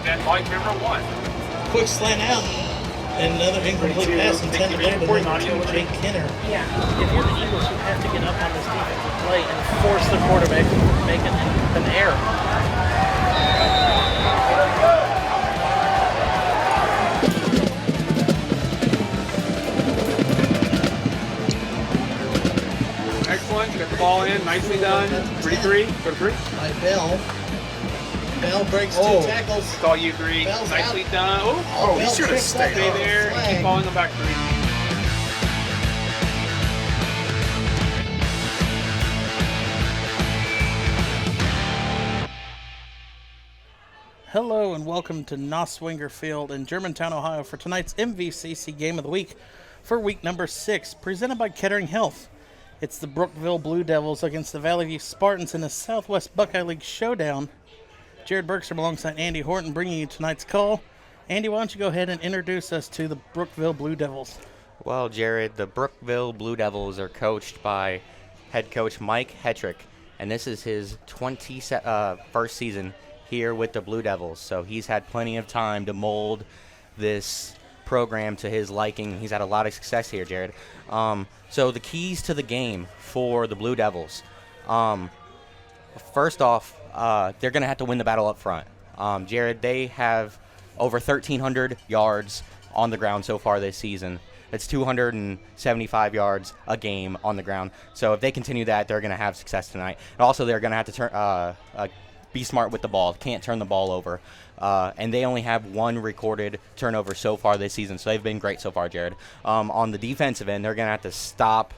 Net ball number 1. Quick slant out. And another incomplete pass intended there to number 2, Jake Kenner. Yeah, if you're the Eagles, you have to get up on this defensive play and force the quarterback to make an error. Excellent. Get the ball in. Nicely done. 3-3. Go to 3. By Bell. Bell breaks 2 tackles. It's all you 3. Bell's Nicely out. done. Oh, he should have stayed Stay there. Flag. Keep balling them back 3. Hello and welcome to Noswinger Field in Germantown, Ohio for tonight's MVCC Game of the Week for week number 6, presented by Kettering Health. It's the Brookville Blue Devils against the Valley View Spartans in the Southwest Buckeye League Showdown. Jared Bergstrom alongside Andy Horton bringing you tonight's call. Andy, why don't you go ahead and introduce us to the Brookville Blue Devils? Well, Jared, the Brookville Blue Devils are coached by head coach Mike Hetrick, and this is his 21st season here with the Blue Devils. So he's had plenty of time to mold this program to his liking. He's had a lot of success here, Jared. So the keys to the game for the Blue Devils. First off, they're going to have to win the battle up front. Jared, they have over 1,300 yards on the ground so far this season. That's 275 yards a game on the ground. So if they continue that, they're going to have success tonight. And also, they're going to have to be smart with the ball. Can't turn the ball over. And they only have 1 recorded turnover so far this season. So they've been great so far, Jared. On the defensive end, they're going to have to stop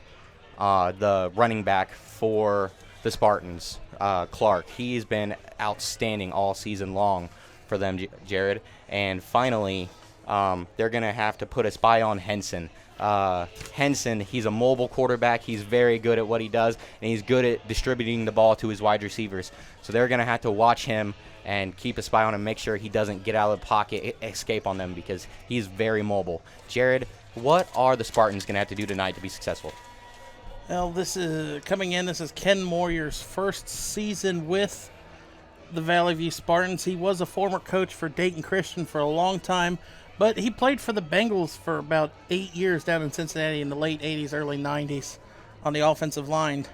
the running back for the Spartans, Clark. He's been outstanding all season long for them, Jared. And finally, they're going to have to put a spy on Henson. Henson, he's a mobile quarterback. He's very good at what he does, and he's good at distributing the ball to his wide receivers. So they're going to have to watch him and keep a spy on him, make sure he doesn't get out of the pocket, escape on them, because he's very mobile. Jared, what are the Spartans going to have to do tonight to be successful? Well, this is Ken Moyer's first season with the Valley View Spartans. He was a former coach for Dayton Christian for a long time, but he played for the Bengals for about 8 years down in Cincinnati in the late 80s, early 90s on the offensive line.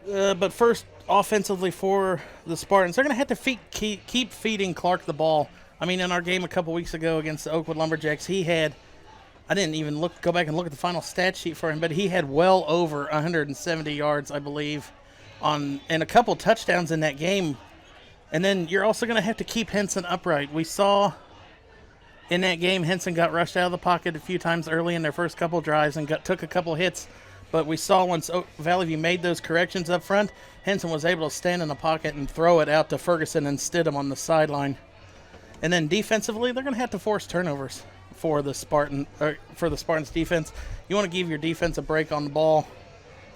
But first, offensively for the Spartans, they're going to have to keep feeding Clark the ball. I mean, in our game a couple weeks ago against the Oakwood Lumberjacks, he had, I didn't even go back and look at the final stat sheet for him, but he had well over 170 yards, I believe, and a couple touchdowns in that game. And then you're also going to have to keep Henson upright. We saw in that game, Henson got rushed out of the pocket a few times early in their first couple drives and took a couple hits. But we saw once Valley View made those corrections up front, Henson was able to stand in the pocket and throw it out to Ferguson and Stidham on the sideline. And then defensively, they're going to have to force turnovers for the Spartans defense. You want to give your defense a break on the ball,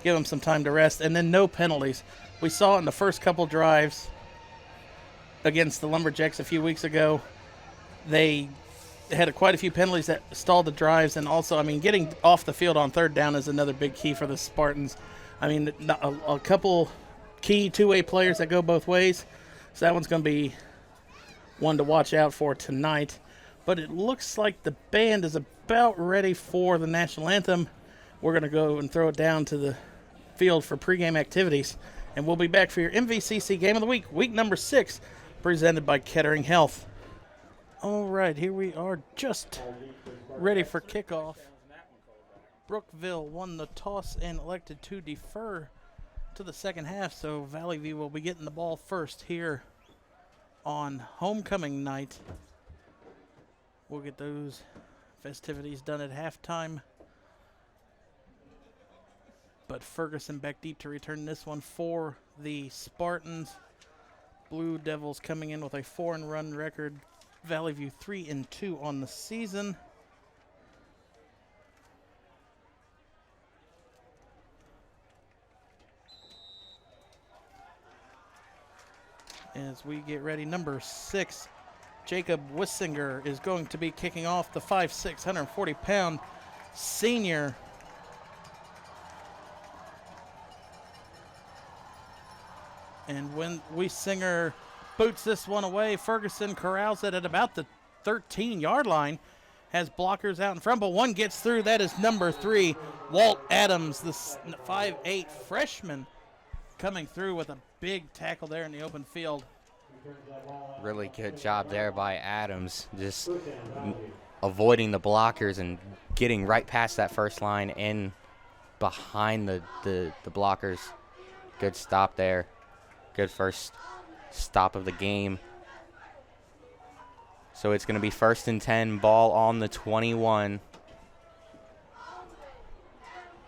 give them some time to rest, and then no penalties. We saw in the first couple drives against the Lumberjacks a few weeks ago, they had quite a few penalties that stalled the drives, and also, I mean, getting off the field on third down is another big key for the Spartans. I mean, a couple key two-way players that go both ways, so that one's going to be one to watch out for tonight. But it looks like the band is about ready for the national anthem. We're going to go and throw it down to the field for pregame activities, and we'll be back for your MVCC Game of the Week, week number 6, presented by Kettering Health. All right, here we are just ready for kickoff. Brookville won the toss and elected to defer to the second half, so Valley View will be getting the ball first here on homecoming night. We'll get those festivities done at halftime. But Ferguson back deep to return this one for the Spartans. Blue Devils coming in with a 4-run record. Valley View 3-2 on the season. As we get ready, number 6, Jacob Wissinger is going to be kicking off, the 5'6", 140-pound senior. And when Wissinger boots this one away. Ferguson corrals it at about the 13-yard line. Has blockers out in front, but one gets through. That is number 3, Walt Adams, the 5'8" freshman, coming through with a big tackle there in the open field. Really good job there by Adams, just avoiding the blockers and getting right past that first line in behind the blockers. Good stop there. Good first stop of the game. So it's going to be 1st and 10, ball on the 21.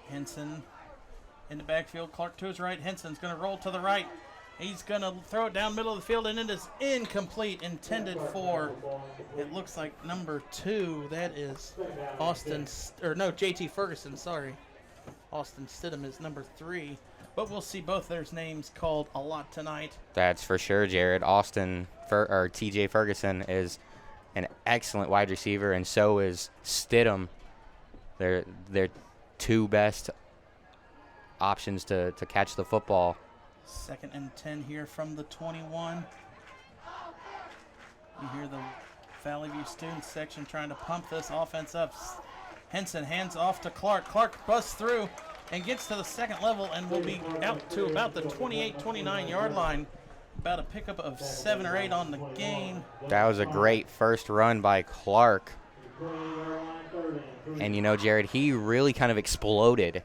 Henson in the backfield. Clark to his right. Henson's going to roll to the right. He's going to throw it down middle of the field, and it is incomplete, intended for, it looks like number 2. That is JT Ferguson, sorry. Austin Stidham is number 3. But we'll see both their names called a lot tonight. That's for sure, Jared. TJ Ferguson is an excellent wide receiver, and so is Stidham. They're 2 best options to catch the football. 2nd and 10 here from the 21. You hear the Valley View student section trying to pump this offense up. Henson hands off to Clark. Clark busts through and gets to the 2nd level and will be out to about the 28-29-yard line. About a pickup of 7 or 8 on the gain. That was a great first run by Clark. And Jared, he really kind of exploded.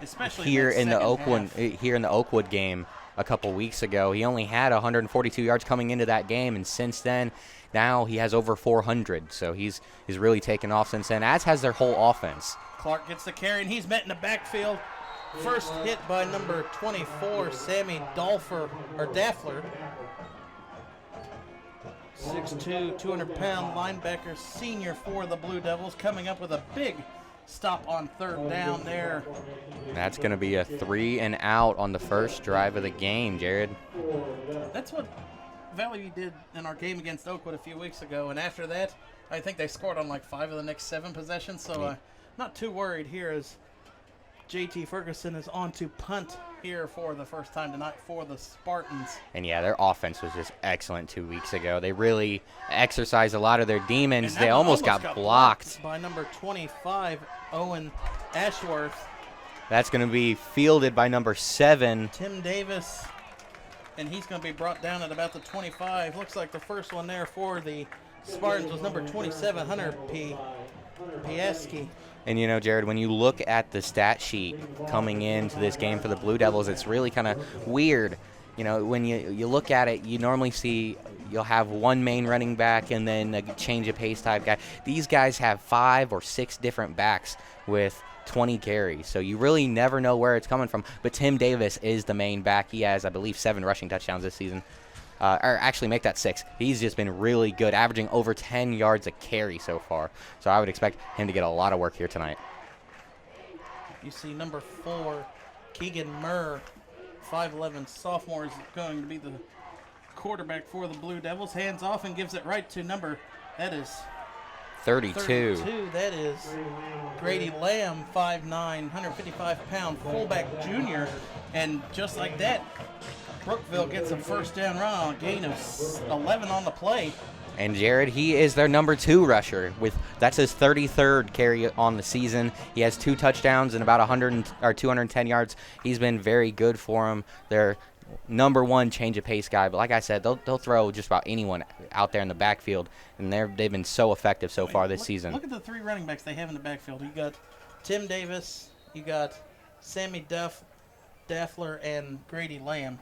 Especially here in the Oakwood game a couple weeks ago. He only had 142 yards coming into that game, and since then, now he has over 400. So he's really taken off since then, as has their whole offense. Clark gets the carry, and he's met in the backfield. First hit by number 24, Sammy Daffler. 6'2", 200-pound linebacker, senior for the Blue Devils, coming up with a big stop on 3rd down there. That's going to be a 3 and out on the first drive of the game, Jared. That's what Valley View did in our game against Oakwood a few weeks ago, and after that, I think they scored on like 5 of the next 7 possessions, so not too worried here as JT Ferguson is on to punt here for the first time tonight for the Spartans. And their offense was just excellent 2 weeks ago. They really exercised a lot of their demons. They almost got blocked by number 25, Owen Ashworth. That's going to be fielded by number 7, Tim Davis, and he's going to be brought down at about the 25. Looks like the first one there for the Spartans was number 27, Hunter Pieski. And Jared, when you look at the stat sheet coming into this game for the Blue Devils, it's really kind of weird. When you look at it, you normally see you'll have one main running back and then a change of pace type guy. These guys have 5 or 6 different backs with 20 carries, so you really never know where it's coming from. But Tim Davis is the main back. He has, I believe, 7 rushing touchdowns this season. Or actually make that 6. He's just been really good, averaging over 10 yards a carry so far. So I would expect him to get a lot of work here tonight. You see number 4, Keegan Murr, 5'11", sophomore, is going to be the quarterback for the Blue Devils. Hands off and gives it right to that is 32. That is Grady Lamb, 5'9", 155-pound fullback junior. And just like that, Brookville gets a first down run on a gain of 11 on the play. And Jared, he is their number 2 rusher. That's his 33rd carry on the season. He has 2 touchdowns and about 210 yards. He's been very good for them. They're number 1 change of pace guy. But like I said, they'll throw just about anyone out there in the backfield, and they've been so effective so far this season. Look at the 3 running backs they have in the backfield. You got Tim Davis, you got Sammy Daffler, and Grady Lamb.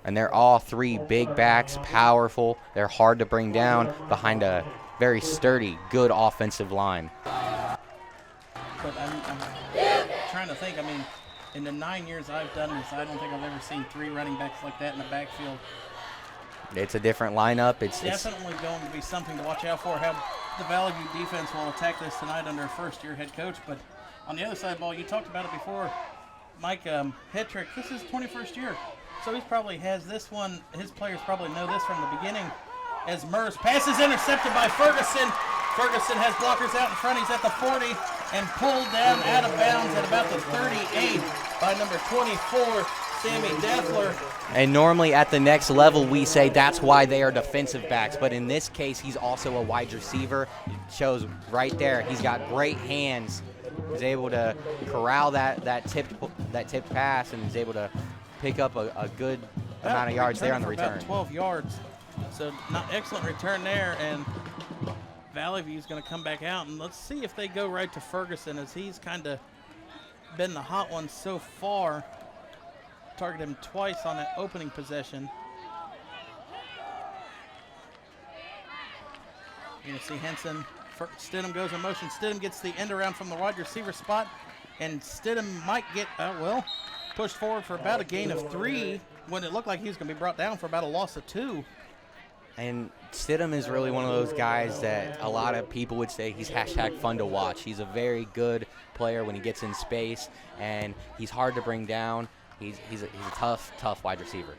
And they're all 3 big backs, powerful. They're hard to bring down behind a very sturdy, good offensive line. But I'm trying to think. In the 9 years I've done this, I don't think I've ever seen 3 running backs like that in the backfield. It's a different lineup. It's definitely going to be something to watch out for, how the Valley View defense will attack this tonight under a first-year head coach. But on the other side of the ball, you talked about it before, Mike Hetrick, this is his 21st year. So he probably has this one. His players probably know this from the beginning. As Murs pass is intercepted by Ferguson. Ferguson has blockers out in front. He's at the 40 and pulled down out of bounds at about the 38 by number 24, Sammy Deffler. And normally at the next level, we say that's why they are defensive backs. But in this case, he's also a wide receiver. It shows right there. He's got great hands. He's able to corral that tipped pass, and he's able to pick up a good amount of yards there on the return. About 12 yards. So not excellent return there, and Valley View's going to come back out, and let's see if they go right to Ferguson, as he's kind of been the hot one so far. Targeted him twice on that opening possession. You're going to see Henson. Stidham goes in motion. Stidham gets the end around from the wide receiver spot, and Stidham might get, pushed forward for about a gain of 3 when it looked like he was going to be brought down for about a loss of 2. And Stidham is really one of those guys that a lot of people would say he's #fun to watch. He's a very good player when he gets in space, and he's hard to bring down. He's a tough wide receiver.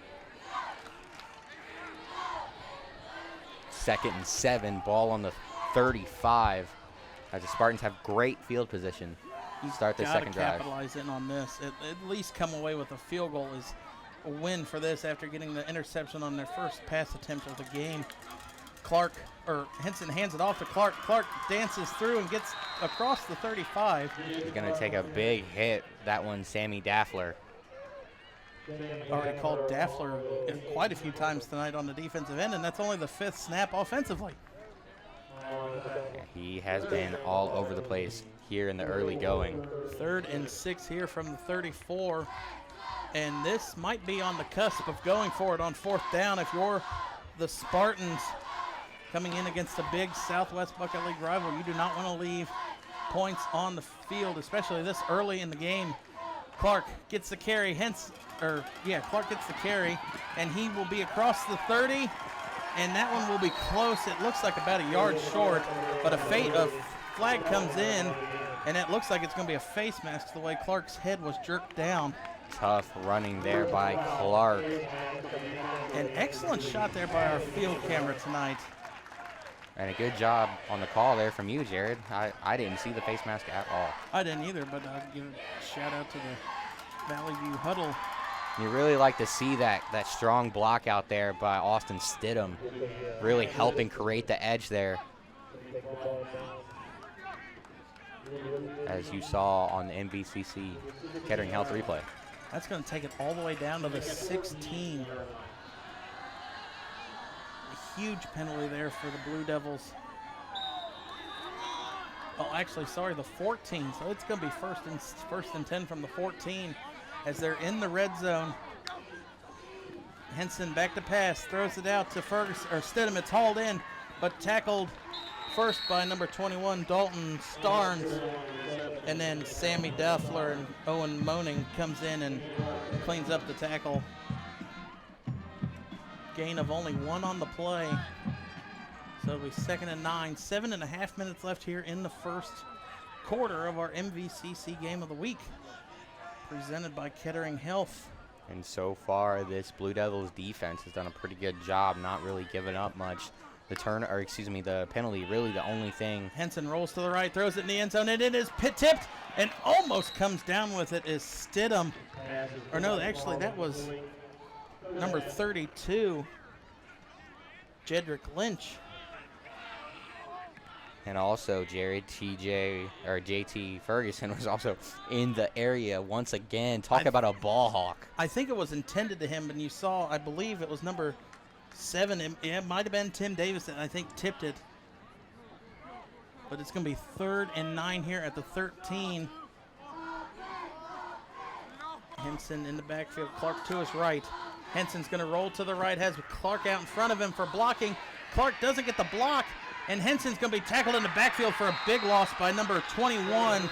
2nd and 7, ball on the 35, as the Spartans have great field position. Start the second drive. Capitalize in on this. At least come away with a field goal is a win for this after getting the interception on their first pass attempt of the game. Henson hands it off to Clark. Clark dances through and gets across the 35. He's going to take a big hit. That one, Sammy Deffler. Already called Deffler quite a few times tonight on the defensive end, and that's only the 5th snap offensively. Yeah, he has been all over the place here in the early going. 3rd and 6 here from the 34. And this might be on the cusp of going for it on 4th down if you're the Spartans coming in against a big Southwest Buckeye League rival. You do not want to leave points on the field, especially this early in the game. Clark gets the carry. Clark gets the carry, and he will be across the 30, and that one will be close. It looks like about a yard short, but a flag comes in, and it looks like it's going to be a face mask the way Clark's head was jerked down. Tough running there by Clark. An excellent shot there by our field camera tonight. And a good job on the call there from you, Jared. I didn't see the face mask at all. I didn't either, but I'll give a shout out to the Valley View huddle. You really like to see that strong block out there by Austin Stidham, really helping create the edge there. As you saw on the MVCC Kettering Health replay. That's going to take it all the way down to the 16. A huge penalty there for the Blue Devils. Oh, actually, sorry, the 14. So it's going to be first and 10 from the 14 as they're in the red zone. Henson back to pass, throws it out to Stidham. It's hauled in, but tackled first by number 21, Dalton Starnes. And then Sammy Deffler and Owen Moaning comes in and cleans up the tackle. Gain of only 1 on the play. So it'll be 2nd and 9. 7.5 minutes left here in the first quarter of our MVCC game of the week, presented by Kettering Health. And so far, this Blue Devils defense has done a pretty good job, not really giving up much. The penalty, really the only thing. Henson rolls to the right, throws it in the end zone, and it is tipped and almost comes down with it is Stidham. Or no, actually that was number 32, Jedrick Lynch. And also JT Ferguson was also in the area once again. Talk about a ball hawk. I think it was intended to him, and you saw, I believe it was number 7. It might have been Tim Davis that I think tipped it. But it's going to be 3rd and 9 here at the 13. Henson in the backfield. Clark to his right. Henson's going to roll to the right. Has Clark out in front of him for blocking. Clark doesn't get the block. And Henson's going to be tackled in the backfield for a big loss by number 21.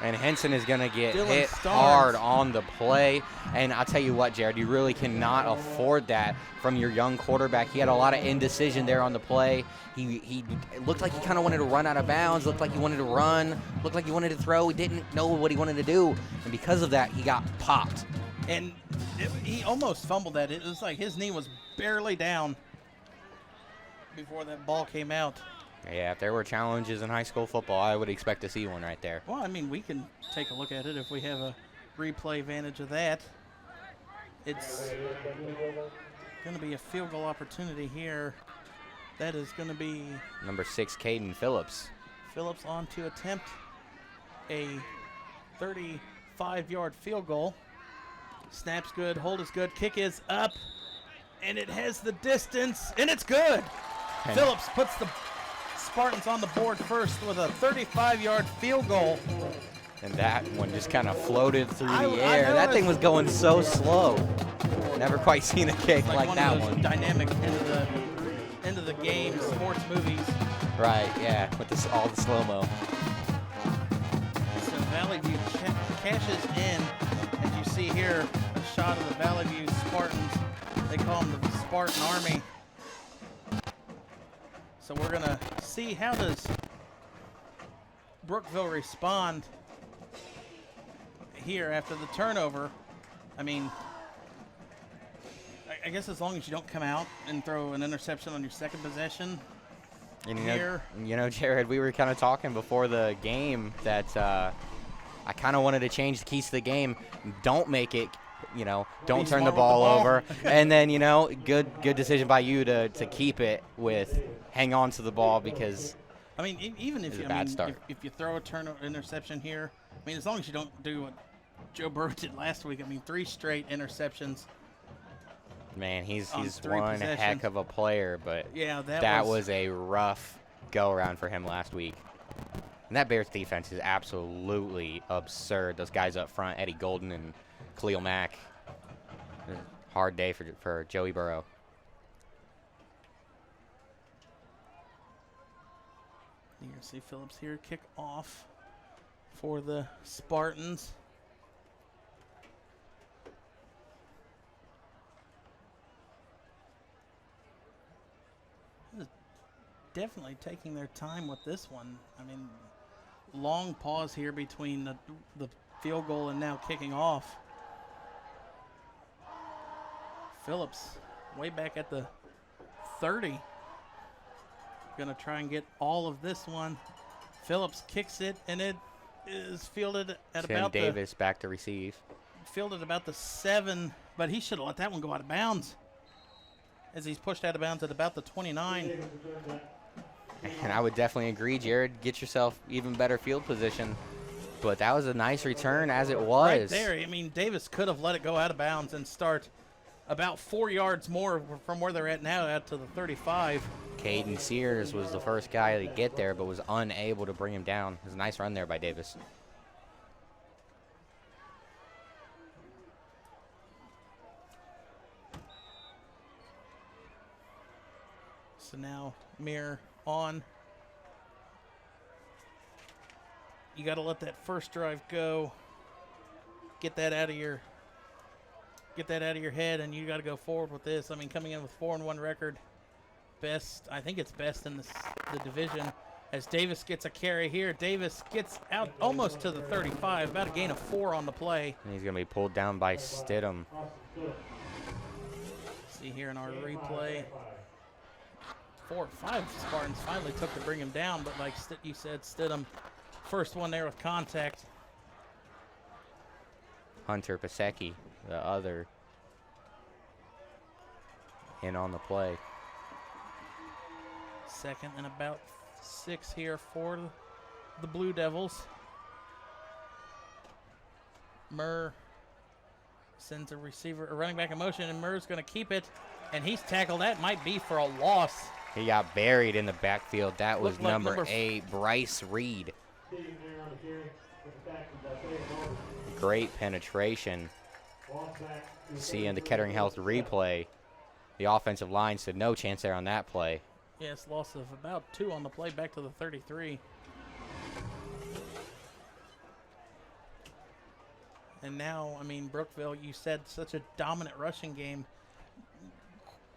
And Henson is going to get Dylan hit Starnes. hard on the play. And I'll tell you what, Jared, you really cannot afford that from your young quarterback. He had a lot of indecision there on the play. He looked like he kind of wanted to run out of bounds, looked like he wanted to run, looked like he wanted to throw. He didn't know what he wanted to do. And because of that, he got popped. And he almost fumbled that. It was like his knee was barely down before that ball came out. Yeah, if there were challenges in high school football, I would expect to see one right there. Well, I mean, we can take a look at it if we have a replay advantage of that. It's going to be a field goal opportunity here. That is going to be Number 6, Caden Phillips. Phillips on to attempt a 35-yard field goal. Snap's good, hold is good, kick is up, and it has the distance, and it's good. And Phillips puts the Spartans on the board first with a 35-yard field goal. And that one just kind of floated through I the air. That thing was going so slow. Never quite seen a kick It's like that one of those one. dynamic end of the game sports movies. Right, yeah, with this, all the slow-mo. So Valley View cashes in. As you see here, a shot of the Valley View Spartans. They call them the Spartan Army. So we're going to see how does Brookville respond here after the turnover. I mean, I guess as long as you don't come out and throw an interception on your second possession. And here. Jared, we were kind of talking before the game that I kind of wanted to change the keys to the game. Don't make it, don't Be turn the smart with ball the ball. over. And then, good decision by you to keep it with hang on to the ball because I mean, even if It's a you, bad start. if you throw a interception here, I mean, as long as you don't do what Joe Burrow did last week, I mean, 3 straight interceptions. man, he's On 3 one possessions. heck of a player, but Yeah, that was a rough go-around for him last week. And that Bears defense is absolutely absurd. Those guys up front, Eddie Golden and Khalil Mack. Hard day for Joey Burrow. You're going to see Phillips here kick off for the Spartans. Definitely taking their time with this one. I mean, long pause here between the field goal and now kicking off. Phillips way back at the 30. Gonna try and get all of this one. Phillips kicks it, and it is fielded at Tim about Davis back to receive. fielded about the 7, but he should have let that one go out of bounds as he's pushed out of bounds at about the 29. And I would definitely agree, Jared. Get yourself even better field position. But that was a nice return as it was. Right there. I mean, Davis could have let it go out of bounds and start about 4 yards more from where they're at now out to the 35. Caden Sears was the first guy to get there, but was unable to bring him down. It was a nice run there by Davis. So now Mirror on. You got to let that first drive go. Get that out of your head, and you got to go forward with this. I mean, coming in with 4-1 record, best. I think it's best in the division. As Davis gets a carry here, Davis gets out almost to the 35, about a gain of 4 on the play. And he's going to be pulled down by Stidham. See here in our replay, 4 or 5 Spartans finally took to bring him down, but like you said, Stidham, first one there with contact. Hunter Pasecki, the other, in on the play. Second and about 6 here for the Blue Devils. Murr sends a running back in motion, and Murr's going to keep it, and he's tackled. That might be for a loss. He got buried in the backfield. That was Looked like number number 8, Bryce Reed. Great penetration. See in the Kettering Health replay, the offensive line stood no chance there on that play. Yes, loss of about 2 on the play, back to the 33. And now, I mean, Brookville, you said such a dominant rushing game.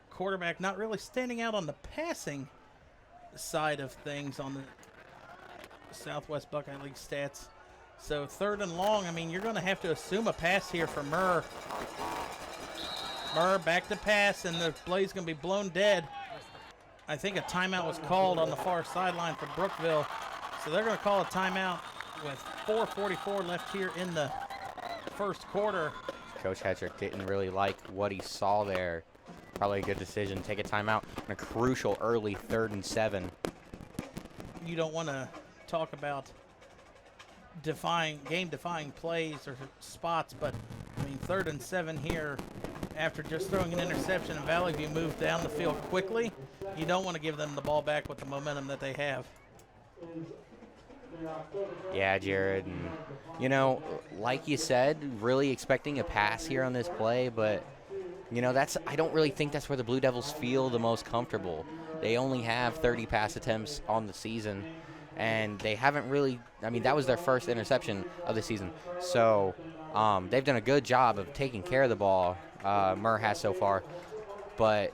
Quarterback not really standing out on the passing side of things on the Southwest Buckeye League stats. So 3rd and long, I mean, you're going to have to assume a pass here for Murr. Murr back to pass, and the play's going to be blown dead. I think a timeout was called on the far sideline for Brookville. So they're going to call a timeout with 4:44 left here in the first quarter. Coach Hetrick didn't really like what he saw there. Probably a good decision. Take a timeout on a crucial early 3rd and 7. You don't want to talk about game-defying plays or spots, but I mean 3rd and 7 here after just throwing an interception and Valley View moved down the field quickly. You don't want to give them the ball back with the momentum that they have. Yeah, Jared, and you know, like you said, really expecting a pass here on this play, but you know, I don't really think that's where the Blue Devils feel the most comfortable. They only have 30 pass attempts on the season, and they haven't really, I mean, that was their first interception of the season. So they've done a good job of taking care of the ball, Murr has so far. But,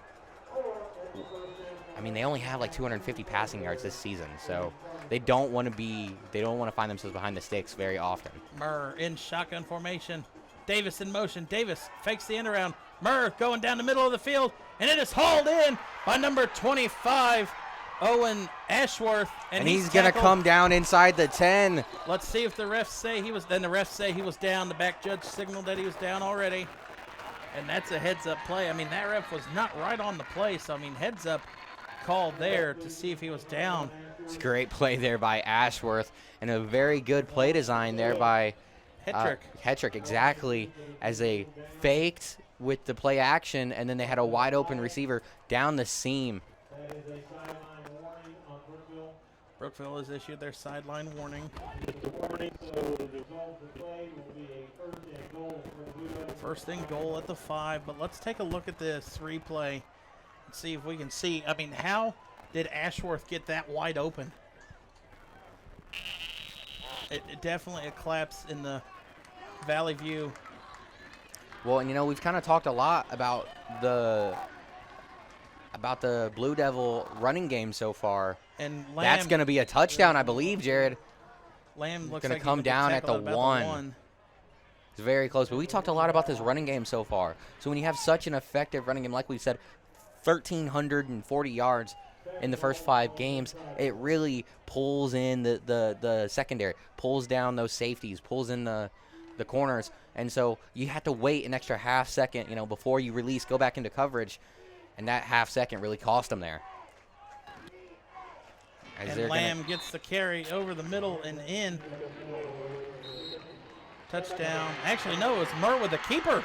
I mean, they only have like 250 passing yards this season. So they don't want to find themselves behind the sticks very often. Murr in shotgun formation. Davis in motion. Davis fakes the end around. Murr going down the middle of the field, and it is hauled in by number 25, Owen Ashworth. And he's going to come down inside the 10. Let's see if the refs say he was. Then the refs say he was down. The back judge signaled that he was down already. And that's a heads-up play. I mean, that ref was not right on the play. So, I mean, heads-up called there to see if he was down. It's a great play there by Ashworth, and a very good play design there by Hetrick, exactly, as they faked with the play action, and then they had a wide-open receiver down the seam. Brookville has issued their sideline warning. First and goal at the 5, but let's take a look at this replay and see if we can see. I mean, how did Ashworth get that wide open? It definitely a collapse in the Valley View. Well, and you know, we've kind of talked a lot about the Blue Devil running game so far. And Lamb, that's going to be a touchdown, I believe, Jared. Lamb looks going like to come down at the 1. It's very close, but we talked a lot about this running game so far. So when you have such an effective running game, like we said, 1,340 yards in the first 5 games, it really pulls in the secondary, pulls down those safeties, pulls in the corners. And so you have to wait an extra half second, you know, before you release, go back into coverage. And that half second really cost them there. And Lamb gets the carry over the middle and in. Touchdown. Actually, no, it was Murr with the keeper.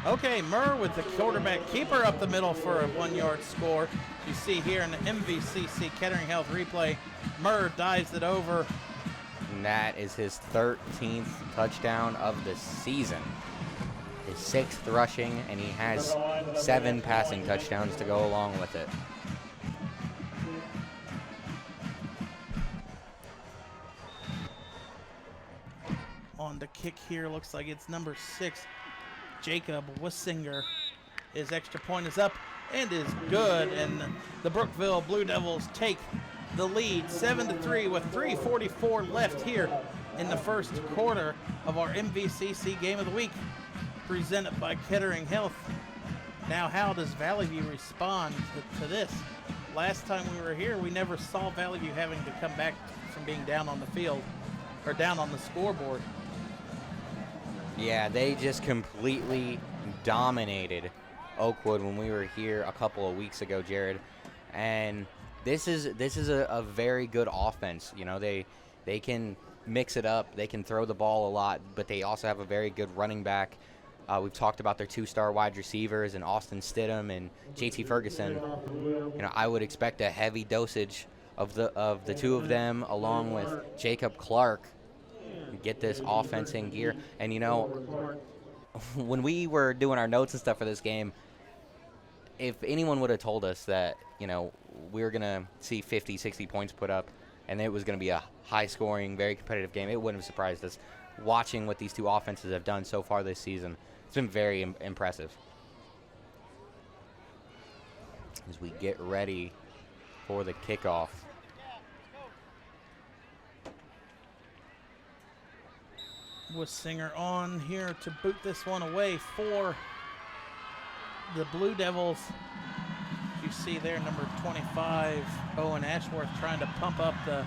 Okay, Murr with the quarterback keeper up the middle for a 1-yard score. You see here in the MVCC Kettering Health replay, Murr dives it over. And that is his 13th touchdown of the season. His 6th rushing, and he has 7 passing touchdowns to go along with it. On the kick here, looks like it's number 6, Jacob Wissinger. His extra point is up and is good, and the Brookville Blue Devils take the lead 7-3 with 3:44 left here in the first quarter of our MVCC Game of the Week, presented by Kettering Health. Now, how does Valley View respond to this? Last time we were here, we never saw Valley View having to come back from being down on the field or down on the scoreboard. Yeah, they just completely dominated Oakwood when we were here a couple of weeks ago, Jared. And this is a very good offense. You know, they can mix it up. They can throw the ball a lot, but they also have a very good running back. We've talked about their 2-star wide receivers and Austin Stidham and JT Ferguson. You know, I would expect a heavy dosage of the two of them, along with Jacob Clark, get this offense in gear. And you know, when we were doing our notes and stuff for this game, if anyone would have told us that, you know, we were gonna see 50, 60 points put up, and it was gonna be a high-scoring, very competitive game, it wouldn't have surprised us. Watching what these two offenses have done so far this season, it's been very impressive. As we get ready for the kickoff. Wissinger on here to boot this one away for the Blue Devils. You see there, number 25, Owen Ashworth, trying to pump up the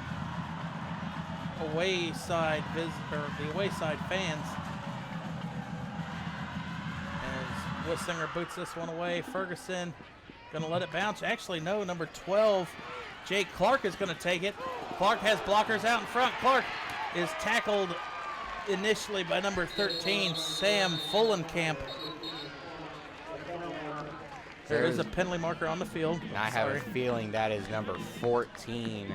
away side fans. Wissinger boots this one away. Ferguson going to let it bounce. Actually, no, number 12, Jake Clark is going to take it. Clark has blockers out in front. Clark is tackled initially by number 13, Sam Fullenkamp. There is a penalty marker on the field. And I have a feeling that is number 14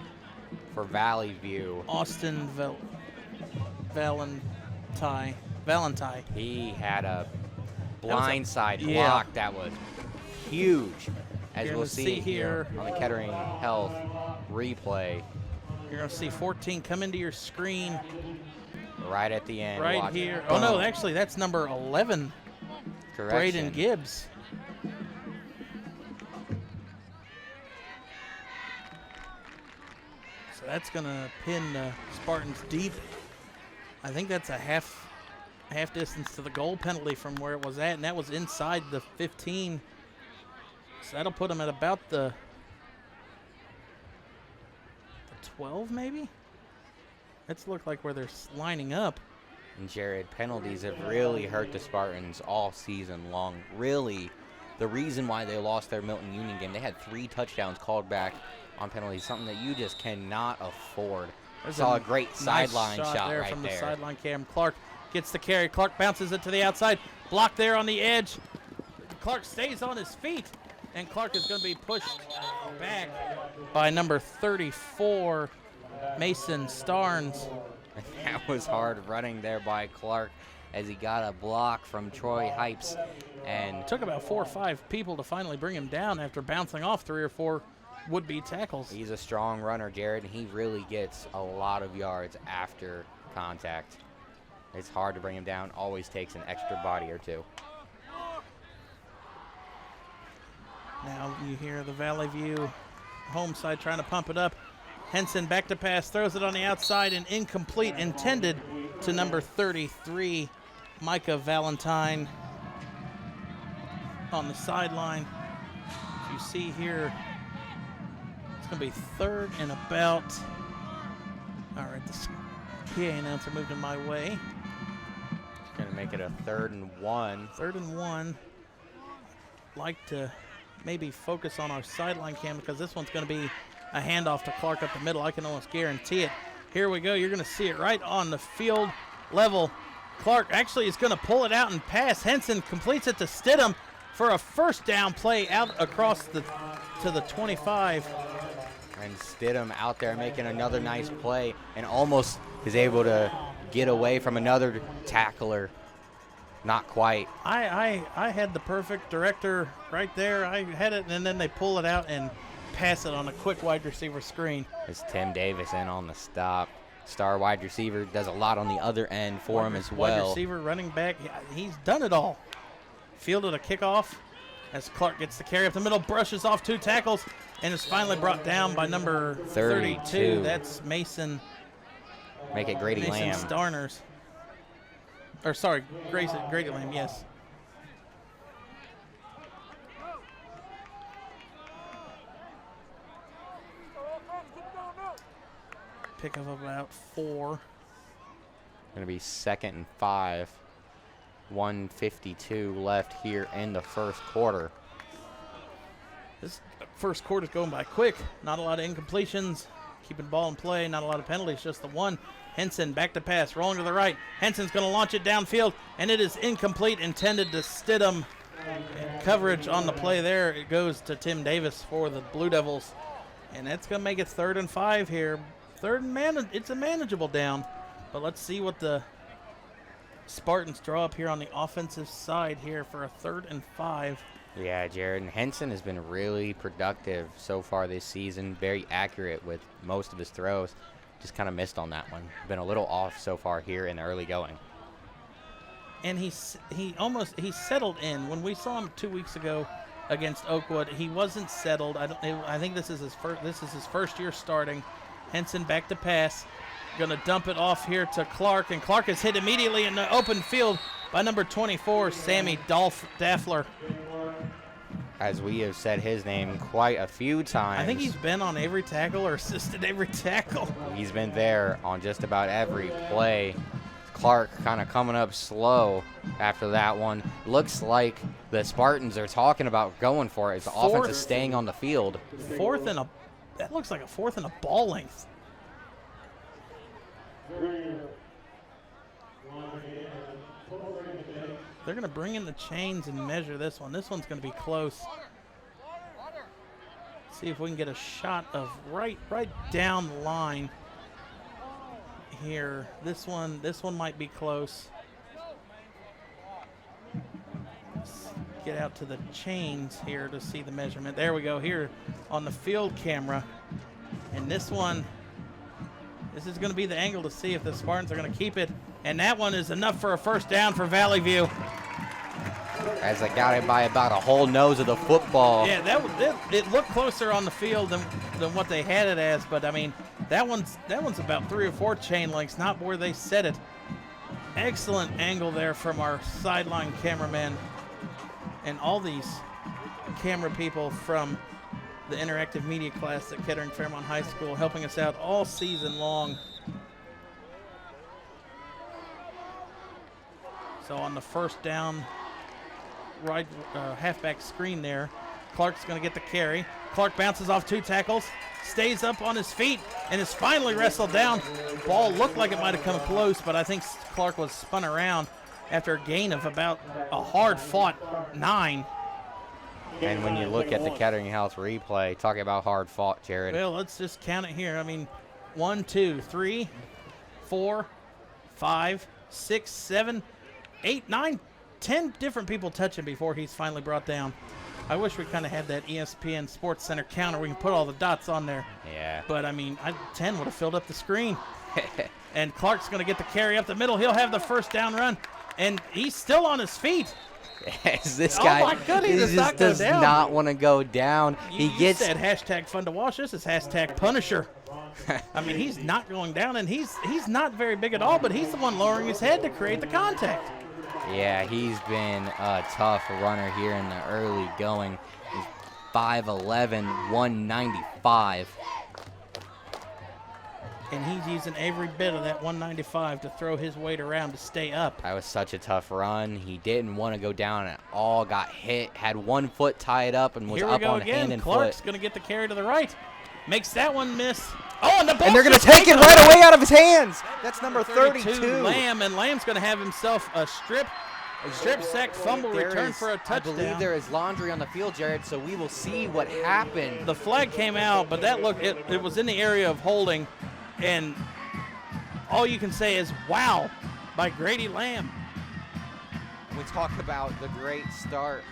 for Valley View. Austin Valentine. He had a blindside block that was huge, as we'll see here on the Kettering Health replay. You're going to see 14 come into your screen. Right at the end. Right here. Oh, no, actually, that's number 11, Braden Gibbs. So that's going to pin the Spartans deep. I think that's a half distance to the goal penalty from where it was at, and that was inside the 15. So that'll put them at about the 12, maybe? That's look like where they're lining up. And Jared, penalties have really hurt the Spartans all season long. Really, the reason why they lost their Milton Union game, they had 3 touchdowns called back on penalties, something that you just cannot afford. Saw a great sideline shot there right from there. The sideline cam. Clark gets the carry. Clark bounces it to the outside. Blocked there on the edge. Clark stays on his feet, and Clark is going to be pushed back by number 34, Mason Starnes. That was hard running there by Clark as he got a block from Troy Hypes. And it took about 4 or 5 people to finally bring him down after bouncing off 3 or 4 would-be tackles. He's a strong runner, Jared, and he really gets a lot of yards after contact. It's hard to bring him down. Always takes an extra body or two. Now you hear the Valley View home side trying to pump it up. Henson back to pass, throws it on the outside and incomplete, intended to number 33, Micah Valentine on the sideline. If you see here, it's going to be 3rd and about. All right, the PA announcer moved in my way. Going to make it a 3rd and 1. 3rd and 1. Like to maybe focus on our sideline cam because this one's going to be a handoff to Clark up the middle. I can almost guarantee it. Here we go. You're going to see it right on the field level. Clark actually is going to pull it out and pass. Henson completes it to Stidham for a first down play out across to the 25. And Stidham out there making another nice play and almost is able to get away from another tackler. Not quite. I had the perfect director right there. I had it, and then they pull it out and pass it on a quick wide receiver screen. It's Tim Davis in on the stop. Star wide receiver does a lot on the other end for him as well. Wide receiver, running back, he's done it all. Fielded a kickoff as Clark gets the carry up the middle, brushes off 2 tackles, and is finally brought down by number 32. That's Mason. Make it Grady Lamb. Mason Starners. Or sorry, Grady Lamb, yes. Pick up about 4. Going to be 2nd and 5. 1:52 left here in the first quarter. This first quarter's going by quick. Not a lot of incompletions. Keeping the ball in play. Not a lot of penalties. Just the one. Henson back to pass. Rolling to the right. Henson's going to launch it downfield. And it is incomplete. Intended to Stidham. Coverage on the play there. It goes to Tim Davis for the Blue Devils. And that's going to make it 3rd and 5 here. It's a manageable down. But let's see what the Spartans draw up here on the offensive side here for a 3rd and 5. Yeah, Jared, and Henson has been really productive so far this season. Very accurate with most of his throws. Just kind of missed on that one. Been a little off so far here in the early going. And he settled in. When we saw him 2 weeks ago against Oakwood, he wasn't settled. I think this is his first year starting. Henson back to pass. Going to dump it off here to Clark, and Clark is hit immediately in the open field by number 24, Sammy Daffler. As we have said his name quite a few times. I think he's been on every tackle or assisted every tackle. He's been there on just about every play. Clark kind of coming up slow after that one. looks like the Spartans are talking about going for it. The offense is staying on the field. That looks like a 4th and a ball length. They're going to bring in the chains and measure this one. This one's going to be close. See if we can get a shot of right down the line here. This one might be close. Let's get out to the chains here to see the measurement. There we go, here on the field camera. And this is going to be the angle to see if the Spartans are going to keep it. And that one is enough for a first down for Valley View. As I got it by about a whole nose of the football. Yeah, it looked closer on the field than what they had it as, but I mean, that one's about 3 or 4 chain lengths, not where they set it. Excellent angle there from our sideline cameraman and all these camera people from the interactive media class at Kettering Fairmont High School, helping us out all season long. So on the first down, right halfback screen there, Clark's going to get the carry. Clark bounces off 2 tackles, stays up on his feet, and is finally wrestled down. Ball looked like it might have come close, but I think Clark was spun around after a gain of about a hard-fought 9. And when you look at the Kettering House replay, talking about hard fought, Jared. Well, let's just count it here. I mean, 1, 2, 3, 4, 5, 6, 7, 8, 9, 10 different people touch him before he's finally brought down. I wish we kind of had that ESPN Sports Center counter. We can put all the dots on there. Yeah. But, I mean, 10 would have filled up the screen. And Clark's going to get the carry up the middle. He'll have the first down run. And he's still on his feet. Yes, this guy my goodness, does not want to go down. You said hashtag fun to watch. This is hashtag Punisher. I mean, he's not going down, and he's not very big at all, but he's the one lowering his head to create the contact. Yeah, he's been a tough runner here in the early going. He's 5'11", 195. And he's using every bit of that 195 to throw his weight around to stay up. That was such a tough run. He didn't want to go down at all. Got hit, had 1 foot tied up, and was up on hand and Clark's foot. going to get the carry to the right. Makes that one miss. Oh, and the ball. And they're going to take it right away out of his hands. That's number 32. Lamb, and Lamb's going to have himself a strip sack fumble return for a touchdown. I believe there is laundry on the field, Jared, so we will see what happened. The flag came out, but it was in the area of holding. And all you can say is, wow, by Grady Lamb. We talk about the great start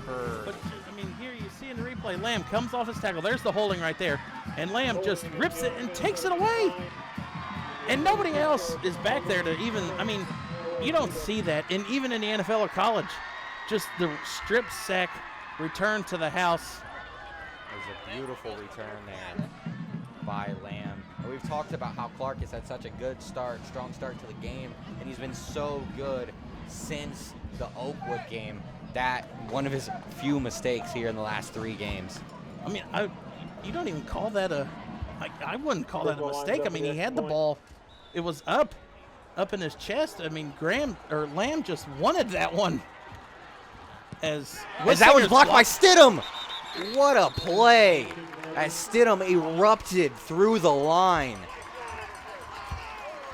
for... But, I mean, here you see in the replay, Lamb comes off his tackle. There's the holding right there. And Lamb just rips it and takes it away. And nobody else is back there to even, I mean, you don't see that. And even in the NFL or college, just the strip sack return to the house. There's a beautiful return there by Lamb. We've talked about how Clark has had such a good start, strong start to the game, and he's been so good since the Oakwood game. That one of his few mistakes here in the last 3 games. I mean, you don't even call that I wouldn't call that a mistake. I mean, he had the ball. It was up in his chest. I mean, Lamb just wanted that one. As that was blocked by Stidham. What a play. As Stidham erupted through the line.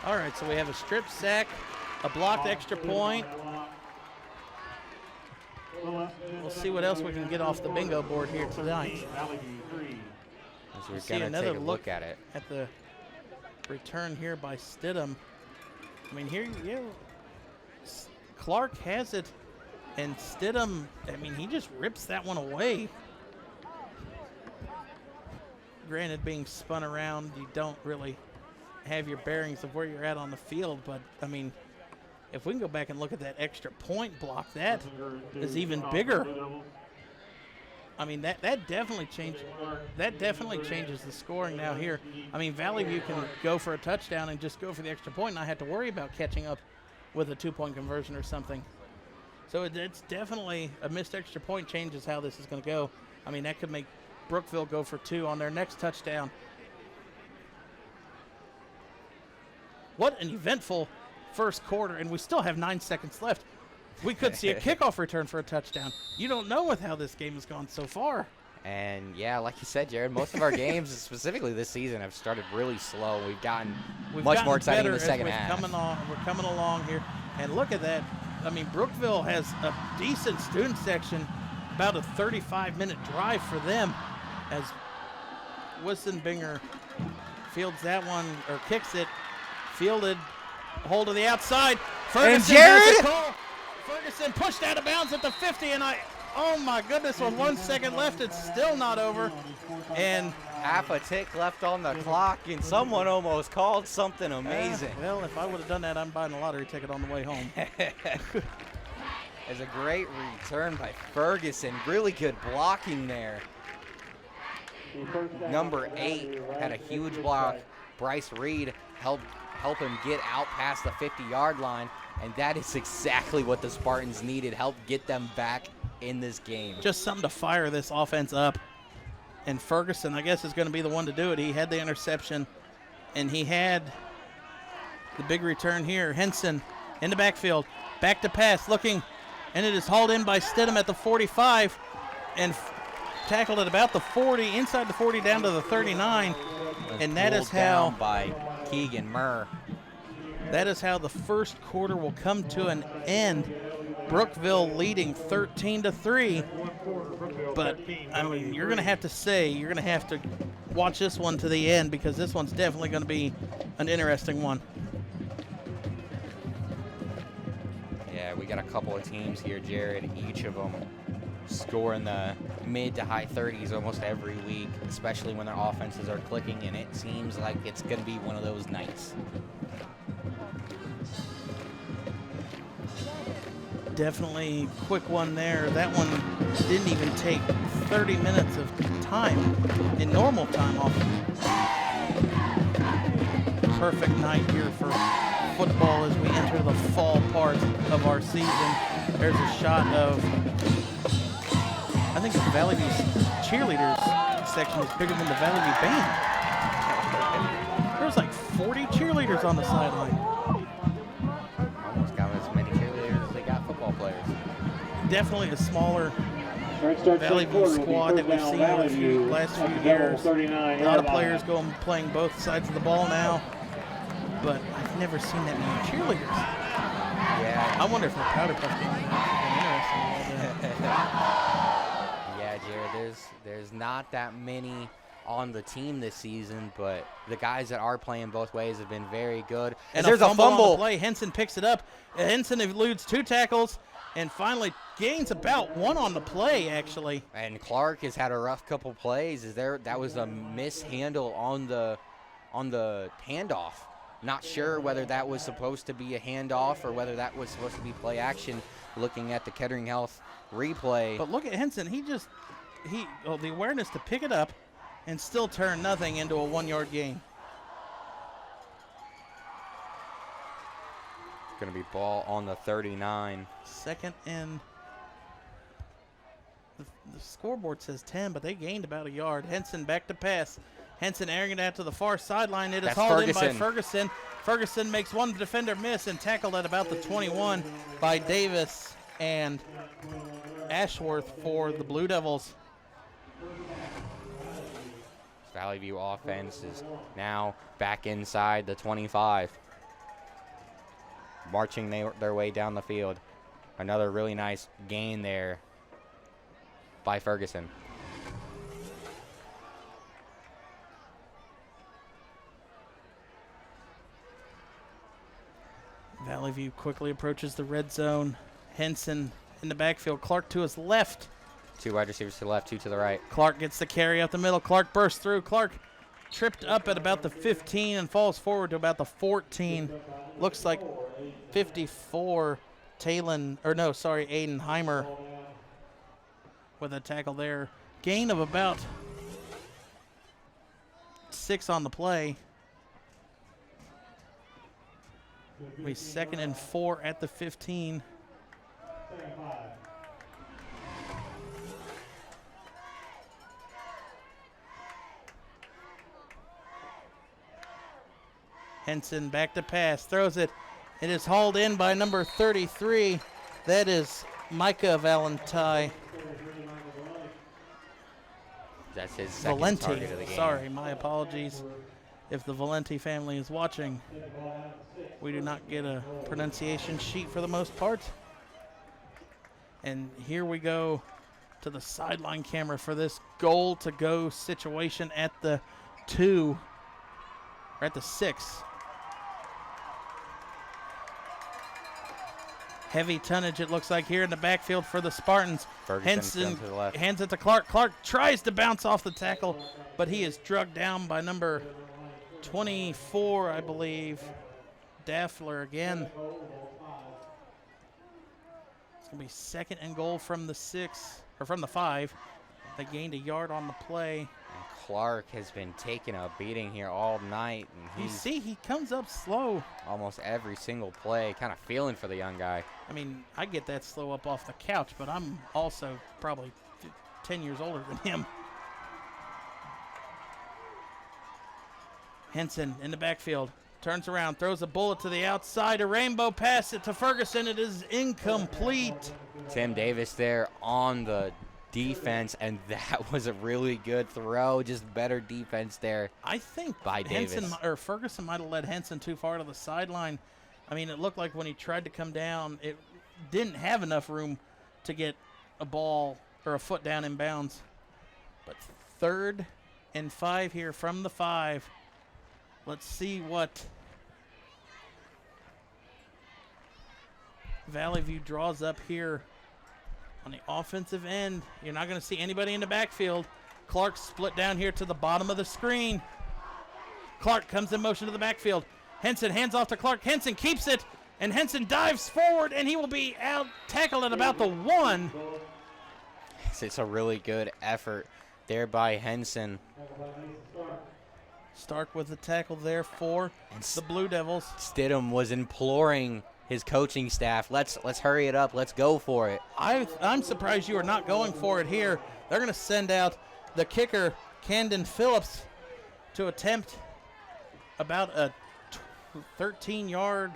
All right, so we have a strip sack, a blocked extra point. We'll see what else we can get off the bingo board here tonight. As we're going to take a look at it. At the return here by Stidham. I mean, here, Clark has it, and Stidham, I mean, he just rips that one away. Granted, being spun around, you don't really have your bearings of where you're at on the field, but, I mean, if we can go back and look at that extra point block, that is even bigger. I mean, that definitely changes the scoring now here. I mean, Valley View can go for a touchdown and just go for the extra point and not have to worry about catching up with a 2-point conversion or something. So it's definitely a missed extra point changes how this is going to go. I mean, that could make Brookville go for 2 on their next touchdown. What an eventful first quarter, and we still have 9 seconds left. We could see a kickoff return for a touchdown. You don't know with how this game has gone so far. And, yeah, like you said, Jared, most of our games, specifically this season, have started really slow. We've gotten much more exciting in the second half. We're coming along here. And look at that. I mean, Brookville has a decent student section, about a 35-minute drive for them as Wissenbinger fields that one, or kicks it, fielded, hold to the outside. Ferguson has the call. Ferguson pushed out of bounds at the 50, and oh my goodness, with 1 second left, it's still not over. And half a tick left on the clock, and someone almost called something amazing. Well, if I would have done that, I'm buying a lottery ticket on the way home. It's a great return by Ferguson. Really good blocking there. Number 8 had a huge block. Bryce Reed helped him get out past the 50-yard line, and that is exactly what the Spartans needed. Help get them back in this game. Just something to fire this offense up. And Ferguson, I guess, is going to be the one to do it. He had the interception, and he had the big return here. Henson in the backfield, back to pass, looking, and it is hauled in by Stidham at the 45 and tackled at about the 40, inside the 40 down to the 39. And that is how, by Keegan Murr. That is how the first quarter will come to an end. Brookville leading 13-3. But, I mean, you're going to have to watch this one to the end, because this one's definitely going to be an interesting one. Yeah, we got a couple of teams here, Jared. Each of them scoring the mid to high 30s almost every week, especially when their offenses are clicking, and it seems like it's going to be one of those nights. Definitely quick one there. That one didn't even take 30 minutes of time in normal time off. Perfect night here for football as we enter the fall part of our season. There's a shot of, I think the Valley View cheerleaders section is bigger than the Valley View band. There's like 40 cheerleaders on the sideline. Almost got as many cheerleaders as they got football players. Definitely a smaller Valley View squad that we've seen in the last few years. A lot of players playing both sides of the ball now, but I've never seen that many cheerleaders. Yeah. I wonder if the Powder Puff game is interesting. Yeah, Jared, there's not that many on the team this season, but the guys that are playing both ways have been very good. And there's a fumble on the play. Henson picks it up. Henson eludes 2 tackles and finally gains about 1 on the play, actually. And Clark has had a rough couple plays. That was a mishandle on the handoff. Not sure whether that was supposed to be a handoff or whether that was supposed to be play action. Looking at the Kettering Health replay. But look at Henson. The awareness to pick it up and still turn nothing into a 1-yard gain. Going to be ball on the 39. Second and the scoreboard says 10, but they gained about a yard. Henson back to pass. Henson airing it out to the far sideline. It is hauled in by Ferguson. Ferguson makes one defender miss and tackled at about the 21 by Davis and Ashworth for the Blue Devils. Valley View offense is now back inside the 25. Marching their way down the field. Another really nice gain there by Ferguson. Valley View quickly approaches the red zone. Henson in the backfield. Clark to his left. 2 wide receivers to the left, 2 to the right. Clark gets the carry up the middle. Clark bursts through. Clark tripped up at about the 15 and falls forward to about the 14. Looks like 54. Aiden Heimer with a tackle there. Gain of about 6 on the play. We 2nd and 4 at the 15. Henson back to pass, throws it. It is hauled in by number 33, That is Micah Valenti. That's his second target of the Valenti. game. Sorry, my apologies. If the Valenti family is watching, we do not get a pronunciation sheet for the most part. And here we go to the sideline camera for this goal to go situation at the 2, or at the 6. Heavy tonnage, it looks like, here in the backfield for the Spartans. Ferguson Henson to the left. hands it to Clark. Clark tries to bounce off the tackle, but he is drugged down by number 24, I believe. Daffler again. It's going to be 2nd and goal from the 6, or from the 5. They gained a yard on the play. And Clark has been taking a beating here all night. And You see, he comes up slow. almost every single play, kind of feeling for the young guy. I mean, I get that slow up off the couch, but I'm also probably 10 years older than him. Henson in the backfield. Turns around, throws a bullet to the outside. A rainbow pass it to Ferguson. It is incomplete. Tim Davis there on the defense, and that was a really good throw. Just better defense there. I think By Davis. Ferguson might have led Henson too far to the sideline. I mean, it looked like when he tried to come down, it didn't have enough room to get a ball or a foot down in bounds. But 3rd and 5 here from the 5. Let's see what Valley View draws up here on the offensive end. You're not going to see anybody in the backfield. Clark split down here to the bottom of the screen. Clark comes in motion to the backfield. Henson hands off to Clark. Henson keeps it, and Henson dives forward, and he will be out tackled at about the 1. It's a really good effort there by Henson. Stark with the tackle there for the Blue Devils. Stidham was imploring his coaching staff, let's hurry it up, let's go for it. I'm surprised you are not going for it here. They're going to send out the kicker, Camden Phillips, to attempt about a 13-yard,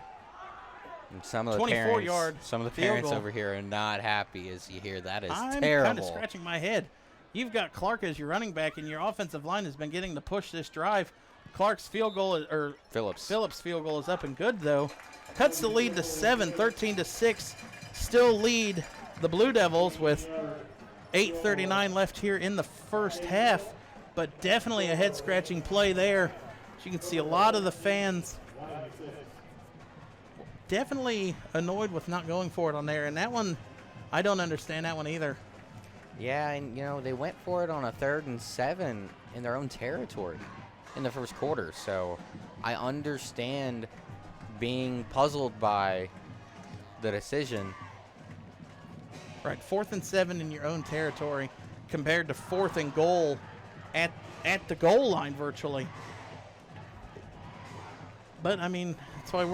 And some of the 24-yard parents, some of the field parents goal. over here are not happy as you hear that is I'm terrible. kind of scratching my head. You've got Clark as your running back, and your offensive line has been getting to push this drive. Clark's field goal, or Phillips' field goal is up and good, though. Cuts the lead to 7, 13-6. Still lead the Blue Devils with 8:39 left here in the first half, but definitely a head-scratching play there. As you can see, a lot of the fans definitely annoyed with not going for it on there, and that one, I don't understand that one either. Yeah, and they went for it on a 3rd and 7 in their own territory in the first quarter. So I understand being puzzled by the decision. Right, 4th and 7 in your own territory compared to 4th and goal at the goal line virtually. But I mean, that's why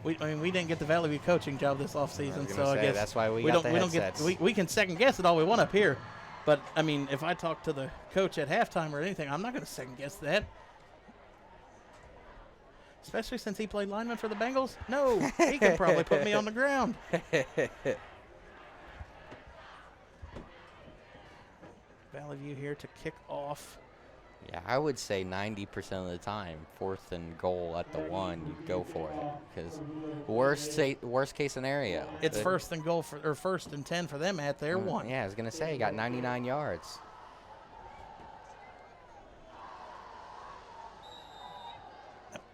we didn't get the Valley View coaching job this offseason, so I guess that's why we don't headsets. get we can second guess it all we want up here. But I mean, if I talk to the coach at halftime or anything, I'm not going to second guess that. Especially since he played lineman for the Bengals. No, he could probably put me on the ground. Valley View here to kick off. Yeah, I would say 90% of the time, 4th and goal at the 1, you go for it. Because worst case scenario. It's 1st and goal or 1st and 10 for them at their 1. Yeah, I was going to say, you got 99 yards.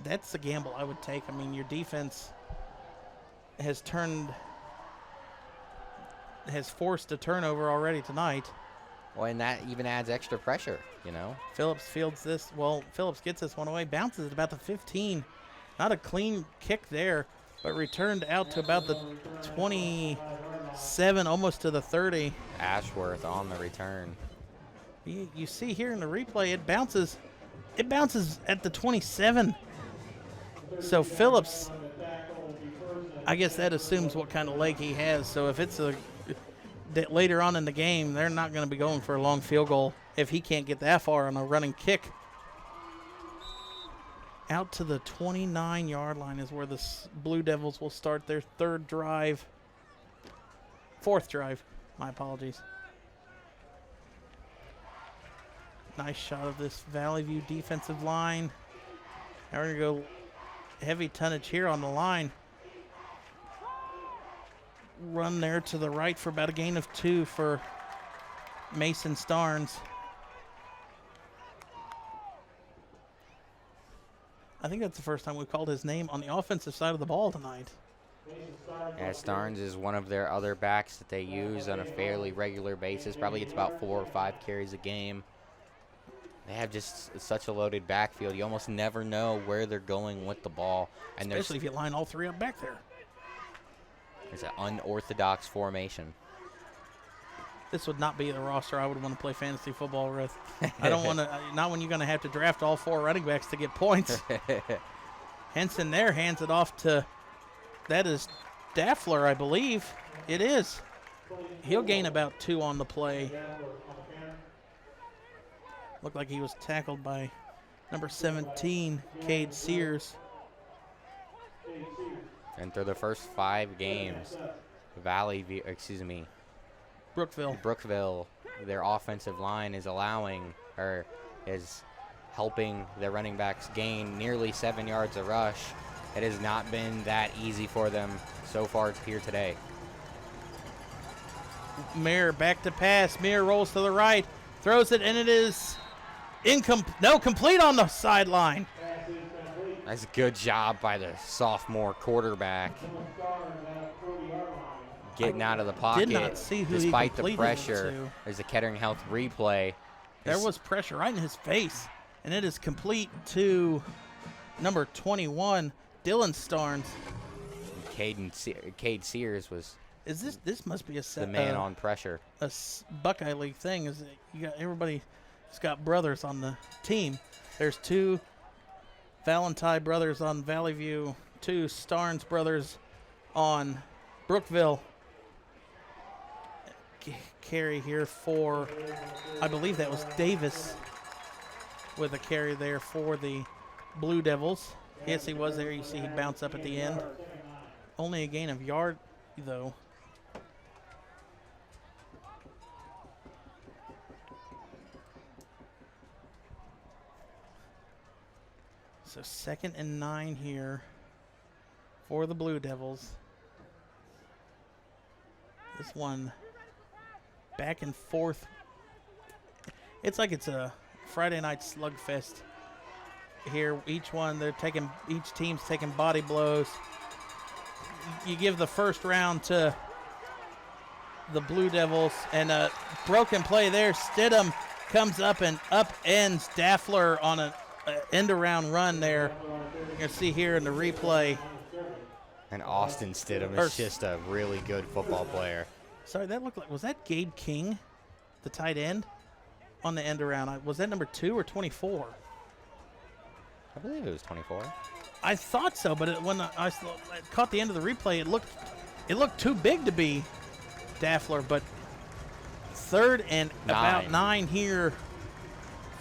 That's the gamble I would take. I mean, your defense has forced a turnover already tonight. Well, and that even adds extra pressure, Phillips fields this. Well, Phillips gets this one away, bounces at about the 15. Not a clean kick there, but returned out to about the 27, almost to the 30. Ashworth on the return. You see here in the replay, it bounces at the 27. So Phillips, I guess that assumes what kind of leg he has. So if it's later on in the game, they're not going to be going for a long field goal if he can't get that far on a running kick. Out to the 29-yard line is where the Blue Devils will start their 3rd drive. Fourth drive. My apologies. Nice shot of this Valley View defensive line. Now we're going to go heavy tonnage here on the line. Run there to the right for about a gain of 2 for Mason Starnes. I think that's the first time we've called his name on the offensive side of the ball tonight. Yeah, Starnes is one of their other backs that they use on a fairly regular basis. Probably gets about 4 or 5 carries a game. They have just such a loaded backfield. You almost never know where they're going with the ball. And especially if you line all 3 up back there. It's an unorthodox formation. This would not be the roster I would want to play fantasy football with. I don't want to, not when you're going to have to draft all 4 running backs to get points. Henson there hands it off to, that is Daffler, I believe. It is. He'll gain about 2 on the play. Looked like he was tackled by number 17, Cade Sears. And through the first 5 games, Brookville, their offensive line is is helping their running backs gain nearly 7 yards a rush. It has not been that easy for them so far here today. Mayer back to pass. Mayer rolls to the right, throws it, and it is complete on the sideline. That's a good job by the sophomore quarterback. Getting out of the pocket. Did not see who despite he the pressure. To. There's a Kettering Health replay. There was pressure right in his face, and it is complete to number 21, Dylan Starnes. Cade Sears was. This must be the man on pressure. A Buckeye League thing is you got everybody's got brothers on the team. There's 2 Valentine brothers on Valley View, 2 Starnes brothers on Brookville. Carry here for, I believe that was Davis with a carry there for the Blue Devils. Yes, he was there. You see he bounced up at the end. Only a gain of yard, though. So 2nd and 9 here for the Blue Devils. This one back and forth. It's like it's a Friday night slugfest here. Each team's taking body blows. You give the first round to the Blue Devils, and a broken play there. Stidham comes up and upends Daffler on an end-around run there. You can see here in the replay. And Austin Stidham is just a really good football player. Sorry, that looked like, was that Gabe King, the tight end, on the end-around? Was that number 2 or 24? I believe it was 24. I thought so, but when I caught the end of the replay, it looked too big to be Daffler. But 3rd and about 9 here.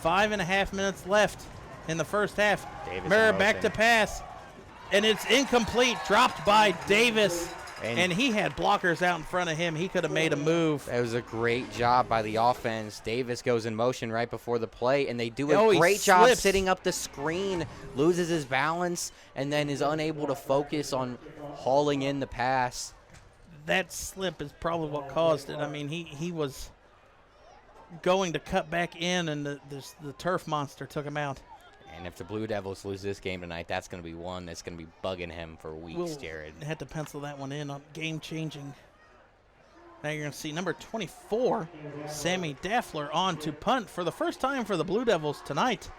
5.5 minutes left in the first half. Mayer back to pass, and it's incomplete. Dropped by Davis, and he had blockers out in front of him. He could have made a move. It was a great job by the offense. Davis goes in motion right before the play, and they do a great job sitting up the screen, loses his balance, and then is unable to focus on hauling in the pass. That slip is probably what caused it. I mean, he was going to cut back in, and the turf monster took him out. And if the Blue Devils lose this game tonight, that's going to be one that's going to be bugging him for weeks, Jared. Had to pencil that one in on game-changing. Now you're going to see number 24, Sammy Daffler, on to punt for the first time for the Blue Devils tonight.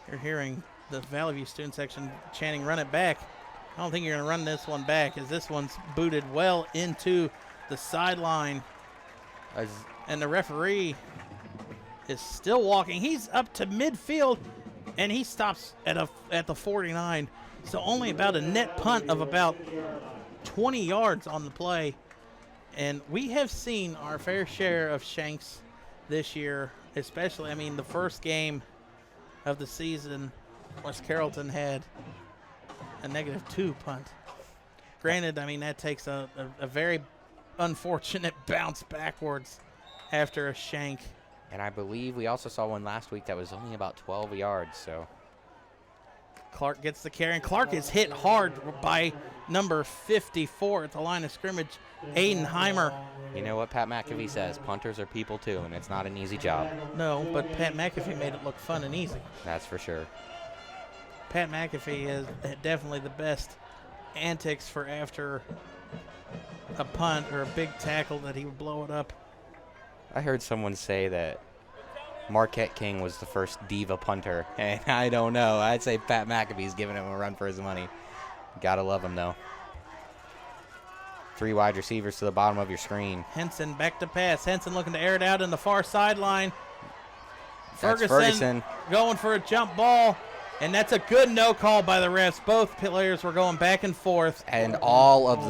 You're hearing the Valley View student section chanting, "Run it back." I don't think you're going to run this one back, as this one's booted well into the sideline. And the referee is still walking. He's up to midfield, and he stops at the 49. So only about a net punt of about 20 yards on the play. And we have seen our fair share of shanks this year, especially, the first game of the season, West Carrollton had a -2 punt. Granted, I mean, that takes a very unfortunate bounce backwards after a shank. And I believe we also saw one last week that was only about 12 yards. So Clark gets the carry, and Clark is hit hard by number 54 at the line of scrimmage, Aiden Heimer. you know what Pat McAfee says? Punters are people too, and it's not an easy job. No, but Pat McAfee made it look fun and easy. That's for sure. Pat McAfee is definitely the best antics for after a punt or a big tackle that he would blow it up. I heard someone say that Marquette King was the first diva punter, and I don't know. I'd say Pat McAfee's giving him a run for his money. Gotta love him, though. 3 wide receivers to the bottom of your screen. Henson back to pass. Henson looking to air it out in the far sideline. That's Ferguson. Going for a jump ball, and that's a good no call by the refs. Both players were going back and forth. And all of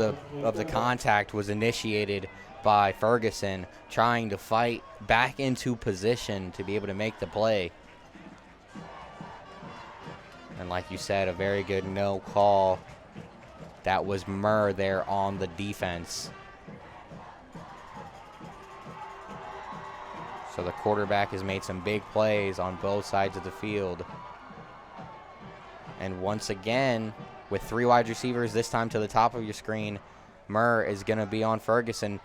the contact was initiated by Ferguson, trying to fight back into position to be able to make the play. And like you said, a very good no call. That was Murr there on the defense. So the quarterback has made some big plays on both sides of the field. And once again, with 3 wide receivers, this time to the top of your screen, Murr is going to be on Ferguson.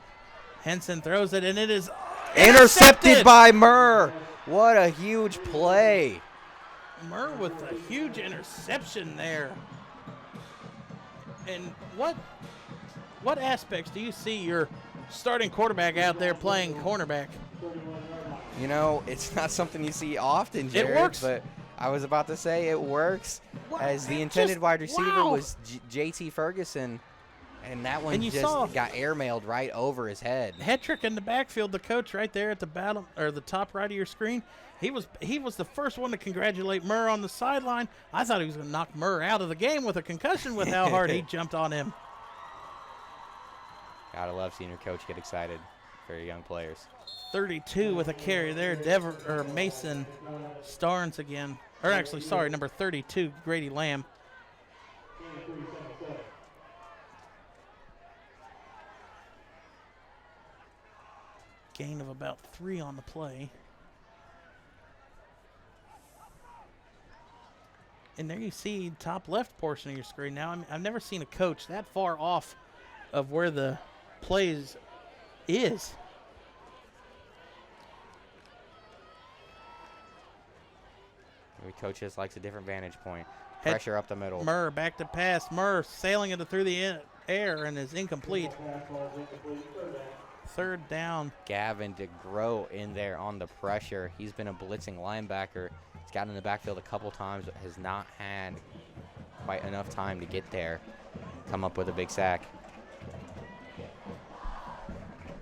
Henson throws it, and it is Intercepted by Murr. What a huge play. Murr with a huge interception there. And what aspects do you see your starting quarterback out there playing cornerback? You know, it's not something you see often, Jared. It works. But I was about to say it works, as the intended wide receiver was J.T. Ferguson, and that one got airmailed right over his head. Hetrick in the backfield, the coach right there at the bottom or the top right of your screen. He was the first one to congratulate Murr on the sideline. I thought he was going to knock Murr out of the game with a concussion with how hard he jumped on him. Gotta love seeing your coach get excited for your young players. 32 with a carry there, Mason Starnes again. Or actually, sorry, number 32, Grady Lamb. Gain of about 3 on the play. And there you see top left portion of your screen. Now, I've never seen a coach that far off of where the plays is. Every coach just likes a different vantage point. Pressure up the middle. Murr back to pass. Murr sailing it through the air and is incomplete. 3rd down. Gavin DeGroat in there on the pressure. He's been a blitzing linebacker. He's gotten in the backfield a couple times, but has not had quite enough time to get there. Come up with a big sack.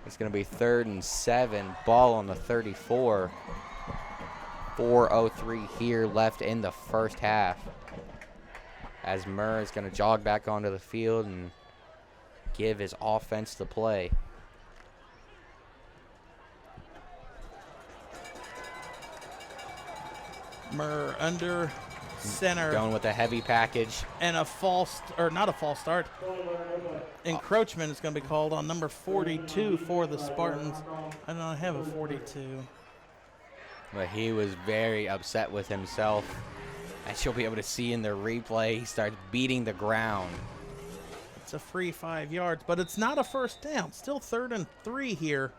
It's going to be 3rd and 7. Ball on the 34. 4:03 here left in the first half. As Murr is going to jog back onto the field and give his offense the play. Murr under center. Going with a heavy package. And not a false start. Encroachment is going to be called on number 42 for the Spartans. I don't have a 42. But he was very upset with himself. As you'll be able to see in the replay, he starts beating the ground. It's a free 5 yards, but it's not a first down. Still 3rd and 3 here.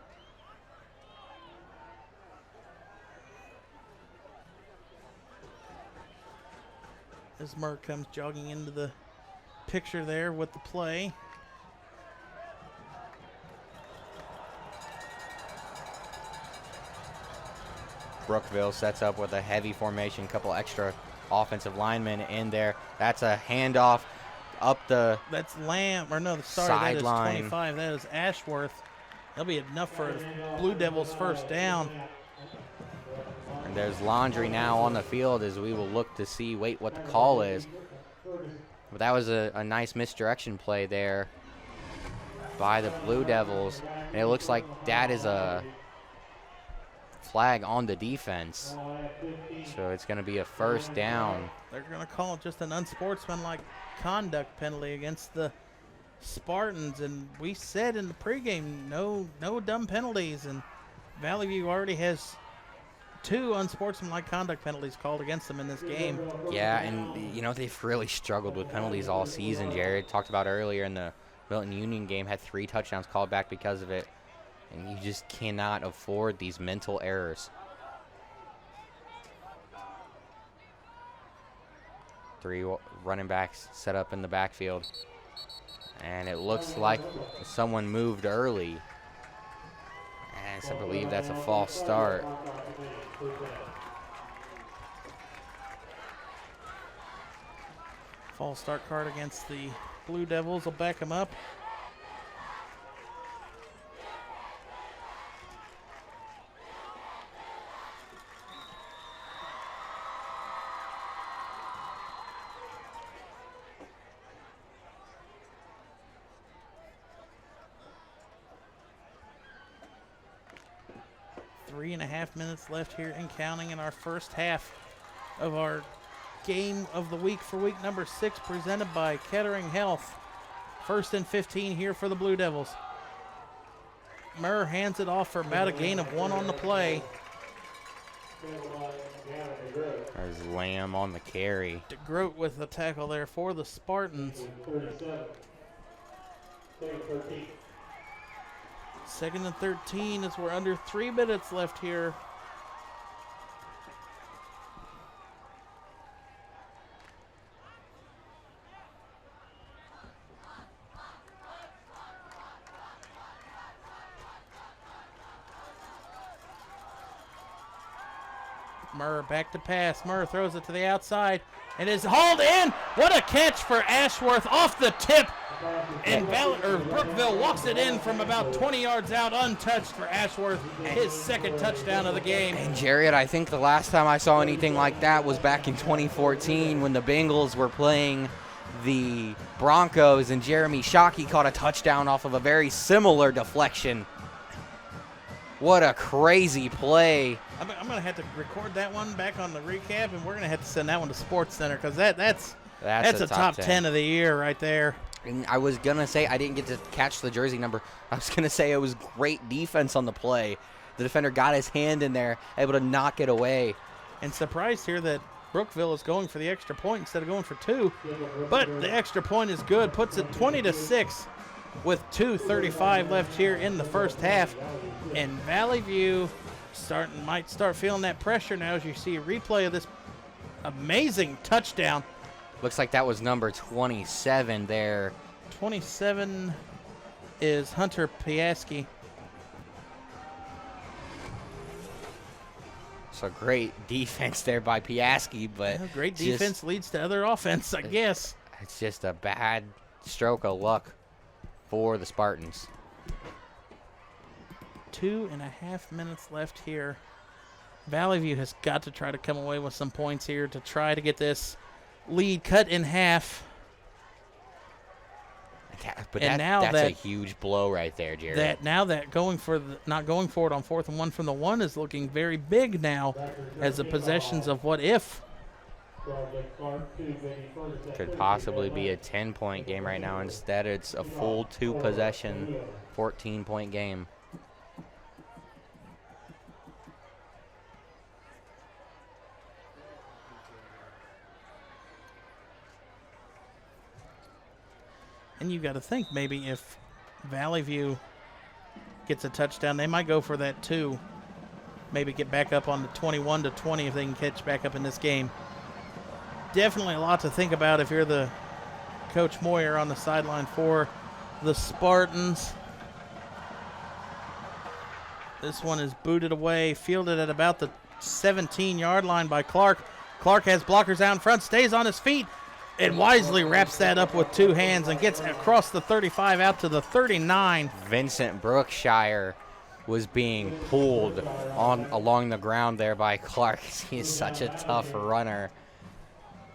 As Murr comes jogging into the picture there with the play. Brookville sets up with a heavy formation, couple extra offensive linemen in there. That's a handoff up the That's Lamb, or no, sorry, sideline. That is 25. That is Ashworth. That'll be enough for Blue Devils' first down. And there's Laundry now on the field as we will look to see, what the call is. But that was a nice misdirection play there by the Blue Devils. And it looks like that is a flag on the defense. So it's going to be a first down. They're going to call it just an unsportsmanlike conduct penalty against the Spartans, and we said in the pregame, no dumb penalties, and Valley View already has 2 unsportsmanlike conduct penalties called against them in this game. Yeah, and, they've really struggled with penalties all season, Jared. Talked about earlier in the Milton Union game, had 3 touchdowns called back because of it, and you just cannot afford these mental errors. 3 running backs set up in the backfield. And it looks like someone moved early. And I believe that's a false start. False start card against the Blue Devils will back them up. Three and a half minutes left here and counting in our first half of our game of the week for week number 6, presented by Kettering Health. 1st and 15 here for the Blue Devils. Murr hands it off for about a gain of 1 on the play. There's Lamb on the carry. DeGroat with the tackle there for the Spartans. 2nd and 13 as we're under 3 minutes left here. Murr back to pass. Murr throws it to the outside and is hauled in. What a catch for Ashworth off the tip. And Brookville walks it in from about 20 yards out, untouched for Ashworth, his 2nd touchdown of the game. And Jared, I think the last time I saw anything like that was back in 2014 when the Bengals were playing the Broncos and Jeremy Shockey caught a touchdown off of a very similar deflection. What a crazy play. I'm going to have to record that one back on the recap, and we're going to have to send that one to Sports Center because that's a top 10 of the year right there. And I was going to say, I didn't get to catch the jersey number. I was going to say it was great defense on the play. The defender got his hand in there, able to knock it away. And surprised here that Brookville is going for the extra point instead of going for 2. But the extra point is good. Puts it 20-6 with 2:35 left here in the first half. And Valley View might start feeling that pressure now as you see a replay of this amazing touchdown. Looks like that was number 27 there. 27 is Hunter Piaski. So great defense there by Piaski, but Yeah, great defense leads to other offense, I guess. It's just a bad stroke of luck for the Spartans. 2.5 minutes left here. Valley View has got to try to come away with some points here to try to get this lead cut in half. That's a huge blow right there, Jared. Now that not going for it on 4th and 1 from the 1 is looking very big now as the possessions of what if. Could possibly be a 10-point game right now. Instead, it's a full 2-possession, 14-point game. And you got to think maybe if Valley View gets a touchdown, they might go for that too. Maybe get back up on the 21-20 if they can catch back up in this game. Definitely a lot to think about if you're the Coach Moyer on the sideline for the Spartans. This one is booted away, fielded at about the 17-yard line by Clark. Clark has blockers out in front, stays on his feet, and wisely wraps that up with 2 hands and gets across the 35 out to the 39. Vincent Brookshire was being pulled along the ground there by Clark. He is such a tough runner.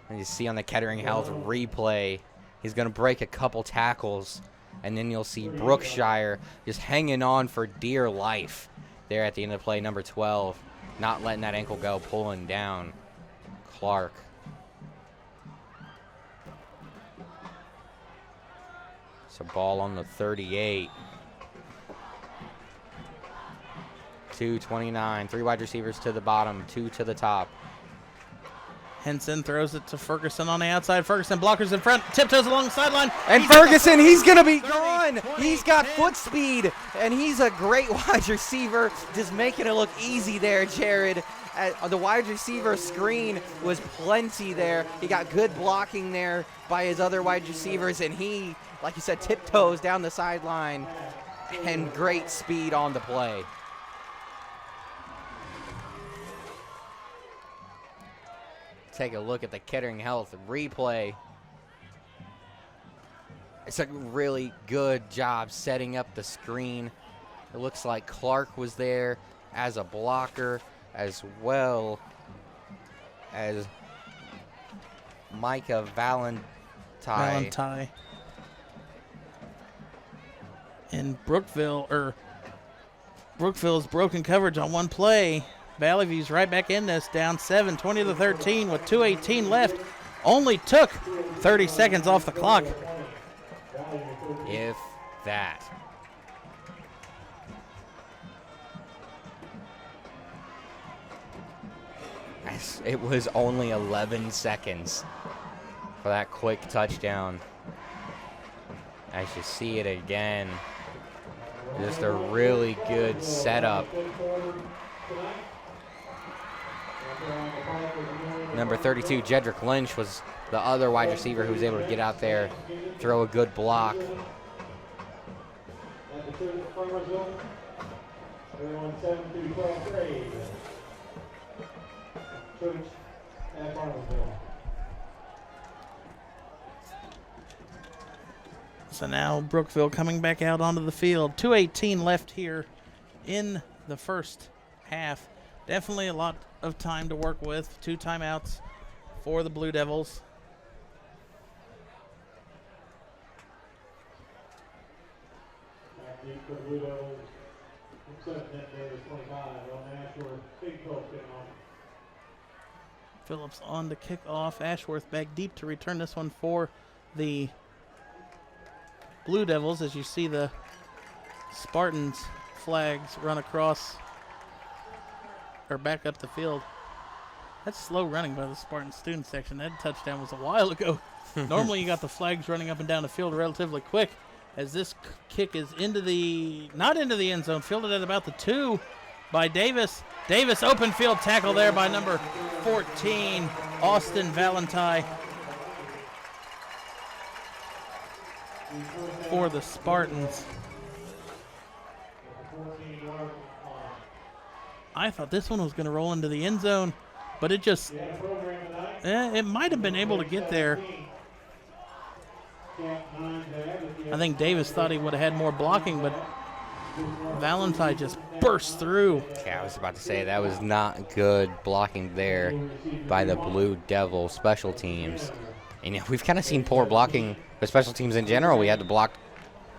And you see on the Kettering Health replay, he's going to break a couple tackles, and then you'll see Brookshire just hanging on for dear life there at the end of the play, number 12, not letting that ankle go, pulling down Clark. It's a ball on the 38. 2:29. 3 wide receivers to the bottom, 2 to the top. Henson throws it to Ferguson on the outside. Ferguson blockers in front, tiptoes along the sideline. And Ferguson, he's going to be gone. He's got foot speed, and he's a great wide receiver, just making it look easy there, Jared. The wide receiver screen was plenty there. He got good blocking there by his other wide receivers, and he, like you said, tiptoes down the sideline, and great speed on the play. Take a look at the Kettering Health replay. It's a really good job setting up the screen. It looks like Clark was there as a blocker, as well as Micah Valentine. And Brookville's broken coverage on one play. Valley View's right back in this, down 7, 20-13 with 2:18 left. Only took 30 seconds off the clock. If that. It was only 11 seconds for that quick touchdown. As you see it again, just a really good setup. Number 32, Jedrick Lynch, was the other wide receiver who was able to get out there, throw a good block. So now Brookville coming back out onto the field. 2:18 left here in the first half. Definitely a lot of time to work with. 2 timeouts for the Blue Devils. Phillips on the kickoff. Ashworth back deep to return this one for the Blue Devils, as you see the Spartans flags run across or back up the field. That's slow running by the Spartan student section. That touchdown was a while ago. Normally you got the flags running up and down the field relatively quick, as this kick is not into the end zone, fielded at about the 2 by Davis. Davis, open field tackle there by number 14, Austin Valentine, for the Spartans. I thought this one was going to roll into the end zone, but it just, it might have been able to get there. I think Davis thought he would have had more blocking, but Valentine just burst through. Yeah, I was about to say that was not good blocking there by the Blue Devil special teams. And you know, we've kind of seen poor blocking for special teams in general. We had to block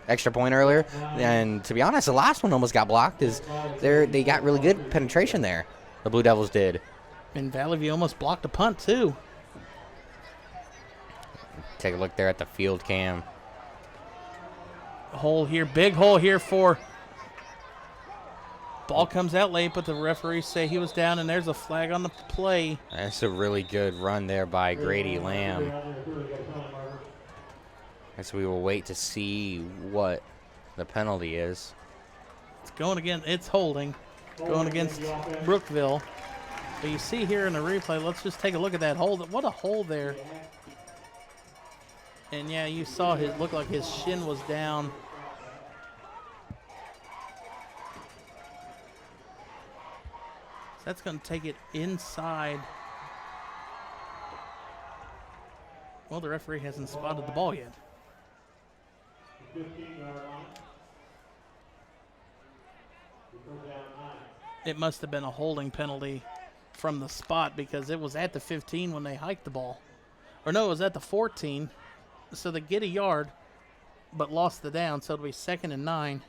extra point earlier, and to be honest, the last one almost got blocked. They got really good penetration there. The Blue Devils did. And Valley View almost blocked a punt too. Take a look there at the field cam. Hole here, big hole here for. Ball comes out late, but the referees say he was down, and there's a flag on the play. That's a really good run there by Grady Lamb. And so we will wait to see what the penalty is. It's going again. It's holding. Going against Brookville. But you see here in the replay, let's just take a look at that hole. What a hole there. And yeah, you saw his, looked like his shin was down. So that's going to take it inside. Well, the referee hasn't spotted the ball yet. It must have been a holding penalty from the spot, because it was at the 15 when they hiked the ball. Or no, it was at the 14. So they get a yard, but lost the down, so it'll be 2nd and 9.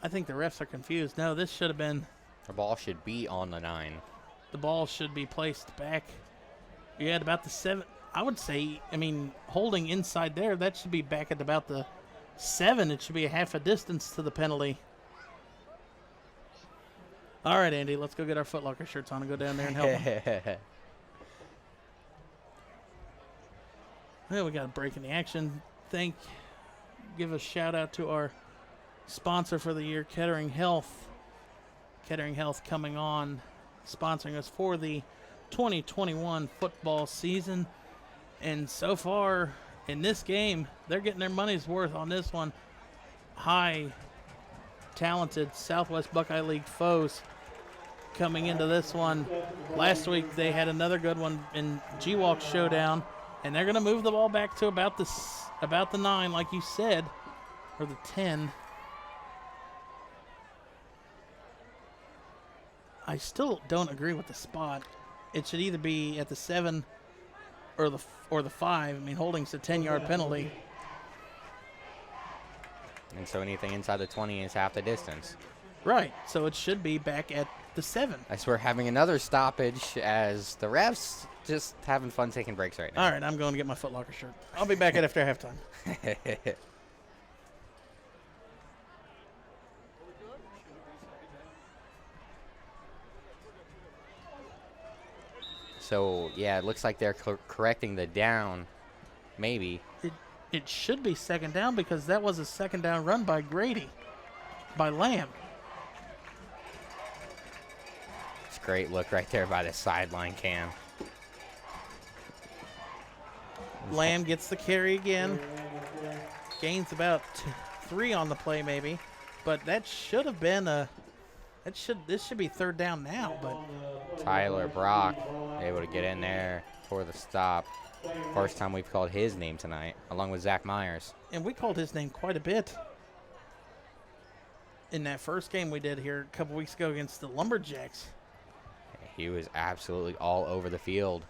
I think the refs are confused. No, this should have been. The ball should be on the 9. The ball should be placed back. You had about the 7. I would say, I mean, holding inside there, that should be back at about the 7. It should be a half a distance to the penalty. All right, Andy, let's go get our Foot Locker shirts on and go down there and help them. Well, we got a break in the action. Give a shout out to our sponsor for the year, Kettering Health. Kettering Health coming on, sponsoring us for the 2021 football season. And so far in this game, they're getting their money's worth on this one. High talented Southwest Buckeye League foes coming into this one. Last week they had another good one in G-Walk Showdown, and they're going to move the ball back to about the 9, like you said, or the 10. I still don't agree with the spot. It should either be at the 7 or the 5. I mean, holding's a 10-yard penalty. And so anything inside the 20 is half the distance. Right. So it should be back at the 7. I swear, having another stoppage as the refs just having fun taking breaks right now. All right, I'm going to get my Foot Locker shirt. I'll be back after halftime. So, yeah, it looks like they're correcting the down, maybe. It should be second down because that was a second down run by Lamb. It's a great look right there by the sideline cam. Lamb gets the carry again. Gains about 3 on the play maybe. But that should have been this should be third down now, but Tyler Brock able to get in there for the stop. First time we've called his name tonight, along with Zach Myers. And we called his name quite a bit in that first game we did here a couple weeks ago against the Lumberjacks. He was absolutely all over the field,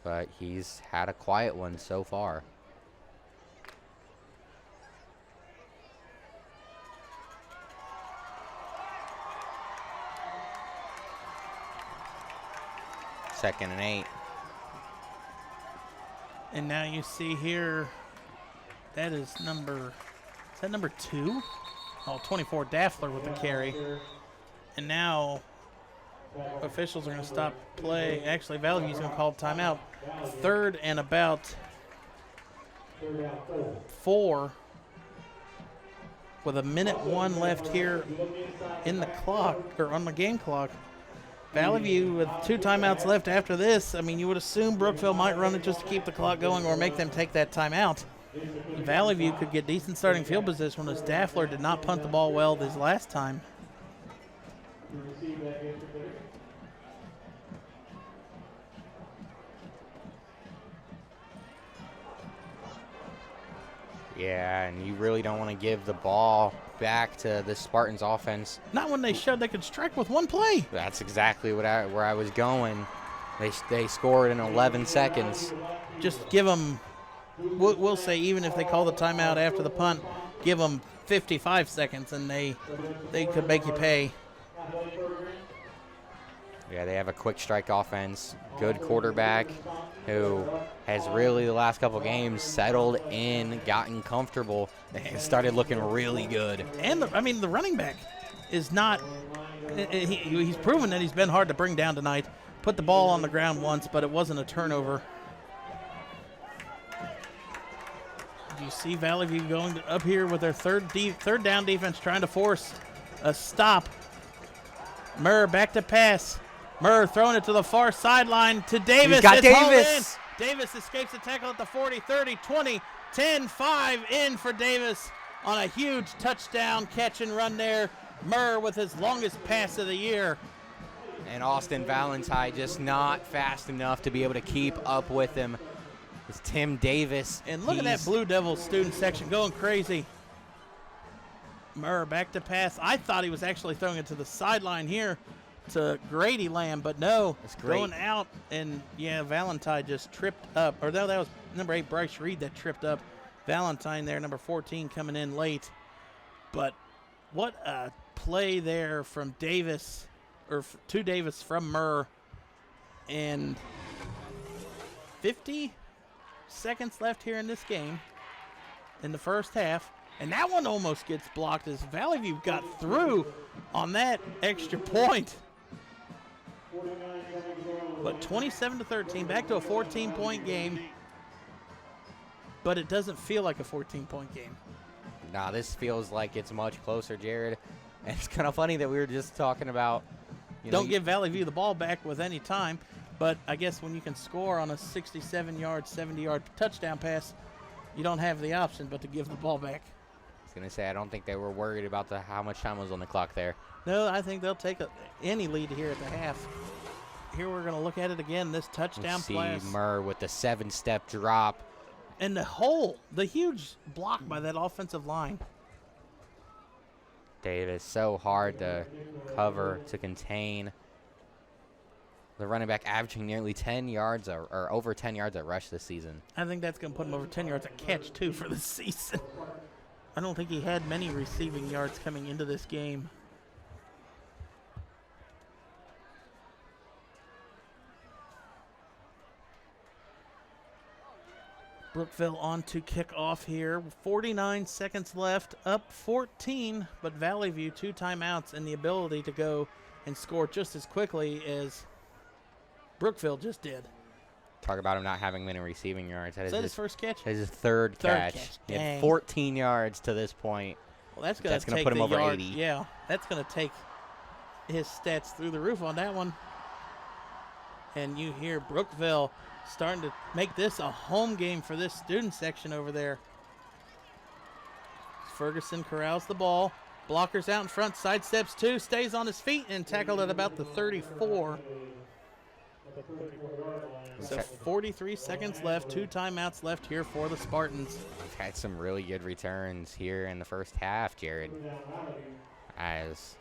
but he's had a quiet one so far. Second and 8. And now you see here, that is number 2? Oh, 24, Daffler with the carry. And now officials are going to stop play. Actually, Valley View's going to call timeout. Third and about 4 with a minute 1 left here in the clock, or on the game clock. Valley View with 2 timeouts left after this. I mean, you would assume Brookville might run it just to keep the clock going or make them take that timeout. Valley View could get decent starting field position as Daffler did not punt the ball well this last time. Yeah, and you really don't want to give the ball back to the Spartans offense. Not when they showed they could strike with 1 play. That's exactly where I was going. They scored in 11 seconds. Just give them, we'll say even if they call the timeout after the punt, give them 55 seconds and they could make you pay. Yeah, they have a quick strike offense, good quarterback who has really the last couple games settled in, gotten comfortable, and started looking really good. And the running back is not, he's proven that he's been hard to bring down tonight. Put the ball on the ground once, but it wasn't a turnover. You see Valley View going up here with their third down defense, trying to force a stop. Murr back to pass. Murr throwing it to the far sideline to Davis. He's got It's hauled Davis. in. Davis escapes the tackle at the 40, 30, 20, 10, 5 in for Davis on a huge touchdown catch and run there. Murr with his longest pass of the year. And Austin Valentine just not fast enough to be able to keep up with him. It's Tim Davis. And look at that Blue Devils student section going crazy. Murr back to pass. I thought he was actually throwing it to the sideline here to Grady Lamb, but no, That's great. Going out, and yeah, Valentine just tripped up. Or no, that was number 8, Bryce Reed, that tripped up. Valentine there, number 14, coming in late. But what a play there from Davis, or to Davis from Murr. And 50, seconds left here in this game, in the first half. And that one almost gets blocked as Valley View got through on that extra point. But 27-13, back to a 14-point game. But it doesn't feel like a 14-point game. Nah, this feels like it's much closer, Jared. And it's kind of funny that we were just talking about. Don't give Valley View the ball back with any time. But I guess when you can score on a 67-yard, 70-yard touchdown pass, you don't have the option but to give the ball back. I was going to say, I don't think they were worried about how much time was on the clock there. No, I think they'll take any lead here at the half. Here we're going to look at it again, this touchdown pass. See Murr with the 7-step drop. And the huge block by that offensive line. Dave, is so hard to cover, to contain. The running back averaging nearly 10 yards or over 10 yards at rush this season. I think that's going to put him over 10 yards a catch, too, for the season. I don't think he had many receiving yards coming into this game. Brookville on to kick off here. 49 seconds left, up 14, but Valley View 2 timeouts and the ability to go and score just as quickly as Brookville just did. Talk about him not having many receiving yards. Is that his first catch? That is his third catch. He had 14 yards to this point. Well, that's going to put him over 80. Yeah, that's going to take his stats through the roof on that one. And you hear Brookville starting to make this a home game for this student section over there. Ferguson corrals the ball. Blockers out in front, sidesteps 2, stays on his feet, and tackled at about the 34. So 43 seconds left, 2 timeouts left here for the Spartans. We've had some really good returns here in the first half, Jared. As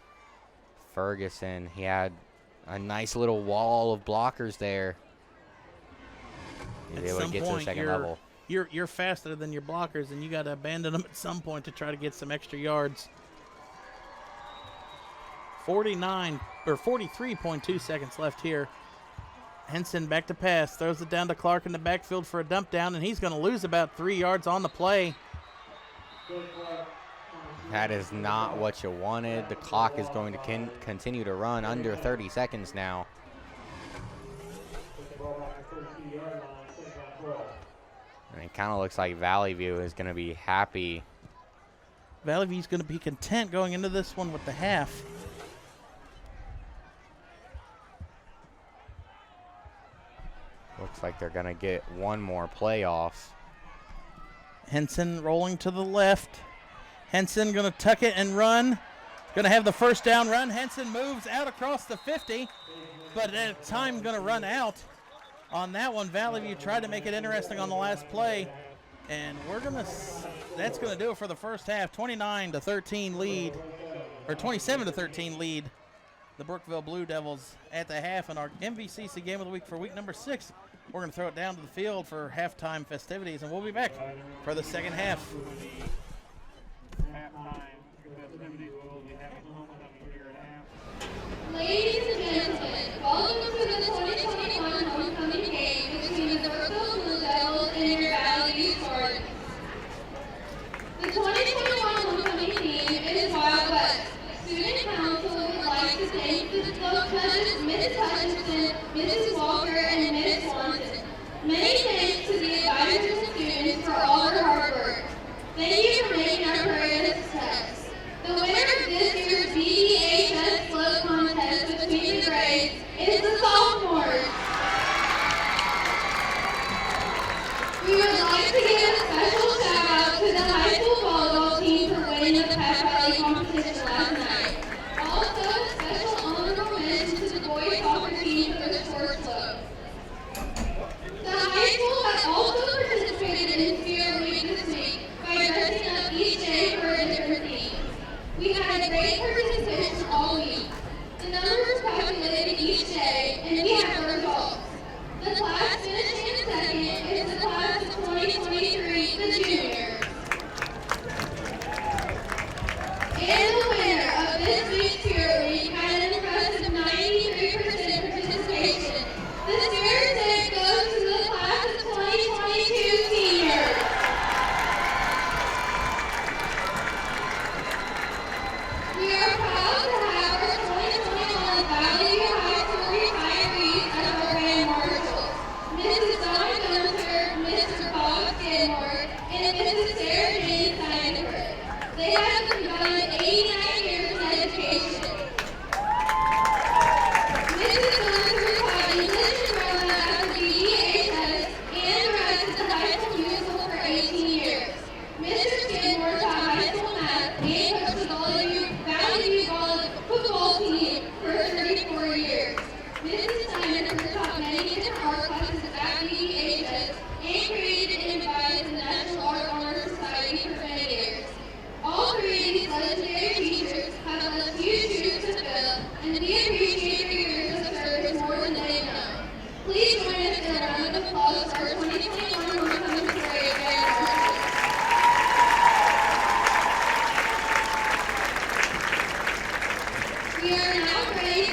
Ferguson, he had a nice little wall of blockers there. He's able to get to the second level. You're faster than your blockers, and you got to abandon them at some point to try to get some extra yards. 43.2 seconds left here. Henson back to pass, throws it down to Clark in the backfield for a dump down, and he's going to lose about 3 yards on the play. That is not what you wanted. The clock is going to continue to run under 30 seconds now. And it kind of looks like Valley View is going to be happy. Valley View's going to be content going into this one with the half. Looks like they're going to get one more playoff. Henson rolling to the left. Henson going to tuck it and run. Going to have the first down run. Henson moves out across the 50, but at time going to run out on that one. Valley View tried to make it interesting on the last play, and that's going to do it for the first half. 29-13 lead, or 27-13 lead. The Brookville Blue Devils at the half in our MVCC game of the week for week number 6. We're going to throw it down to the field for halftime festivities, and we'll be back for the second half. Halftime festivities will be happening here at half. Ladies and gentlemen, welcome to the 2021 homecoming game between the Brookville Blue Devils and your Valley View Spartans. The 2021 homecoming team is Wild West. Student Council would like to thank the judges, Mrs. Hutchinson, Mrs. Walker, and Ms. Swanson. Many thanks to the advisors and students for all their hard work. Thank you for making our parade a success. The winner of this year's BDHS float contest between the grades is the sophomores. We would like to give a special shout out to the high school volleyball team for winning the pep rally competition last night. Also, special honorable mention to the boys soccer team for the short float. The high school has also participated in Spirit Week this week by dressing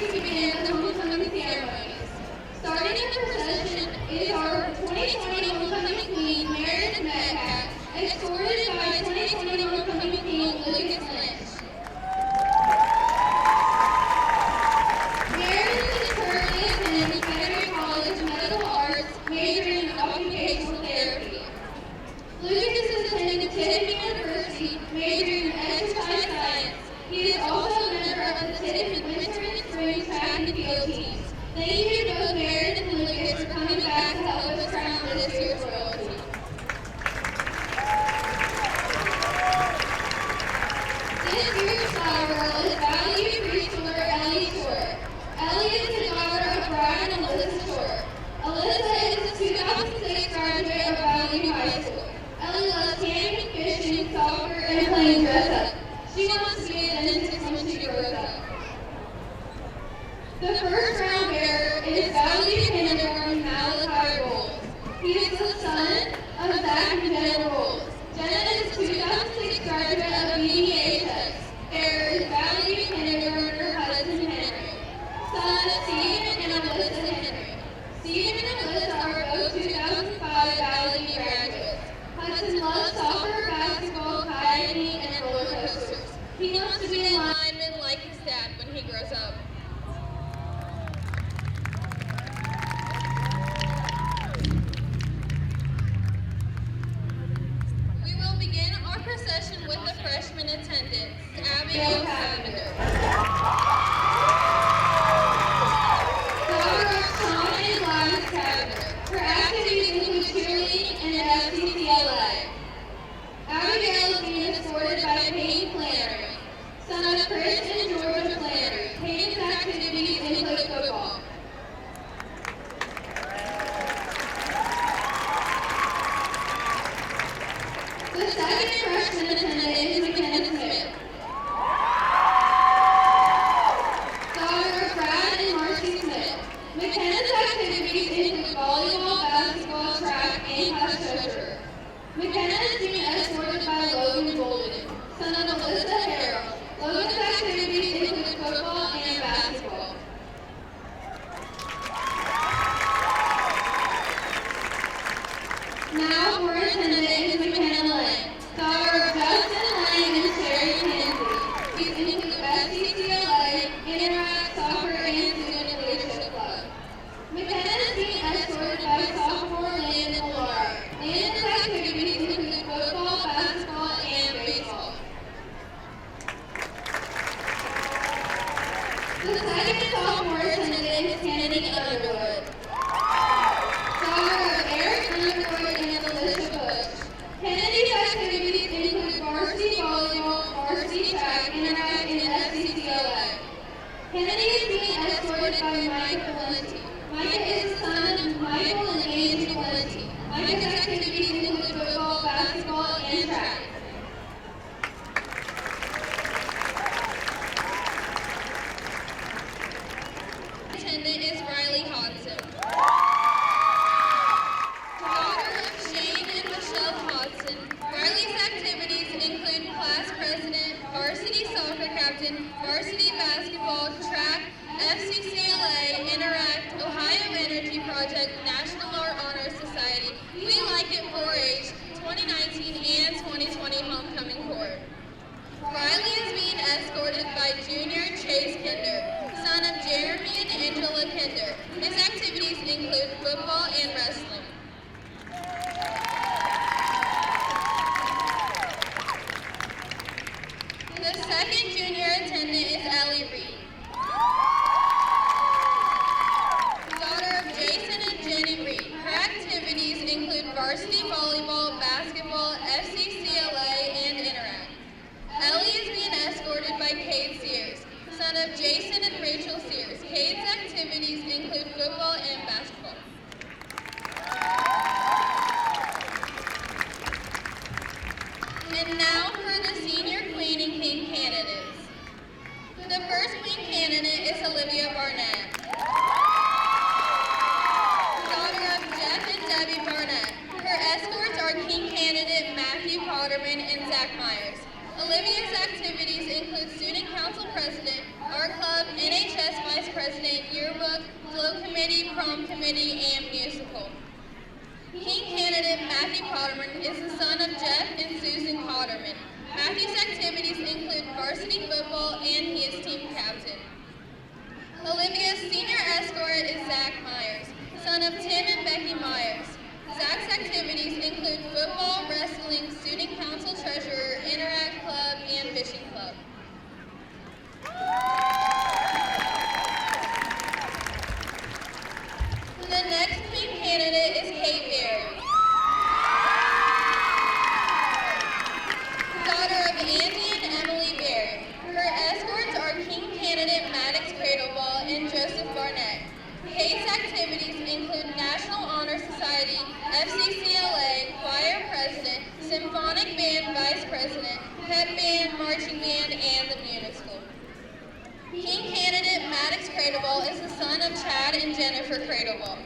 to begin the homecoming ceremonies. Starting the procession is our 2020 homecoming queen, Meredith Metcalf, escorted by 2020 homecoming king, Lucas Lynch. Meredith is currently attending Federal College Medical Arts, majoring in occupational therapy. Lucas is attending Tiffin University, majoring in exercise science. He is also a member of the Tiffin Winter and Spring track and field teams. Thank you to both Meredith and Lucas for coming back to help us crown this year's royalty. This year's flower girl is valued preschooler Ellie Short. Ellie is the daughter of Brad and Alyssa Short. Alyssa is a 2006 graduate of Valley High School. Ellie loves camping, fishing, soccer, and playing dress up. She wants to be a dentist when she grows up. The first round bearer is Valley kindergarten Malachi Rolls. He is the son of Zach and Jenna Rolls. Jenna is a 2006 graduate of VDHS. Bearer is Valley kindergartner Hudson Henry, son of Stephen and Alyssa Henry. Stephen and Alyssa are both 2005 Valley graduates. Hudson loves soccer, basketball, kayaking, and roller coasters. He wants to be a lineman like his dad when he grows up. We will begin our procession with the freshman attendants, Abigail Cavender. Daughter of Sean and Gladys Cavender. Her activities include cheerleading and FCCLA. Abigail is being escorted by Peyton Flannery, son of Chris and Georgia Flannery. Peyton's activities include football. The second freshman attendant is McKenna Smith, daughter of Brad and Marcy Smith. McKenna's activities include volleyball, basketball, track, and cross-country. McKenna is being escorted by Logan Golden, son of Alyssa Harrell. Logan's activities include football and basketball. Now, for attendant is McKenna Lane, daughter of Justin Lane and Sherry Kinsey. These include FCCLA, Interact, Soccer, and Student Leadership Club. McKenna is being escorted by sophomore Landon Lara. Landon's activities include football, basketball, and baseball. The second sophomore attendant is Kennedy Underwood, daughter of Eric Underwood and Alicia Bush. Kennedy's activities include varsity volleyball, varsity track, interact, and FCCLA. Kennedy is being escorted by Mike Valenti. Micah is the son of Michael and Angie Valenti. Micah's activities include football, basketball, and track. Attendant is Riley Hodson, daughter of Shane and Michelle Hodson. Riley's activities include class president, varsity soccer captain, varsity basketball, track, FCCLA, Interact, Ohio Energy Project, National Art Honor Society, We Like It 4-H, 2019 and 2020 Homecoming Court. Riley is being escorted by junior Chase Kinder, son of Jeremy and Angela Kinder. His activities include football and wrestling. The second junior attendant is Ellie Reed, Flow Committee, Prom Committee, and Musical. King candidate Matthew Potterman is the son of Jeff and Susan Potterman. Matthew's activities include varsity football, and he is team captain. Olivia's senior escort is Zach Myers, son of Tim and Becky Myers. Zach's activities include football, wrestling, student council treasurer, Interact Club, and fishing club. The next Queen candidate is Kate Berry, daughter of Andy and Emily Berry. Her escorts are King candidate Maddox Cradleball and Joseph Barnett. Kate's activities include National Honor Society, FCCLA, choir president, symphonic band vice president, pep band, marching band, and the musical. King candidate Maddox Cradleball is the son of Chad and Jennifer Cradleball.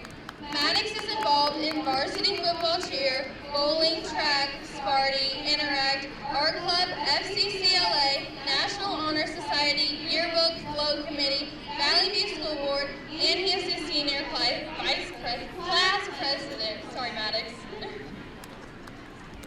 Maddox is involved in varsity football cheer, bowling, track, Sparty, Interact, Art Club, FCCLA, National Honor Society, Yearbook, Flow Committee, Valley View School Board, and he is the senior class president. Sorry, Maddox.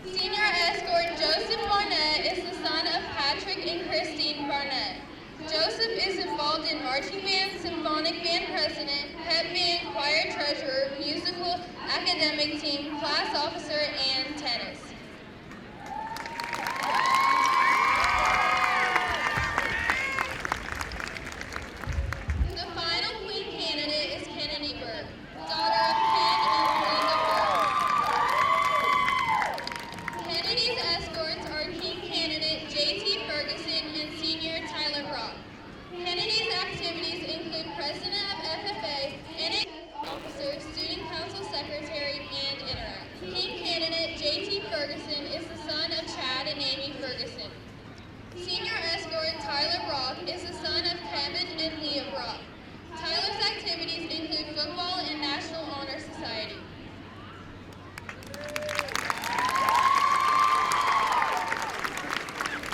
Senior escort Joseph Barnett is the son of Patrick and Christine Barnett. Joseph is involved in marching band, symphonic band president, pep band, choir treasurer, musical, academic team, class officer, and tennis. The final Queen candidate is Kennedy Burke, daughter of Ken and Linda Burke. Kennedy's escorts are King candidate J.T. Ferguson and senior Tyler Brock. Kennedy's activities include president of FFA, NA officer, student council secretary, and Interact. King candidate J.T. Ferguson is the son of Chad and Amy Ferguson. Senior escort Tyler Brock is the son of Kevin and Leah Brock. Tyler's activities include football and National Honor Society.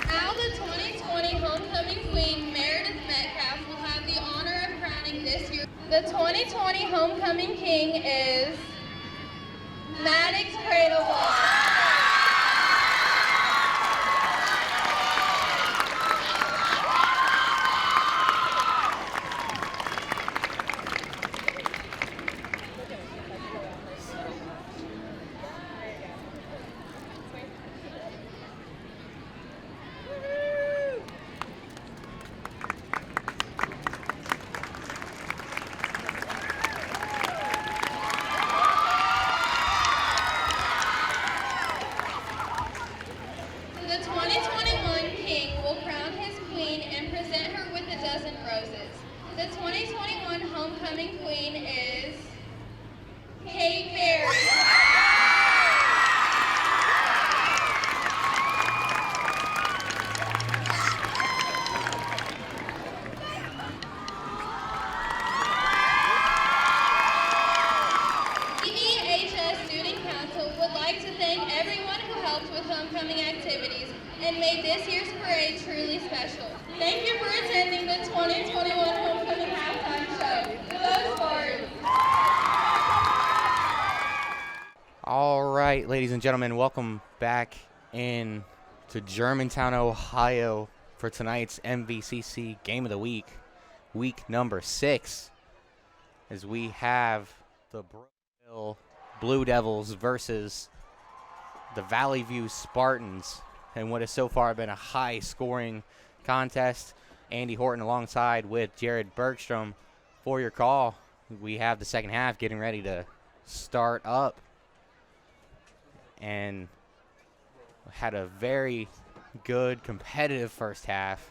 Now the 2020 Homecoming Queen, Meredith Metcalf, will have the honor of crowning this year. The 2020 Homecoming King is Maddox Cradleball. The 2021 King will crown his queen and present her with a dozen roses. The 2021 Homecoming Queen is Kate Berry. EHS Student Council would like to thank everyone who helped with homecoming activities and made this year's parade truly special. Thank you for attending the 2021 Homecoming Halftime Show. Go Spartans! All right, ladies and gentlemen, welcome back in to Germantown, Ohio for tonight's MVCC Game of the Week, week number 6, as we have the Brookville Blue Devils versus the Valley View Spartans in what has so far been a high-scoring contest. Andy Horton alongside with Jared Bergstrom for your call. We have the second half getting ready to start up, and had a very good competitive first half.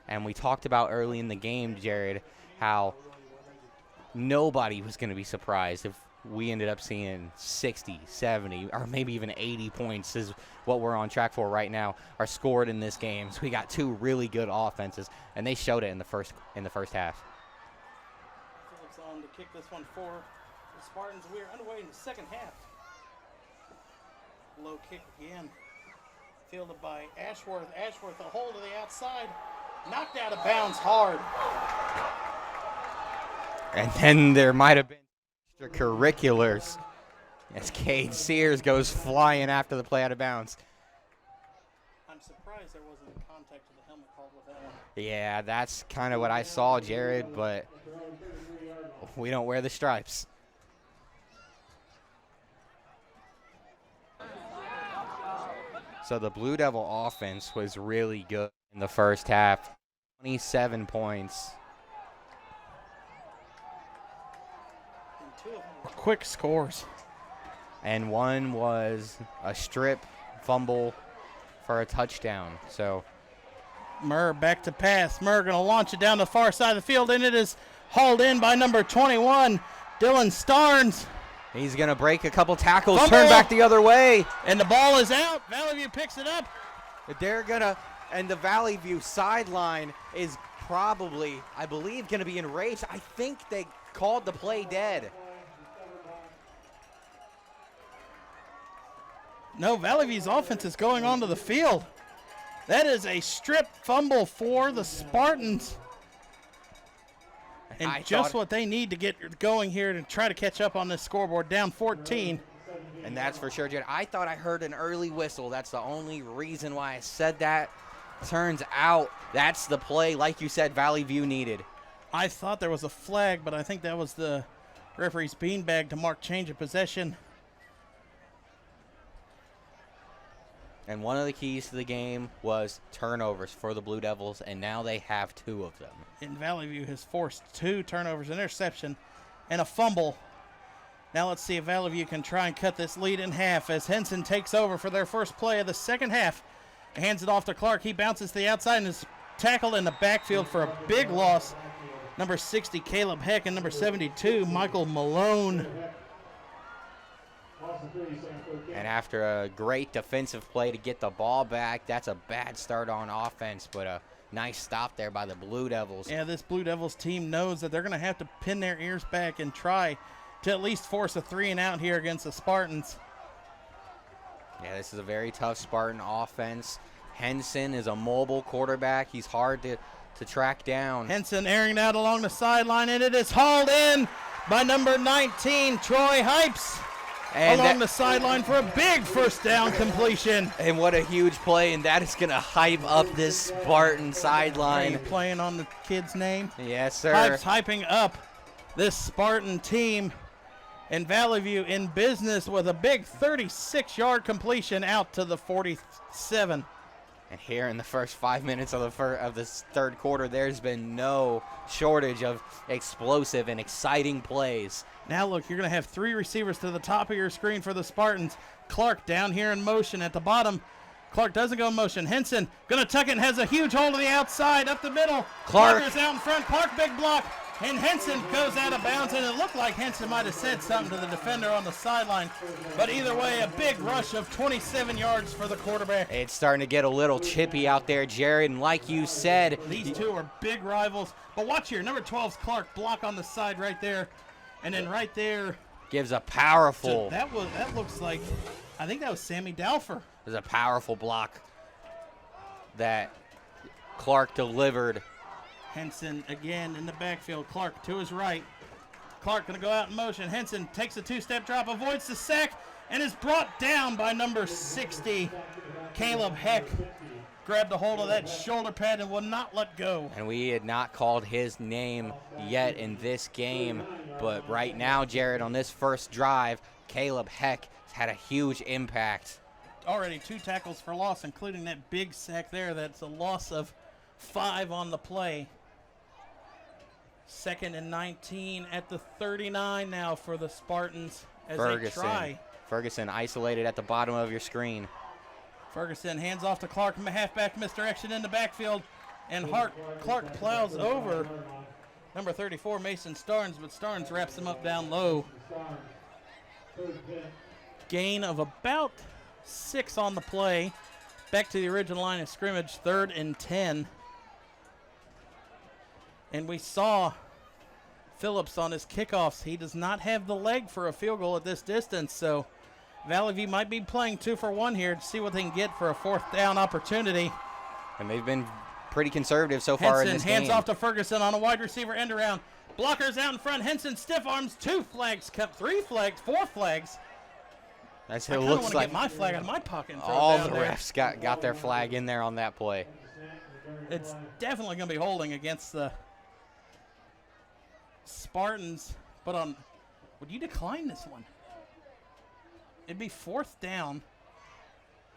And we talked about early in the game, Jared, how nobody was going to be surprised if we ended up seeing 60, 70, or maybe even 80 points is what we're on track for right now, are scored in this game. So we got two really good offenses, and they showed it in the first half. Phillips on to kick this one for the Spartans. We are underway in the second half. Low kick again. Fielded by Ashworth. Ashworth a hold to the outside. Knocked out of bounds hard. And then there might have been extracurriculars as Cade Sears goes flying after the play out of bounds. I'm surprised there wasn't contact to the helmet called with that one. Yeah, that's kind of what I saw, Jared, but we don't wear the stripes. So the Blue Devil offense was really good in the first half. 27 points. And 2 of them were quick scores. And one was a strip fumble for a touchdown. So Murr back to pass. Murr going to launch it down the far side of the field, and it is hauled in by number 21, Dylan Starnes. he's going to break a couple tackles, Fumble. turn back the other way. And the ball is out. Valley View picks it up. They're going to, and the Valley View sideline is probably, I believe, going to be enraged. I think they called the play dead. No, Valley View's offense is going onto the field. That is a strip fumble for the Spartans. And I just thought- what they need to get going here to try to catch up on this scoreboard. Down 14. And that's for sure, Jared. I thought I heard an early whistle. That's the only reason why I said that. Turns out that's the play, like you said, Valley View needed. I thought there was a flag, but I think that was the referee's beanbag to mark change of possession. And one of the keys to the game was turnovers for the Blue Devils, and now they have 2 of them. And Valley View has forced 2 turnovers, an interception, and a fumble. Now let's see if Valley View can try and cut this lead in half as Henson takes over for their first play of the second half. Hands it off to Clark. He bounces to the outside and is tackled in the backfield for a big loss. Number 60, Caleb Heck, and number 72, Michael Malone. And after a great defensive play to get the ball back, that's a bad start on offense, but a nice stop there by the Blue Devils. Yeah, this Blue Devils team knows that they're going to have to pin their ears back and try to at least force a 3-and-out here against the Spartans. Yeah, this is a very tough Spartan offense. Henson is a mobile quarterback. He's hard to track down. Henson airing it out along the sideline, and it is hauled in by number 19, Troy Hypes, And along the sideline for a big first down completion. And what a huge play, and that is going to hype up this Spartan Are you sideline. playing on the kid's name? Yes, sir. Hypes hyping up this Spartan team. And Valley View in business with a big 36-yard completion out to the 47. And here in the first 5 minutes of this third quarter, there's been no shortage of explosive and exciting plays. Now look, you're going to have 3 receivers to the top of your screen for the Spartans. Clark down here in motion at the bottom. Clark doesn't go in motion. Henson going to tuck it and has a huge hole to the outside, up the middle. Clark is out in front. Clark, big block. And Henson goes out of bounds, and it looked like Henson might have said something to the defender on the sideline. But either way, a big rush of 27 yards for the quarterback. It's starting to get a little chippy out there, Jared, and like you said, These 2 are big rivals. But watch here, number 12's Clark, block on the side right there. And then right there, gives a powerful, that looks like, I think that was Sammy Dalfer. there's a powerful block that Clark delivered. Henson again in the backfield. Clark to his right. Clark going to go out in motion. Henson takes a 2-step drop, avoids the sack, and is brought down by number 60, Caleb Heck. Grabbed a hold of that shoulder pad and will not let go. And we had not called his name yet in this game. But right now, Jared, on this first drive, Caleb Heck has had a huge impact. Already 2 tackles for loss, including that big sack there. That's a loss of 5 on the play. 2nd and 19 at the 39 now for the Spartans as they try. Ferguson isolated at the bottom of your screen. Ferguson hands off to Clark, halfback misdirection in the backfield, and Clark plows over number 34, Mason Starnes, but Starnes wraps him up down low. Gain of about 6 on the play. Back to the original line of scrimmage, 3rd and 10. And we saw Phillips on his kickoffs. He does not have the leg for a field goal at this distance, so Valley View might be playing 2 for 1 here to see what they can get for a 4th down opportunity. And they've been pretty conservative so far in this game. Hands off to Ferguson on a wide receiver end around. Blockers out in front. Henson stiff arms. 2 flags, 3 flags, 4 flags. That's I it. kind of Looks want to like get my flag out of my pocket and throw all it down the there. refs got their flag in there on that play. It's definitely going to be holding against the Spartans. But would you decline this one? It'd be 4th down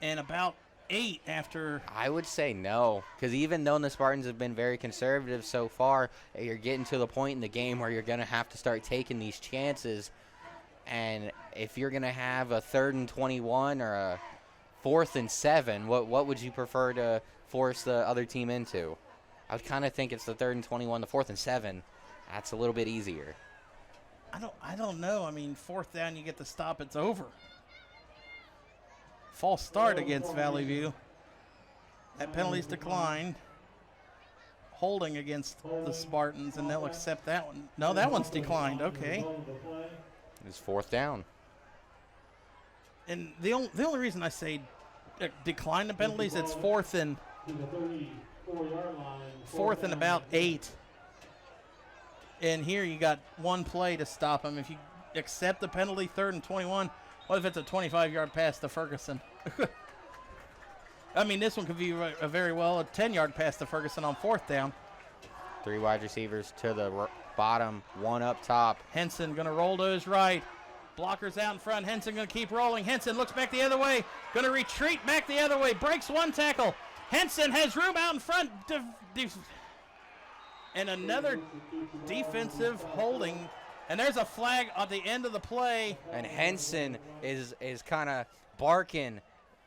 and about 8 after. I would say no, because even though the Spartans have been very conservative so far, you're getting to the point in the game where you're going to have to start taking these chances. And if you're going to have a 3rd and 21 or a 4th and 7, what would you prefer to force the other team into? I would kind of think it's the 3rd and 21, the 4th and 7. That's a little bit easier. I don't know. I mean, 4th down, you get the stop, it's over. False start against Valley View. That penalty's declined. Holding against the Spartans, and they'll accept that one. No, that one's declined. Okay. It's 4th down. And the only reason I say decline the penalties, it's 4th and about 8. And here you got 1 play to stop them. If you accept the penalty, 3rd and 21, what if it's a 25-yard pass to Ferguson? I mean, this one could be a very well a 10-yard pass to Ferguson on 4th down. 3 wide receivers to the bottom, 1 up top. Henson going to roll to his right. Blockers out in front. Henson going to keep rolling. Henson looks back the other way. Going to retreat back the other way. Breaks 1 tackle. Henson has room out in front. And another defensive holding. And there's a flag at the end of the play. And Henson is kind of barking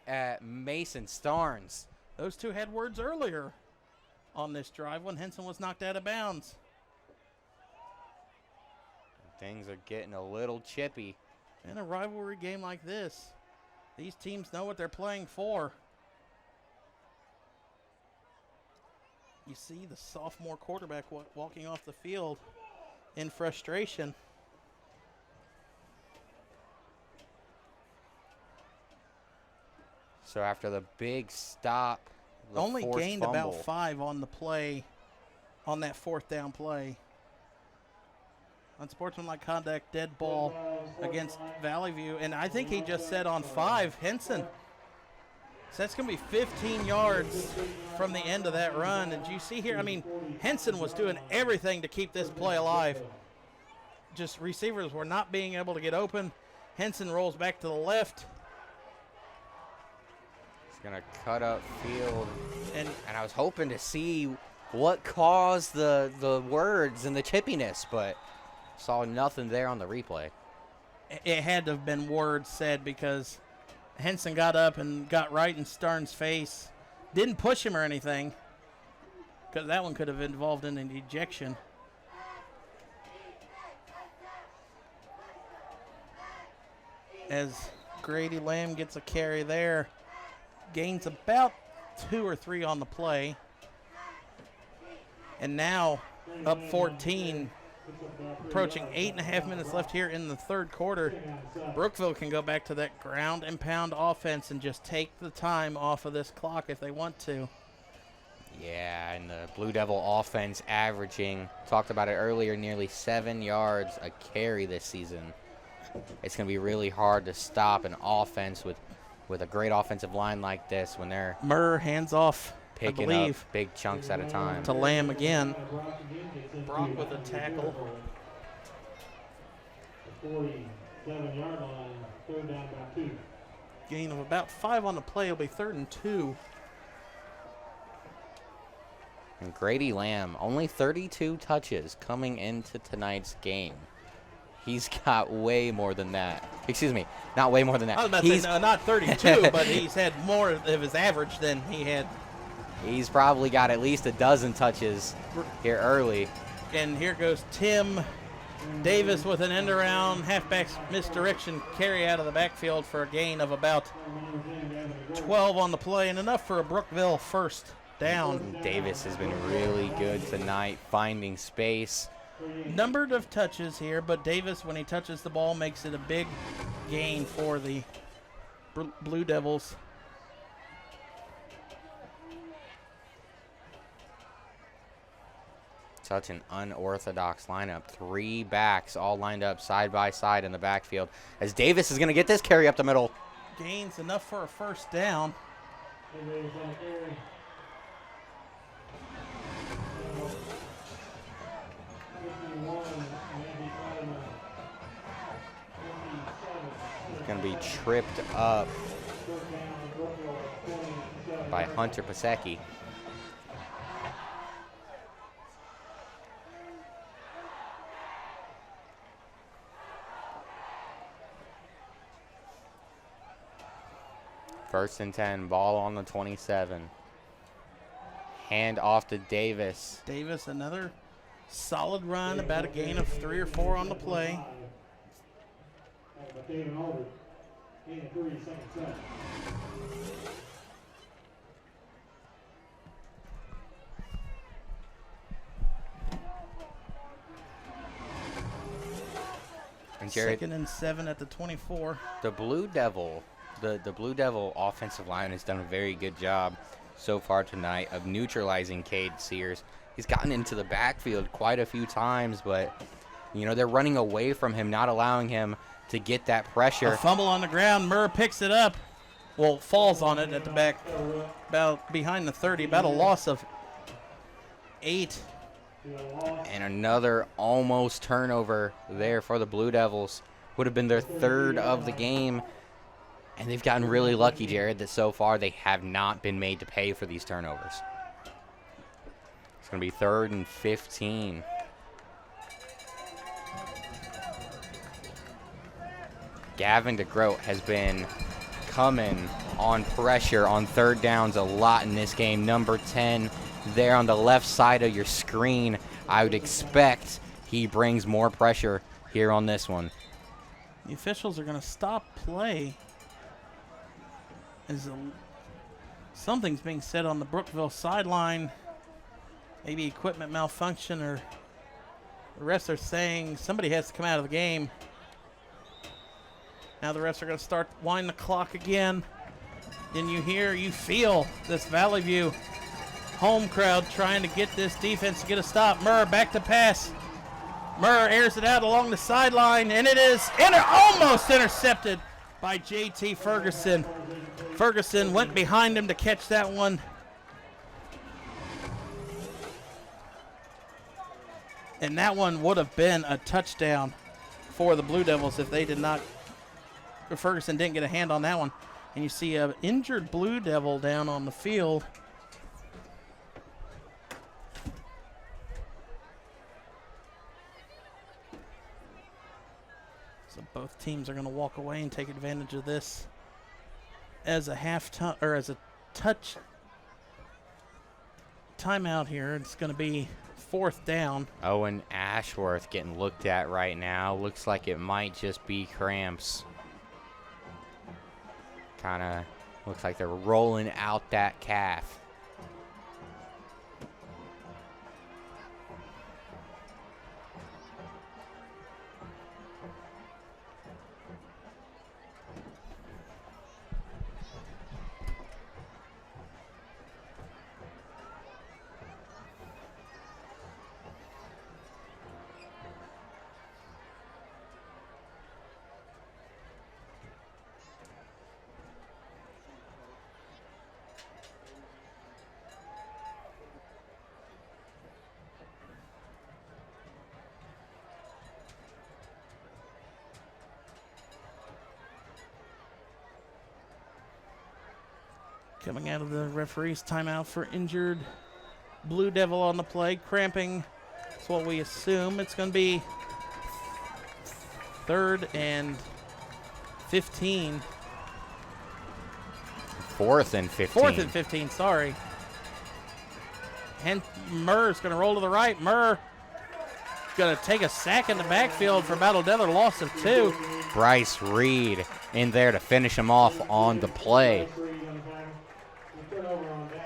at Mason Starnes. Those 2 had words earlier on this drive when Henson was knocked out of bounds. Things are getting a little chippy. In a rivalry game like this, these teams know what they're playing for. You see the sophomore quarterback walking off the field in frustration. So after the big stop, the Only forced gained fumble, about 5 on the play, on that 4th down play. Unsportsmanlike conduct, dead ball against Valley View. And I think he just said on 5, Henson. So that's going to be 15 yards from the end of that run. And you see here, I mean, Henson was doing everything to keep this play alive. Just receivers were not being able to get open. Henson rolls back to the left. He's going to cut up field. And I was hoping to see what caused the words and the chippiness, but saw nothing there on the replay. it had to have been words said because Henson got up and got right in Starnes' face. Didn't push him or anything because that one could have involved in an ejection. As Grady Lamb gets a carry there, gains about 2 or 3 on the play. And now up 14, approaching 8.5 minutes left here in the third quarter. Brookville can go back to that ground and pound offense and just take the time off of this clock if they want to. Yeah, and the Blue Devil offense averaging, talked about it earlier, nearly 7 yards a carry this season. It's going to be really hard to stop an offense with a great offensive line like this when they're Murr hands off, picking I up believe, big chunks at a time. to Lamb again. Brock with a tackle. 47-yard line, third down by 2. Gain of about 5 on the play. It'll be 3rd and 2. And Grady Lamb, only 32 touches coming into tonight's game. He's got way more than that. Excuse me, not way more than that. I was about to say, no, not 32, but he's had more of his average than he had. He's probably got at least a dozen touches here early. And here goes Tim Davis with an end around, halfback's misdirection carry out of the backfield for a gain of about 12 on the play and enough for a Brookville first down. Davis has been really good tonight, finding space. Numbered of touches here, but Davis, when he touches the ball, makes it a big gain for the Blue Devils. Such an unorthodox lineup. 3 backs all lined up side by side in the backfield. As Davis is going to get this carry up the middle. Gains enough for a first down. Going to be tripped up by Hunter Pasecki. First and 10, ball on the 27. Hand off to Davis. Davis, another solid run, about a gain of 3 or 4 on the play. And Jared, 2nd and 7 at the 24. the Blue Devil, the Blue Devil offensive line has done a very good job so far tonight of neutralizing Cade Sears. He's gotten into the backfield quite a few times, but you know they're running away from him, not allowing him to get that pressure. A fumble on the ground. Murr picks it up. Well, falls on it at the back, about behind the 30. About a loss of 8. And another almost turnover there for the Blue Devils. Would have been their 3rd of the game. And they've gotten really lucky, Jared, that so far they have not been made to pay for these turnovers. It's going to be 3rd and 15. Gavin DeGroat has been coming on pressure on 3rd downs a lot in this game. Number 10 there on the left side of your screen. I would expect he brings more pressure here on this one. The officials are going to stop play as something's being said on the Brookville sideline. Maybe equipment malfunction, or the refs are saying somebody has to come out of the game. Now the refs are going to start wind the clock again. Then you feel this Valley View home crowd trying to get this defense to get a stop. Murr back to pass. Murr airs it out along the sideline, and it is almost intercepted by J.T. Ferguson. Ferguson went behind him to catch that one. And that one would have been a touchdown for the Blue Devils if Ferguson didn't get a hand on that one. And you see an injured Blue Devil down on the field. So both teams are going to walk away and take advantage of this as a as a touch timeout here. It's going to be 4th down. Owen Ashworth getting looked at right now. Looks like it might just be cramps. Kind of looks like they're rolling out that calf. Coming out of the referee's timeout for injured Blue Devil on the play. Cramping. That's what we assume. It's going to be 3rd and 15. 4th and 15. 4th and 15, sorry. And Murr's going to roll to the right. Murr going to take a sack in the backfield for about another loss of 2. Bryce Reed in there to finish him off on the play.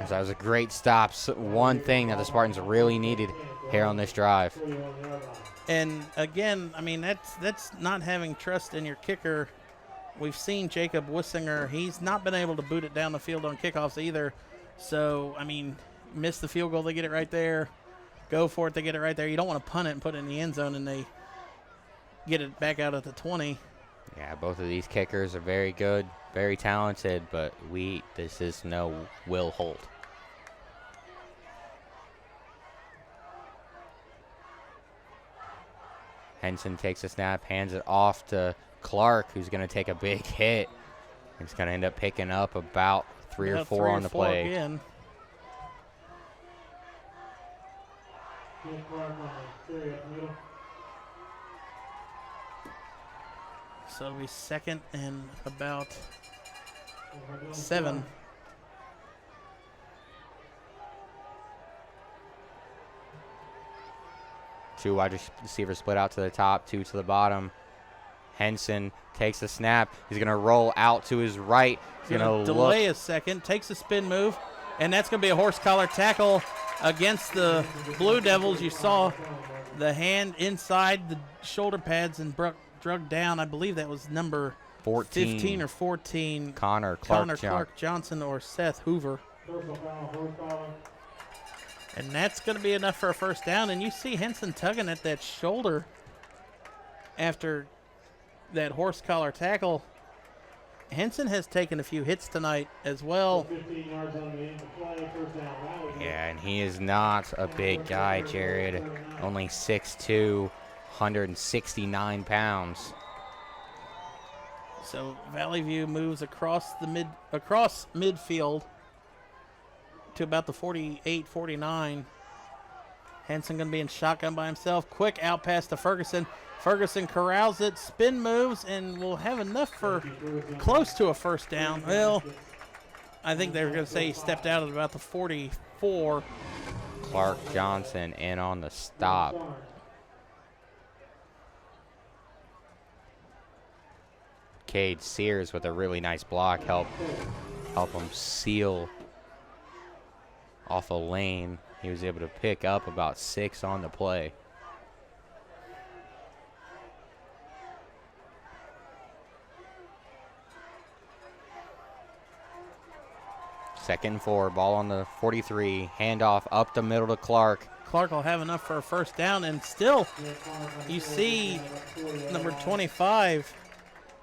So that was a great stop. One thing that the Spartans really needed here on this drive. And again, I mean, that's not having trust in your kicker. We've seen Jacob Wissinger. He's not been able to boot it down the field on kickoffs either. So, I mean, miss the field goal, they get it right there. go for it. They get it right there. You don't want to punt it and put it in the end zone, and they get it back out at the 20. Yeah, both of these kickers are very good, very talented, but this is no Will Holt. Henson takes a snap, hands it off to Clark, who's going to take a big hit. He's going to end up picking up about three or four on the play. Again. So it'll be second and about 7. Two wide receivers split out to the top, 2 to the bottom. Henson takes the snap. He's going to roll out to his right. He's going to delay a second, takes a spin move, and that's going to be a horse collar tackle against the Blue Devils. You saw the hand inside the shoulder pads and drug down. I believe that was number 15 or 14. Connor Clark Johnson or Seth Hoover. And that's going to be enough for a first down. And you see Henson tugging at that shoulder after that horse collar tackle. Henson has taken a few hits tonight as well. Yeah, and he is not a big guy, Jared. Only 6'2", 169 pounds. So Valley View moves across midfield to about the 48, 49. Henson going to be in shotgun by himself. Quick out pass to Ferguson. Ferguson corrals it, spin moves, and will have enough for close to a first down. Well, I think they were going to say he stepped out at about the 44. Clark Johnson in on the stop. Cade Sears with a really nice block help him seal off a lane. He was able to pick up about 6 on the play. Second and 4, ball on the 43, handoff up the middle to Clark. Clark will have enough for a first down, and still you see number 25,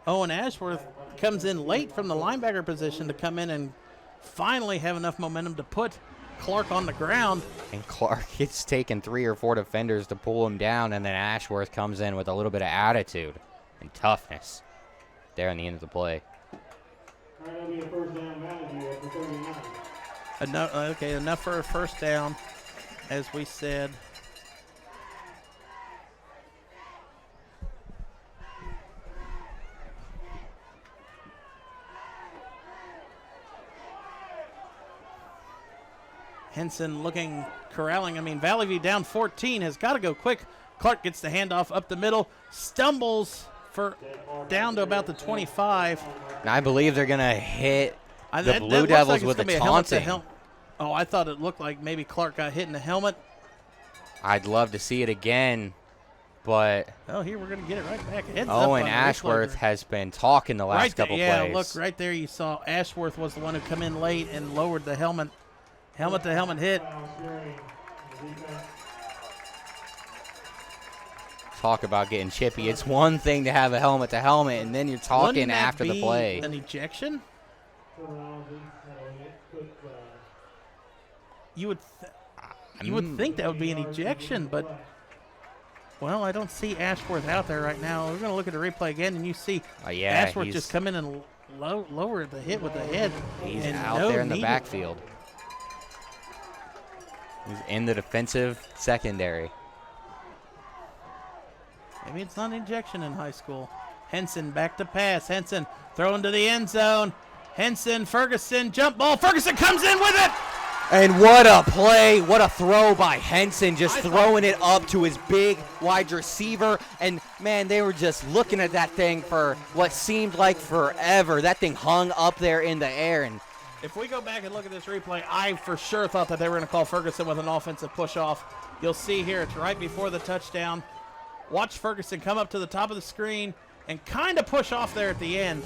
Owen Ashworth, comes in late from the linebacker position to come in and finally have enough momentum to put Clark on the ground. And Clark, it's taken 3 or 4 defenders to pull him down, and then Ashworth comes in with a little bit of attitude and toughness there in the end of the play. Enough for a first down, as we said. Henson corralling. I mean, Valley View down 14, has got to go quick. Clark gets the handoff up the middle, stumbles down to about the 25. And I believe they're going to hit the Blue Devils with a taunting. Oh, I thought it looked like maybe Clark got hit in the helmet. I'd love to see it again, but oh, here we're going to get it right back. Owen Ashworth has been talking the last couple plays. Yeah, look, right there you saw Ashworth was the one who come in late and lowered the helmet. Helmet-to-helmet hit. Talk about getting chippy. It's one thing to have a helmet-to-helmet, and then you're talking after the play. An ejection? You would think that would be an ejection, but, well, I don't see Ashworth out there right now. We're going to look at the replay again, and you see Ashworth just come in and lower the hit with the head. He's out there in the backfield. He's in the defensive secondary. Maybe it's not an injection in high school. Henson back to pass. Henson throwing to the end zone. Henson, Ferguson, jump ball. Ferguson comes in with it. And what a play. What a throw by Henson, just throwing it up to his big wide receiver. And, man, they were just looking at that thing for what seemed like forever. That thing hung up there in the air. And if we go back and look at this replay, I for sure thought that they were going to call Ferguson with an offensive push-off. You'll see here it's right before the touchdown. Watch Ferguson come up to the top of the screen and kind of push off there at the end.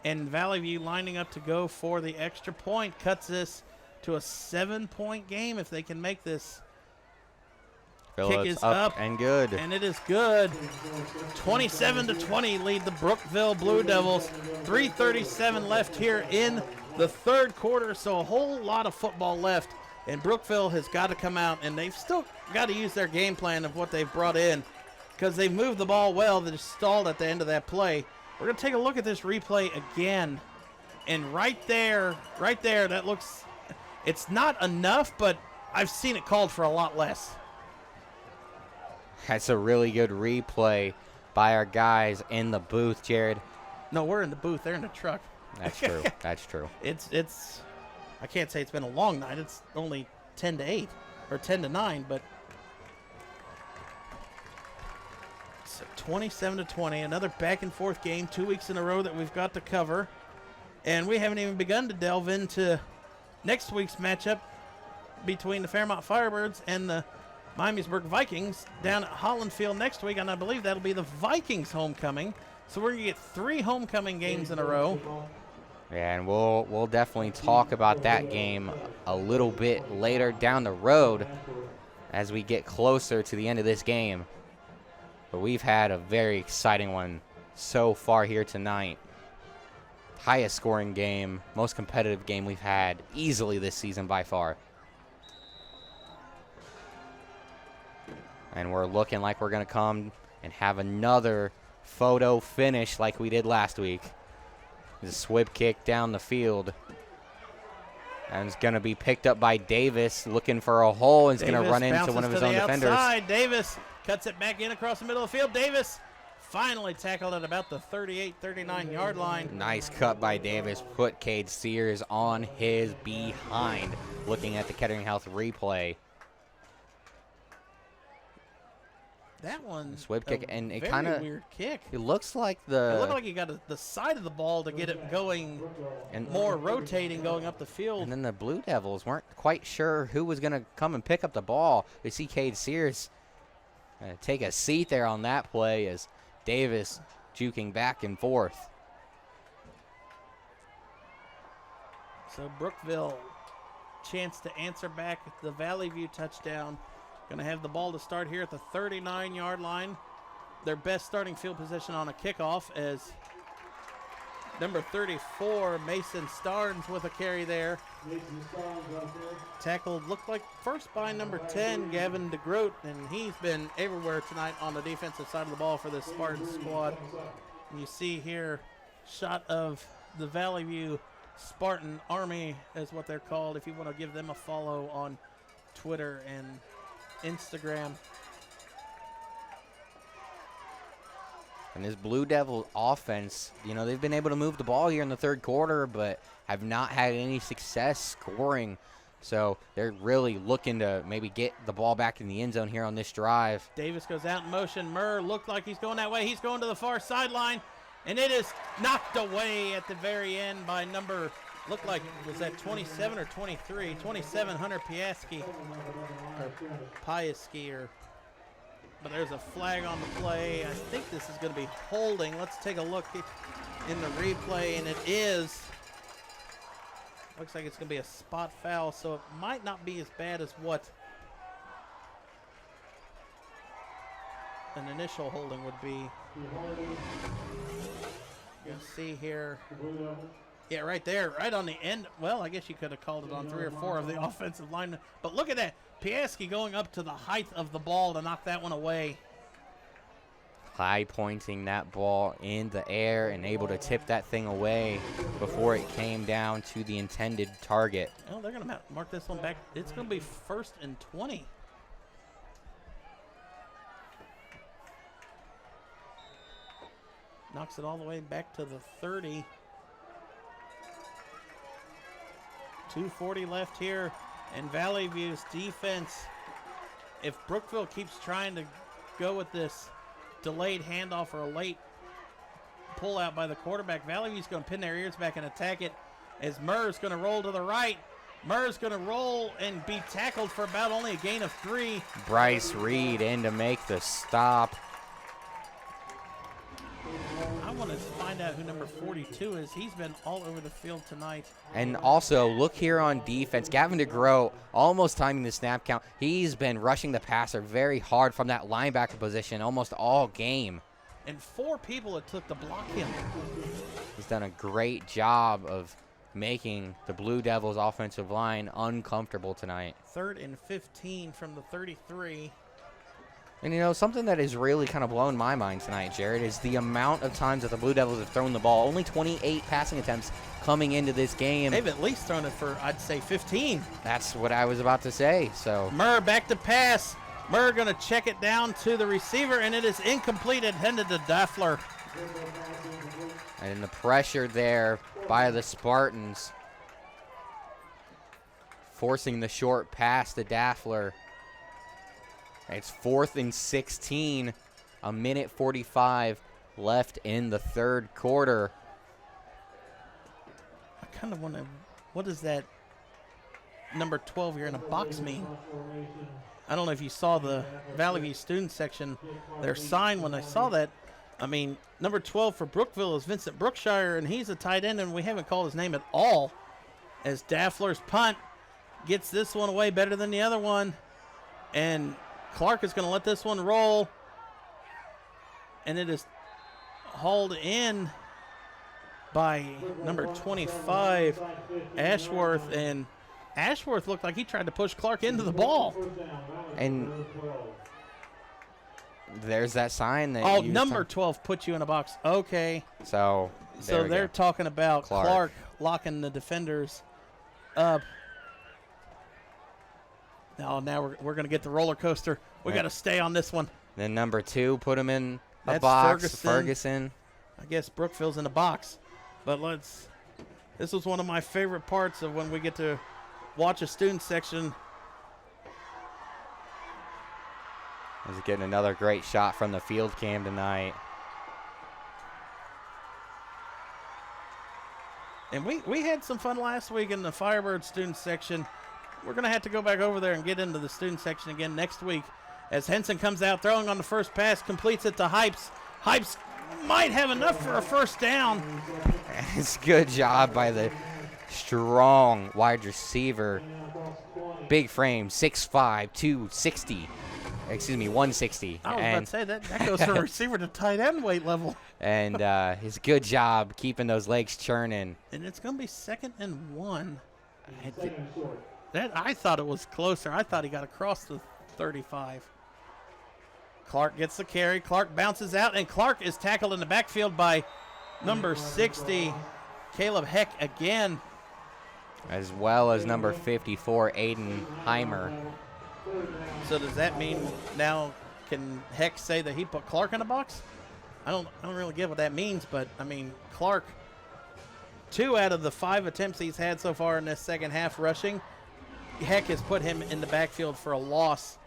And Valley View lining up to go for the extra point cuts this to a 7-point game if they can make this Kick is up and good. And it is good. 27-20 lead the Brookville Blue Devils. 3:37 left here in the third quarter, so a whole lot of football left. And Brookville has got to come out, and they've still got to use their game plan of what they've brought in because they've moved the ball well. They just stalled at the end of that play. We're going to take a look at this replay again. And right there, that looks, it's not enough, but I've seen it called for a lot less. That's a really good replay by our guys in the booth, Jared. No, we're in the booth. They're in the truck. That's true. That's true. It's. I can't say it's been a long night. It's only 10-8 or 10-9, but so 27-20. Another back and forth game, 2 weeks in a row that we've got to cover, and we haven't even begun to delve into next week's matchup between the Fairmont Firebirds and the Miamisburg Vikings down at Holland Field next week, and I believe that'll be the Vikings homecoming. So we're going to get 3 homecoming games in a row. Yeah, and we'll definitely talk about that game a little bit later down the road as we get closer to the end of this game. But we've had a very exciting one so far here tonight. Highest scoring game, most competitive game we've had easily this season by far. And we're looking like we're going to come and have another photo finish like we did last week. The swip kick down the field. And it's going to be picked up by Davis looking for a hole. And he's going to run into one of his own defenders. Outside. Davis cuts it back in across the middle of the field. Davis finally tackled at about the 38-39 yard line. Nice cut by Davis. Put Cade Sears on his behind. Looking at the Kettering Health replay. That one, Swip kick, and it very kind of weird kick. It looks like It looked like he got the side of the ball to get it going and more rotating going up the field. And then the Blue Devils weren't quite sure who was going to come and pick up the ball. They see Cade Sears take a seat there on that play as Davis juking back and forth. So Brookville, chance to answer back at the Valley View touchdown. Going to have the ball to start here at the 39-yard line. Their best starting field position on a kickoff as number 34, Mason Starnes with a carry there. Tackled, looked like first by number 10, Gavin DeGroat, and he's been everywhere tonight on the defensive side of the ball for this Spartan squad. And you see here, shot of the Valley View Spartan Army is what they're called, if you want to give them a follow on Twitter and Instagram. And this Blue Devil offense, you know, they've been able to move the ball here in the third quarter, but have not had any success scoring. So they're really looking to maybe get the ball back in the end zone here on this drive. Davis goes out in motion. Murr looked like he's going that way. He's going to the far sideline, and it is knocked away at the very end by number, looked like, was that 27 or 23? 27, Hunter Piaski, or Piaski, or, but there's a flag on the play. I think this is going to be holding. Let's take a look in the replay, and it is. Looks like it's going to be a spot foul, so it might not be as bad as what an initial holding would be. You'll see here. Yeah, right there, right on the end. Well, I guess you could have called it on 3 or 4 of the offensive linemen. But look at that. Piaski going up to the height of the ball to knock that one away. High pointing that ball in the air and able to tip that thing away before it came down to the intended target. Well, they're going to mark this one back. It's going to be 1st and 20. Knocks it all the way back to the 30. 2:40 left here, and Valley View's defense, if Brookville keeps trying to go with this delayed handoff or a late pullout by the quarterback, Valley View's going to pin their ears back and attack it as Murr's going to roll to the right. Murr's going to roll and be tackled for about only a gain of 3. Bryce Reed in to make the stop. I want to find out who number 42 is. He's been all over the field tonight. And also, look here on defense. Gavin DeGroat almost timing the snap count. He's been rushing the passer very hard from that linebacker position almost all game. And 4 people it took to block him. He's done a great job of making the Blue Devils offensive line uncomfortable tonight. 3rd and 15 from the 33. And, you know, something that has really kind of blown my mind tonight, Jared, is the amount of times that the Blue Devils have thrown the ball. Only 28 passing attempts coming into this game. They've at least thrown it for, I'd say, 15. That's what I was about to say. So Murr back to pass. Murr going to check it down to the receiver, and it is incomplete, intended to Daffler. And the pressure there by the Spartans, forcing the short pass to Daffler. It's 4th and 16, a minute 45 left in the 3rd quarter. I kind of want to, what does that number 12 here in a box mean? I don't know if you saw the Valley View student section, their sign when I saw that. I mean, number 12 for Brookville is Vincent Brookshire, and he's a tight end, and we haven't called his name at all. As Daffler's punt gets this one away better than the other one. And Clark is going to let this one roll. And it is hauled in by number 25, Ashworth. And Ashworth looked like he tried to push Clark into the ball. And there's that sign that number 12 put you in a box. Okay. So they're talking about Clark locking the defenders up. Now we're going to get the roller coaster. We got to stay on this one. Then number 2 put him in a That's box. Ferguson. I guess Brookville's in a box. But this was one of my favorite parts of when we get to watch a student section. He's getting another great shot from the field cam tonight. And we had some fun last week in the Firebird student section. We're going to have to go back over there and get into the student section again next week as Henson comes out throwing on the first pass, completes it to Hypes. Hypes might have enough for a first down. It's a good job by the strong wide receiver. Big frame, 6'5", 260. Excuse me, 160. I was about to say, that goes from receiver to tight end weight level. And his good job keeping those legs churning. And it's going to be 2nd and 1. I thought it was closer. I thought he got across the 35. Clark gets the carry. Clark bounces out, and Clark is tackled in the backfield by number 60, Caleb Heck again. As well as number 54, Aiden Heimer. So does that mean now can Heck say that he put Clark in a box? I don't really get what that means, but I mean Clark, 2 out of the 5 attempts he's had so far in this second half rushing, Heck has put him in the backfield for a loss.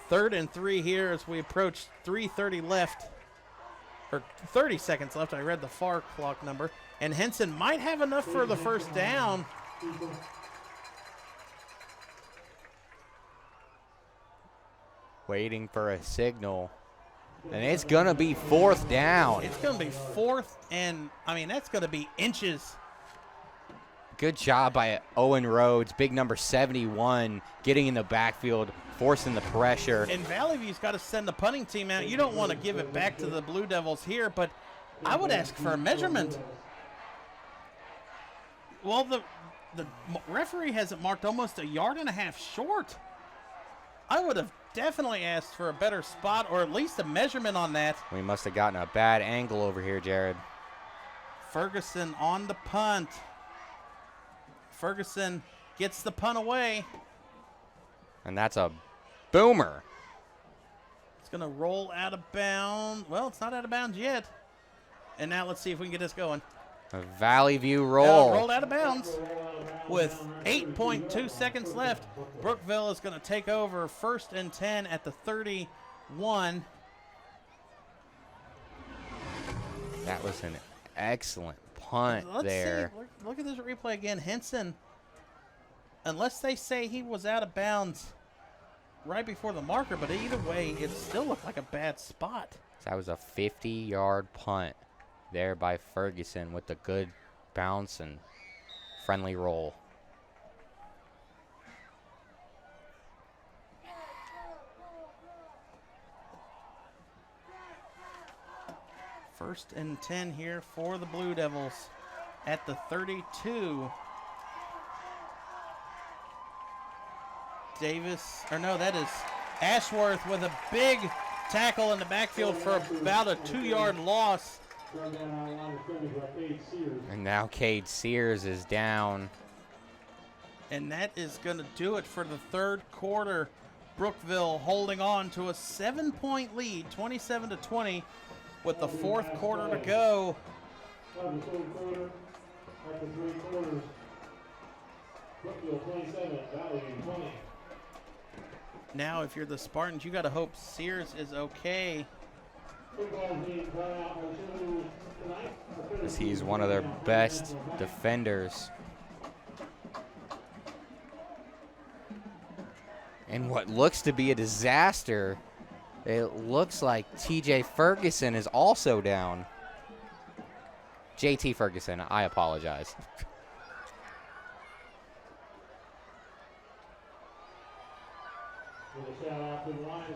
3rd and 3 here as we approach 3:30 left, or 30 seconds left. I read the far clock number, and Henson might have enough for the first down. Waiting for a signal. And it's going to be 4th down. It's going to be 4th, and, I mean, that's going to be inches. Good job by Owen Rhodes, big number 71, getting in the backfield, forcing the pressure. And Valley View's got to send the punting team out. You don't want to give it back to the Blue Devils here, but I would ask for a measurement. Well, the referee has it marked almost 1.5 yards short. I would have definitely asked for a better spot or at least a measurement on that. We must have gotten a bad angle over here, Jared. Ferguson on the punt. Ferguson gets the punt away. And that's a boomer. It's going to roll out of bounds. Well, it's not out of bounds yet. And now let's see if we can get this going. A Valley View roll. Rolled out of bounds with 8.2 seconds left. Brookville is going to take over 1st and 10 at the 31. That was an excellent punt there. See. Look at this replay again. Henson, unless they say he was out of bounds right before the marker, but either way, it still looked like a bad spot. That was a 50-yard punt. there by Ferguson with the good bounce and friendly roll. First and 10 here for the Blue Devils at the 32. Davis, or no, that is Ashworth with a big tackle in the backfield for about a 2-yard loss. And now Cade Sears is down. And that is going to do it for the third quarter. Brookville holding on to a 7-point lead, 27-20, with the fourth quarter to go. Of the third quarter, after 3 quarters, Brookville 27, Valley 20. Now, if you're the Spartans, you got to hope Sears is okay. As he's one of their best defenders. And what looks to be a disaster, it looks like TJ Ferguson is also down. JT Ferguson, I apologize.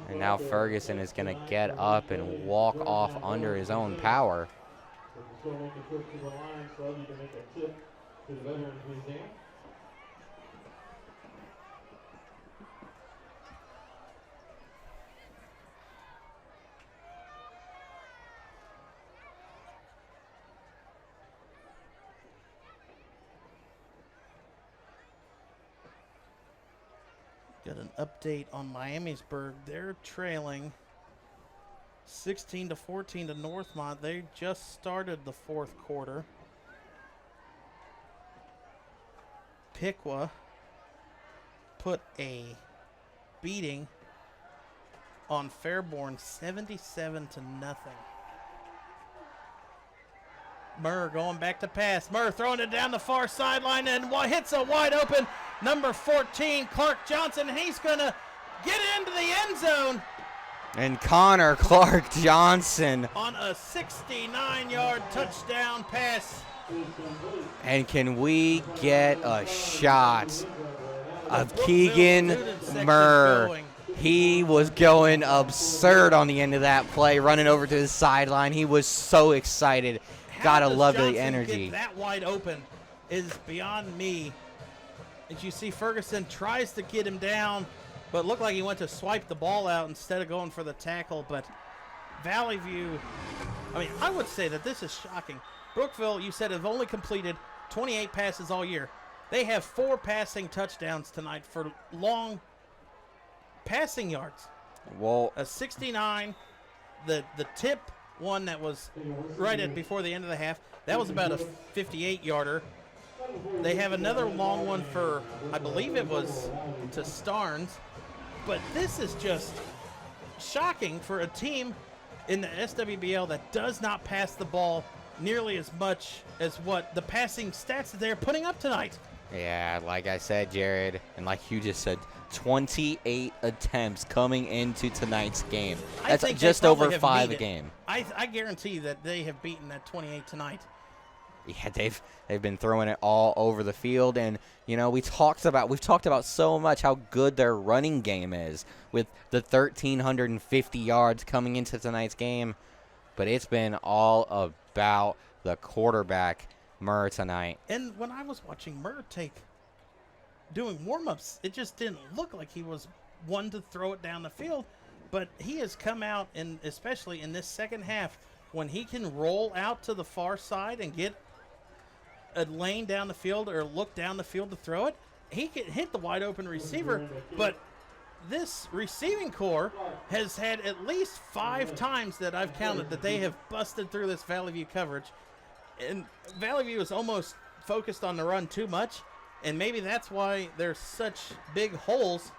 And now Ferguson is going to get up and walk off under his own power. Got an update on Miamisburg. They're trailing 16-14 to Northmont. They just started the fourth quarter. Piqua put a beating on Fairborn, 77-0. Murr going back to pass. Murr throwing it down the far sideline and hits a wide open number 14, Clark Johnson. He's going to get into the end zone. And Connor Clark Johnson On a 69-yard touchdown pass. And can we get a shot of Keegan Murr? He was going absurd on the end of that play, running over to the sideline. He was so excited. Gotta love the energy. Get that wide open is beyond me. As you see, Ferguson tries to get him down, but looked like he went to swipe the ball out instead of going for the tackle. But Valley View, I mean, I would say that this is shocking. Brookville, you said, have only completed 28 passes all year. They have 4 passing touchdowns tonight for long passing yards. Well, A 69, the tip one that was right at before the end of the half, that was about a 58-yarder. They have another long one for, I believe it was to Starnes. But this is just shocking for a team in the SWBL that does not pass the ball nearly as much as what the passing stats that they're putting up tonight. yeah, like I said, Jared, and like you just said, 28 attempts coming into tonight's game. I That's think they just probably over have 5 a beat it. game. I guarantee that they have beaten that 28 tonight. Yeah, they've been throwing it all over the field, and you know we've talked about so much how good their running game is with the 1,350 yards coming into tonight's game, but it's been all about the quarterback Murr tonight. And when I was watching Murr doing warm-ups, it just didn't look like he was one to throw it down the field. But he has come out, and especially in this second half, when he can roll out to the far side and get a lane down the field or look down the field to throw it, he can hit the wide open receiver. But this receiving core has had at least 5 times that I've counted that they have busted through this Valley View coverage. And Valley View is almost focused on the run too much, and maybe that's why there's such big holes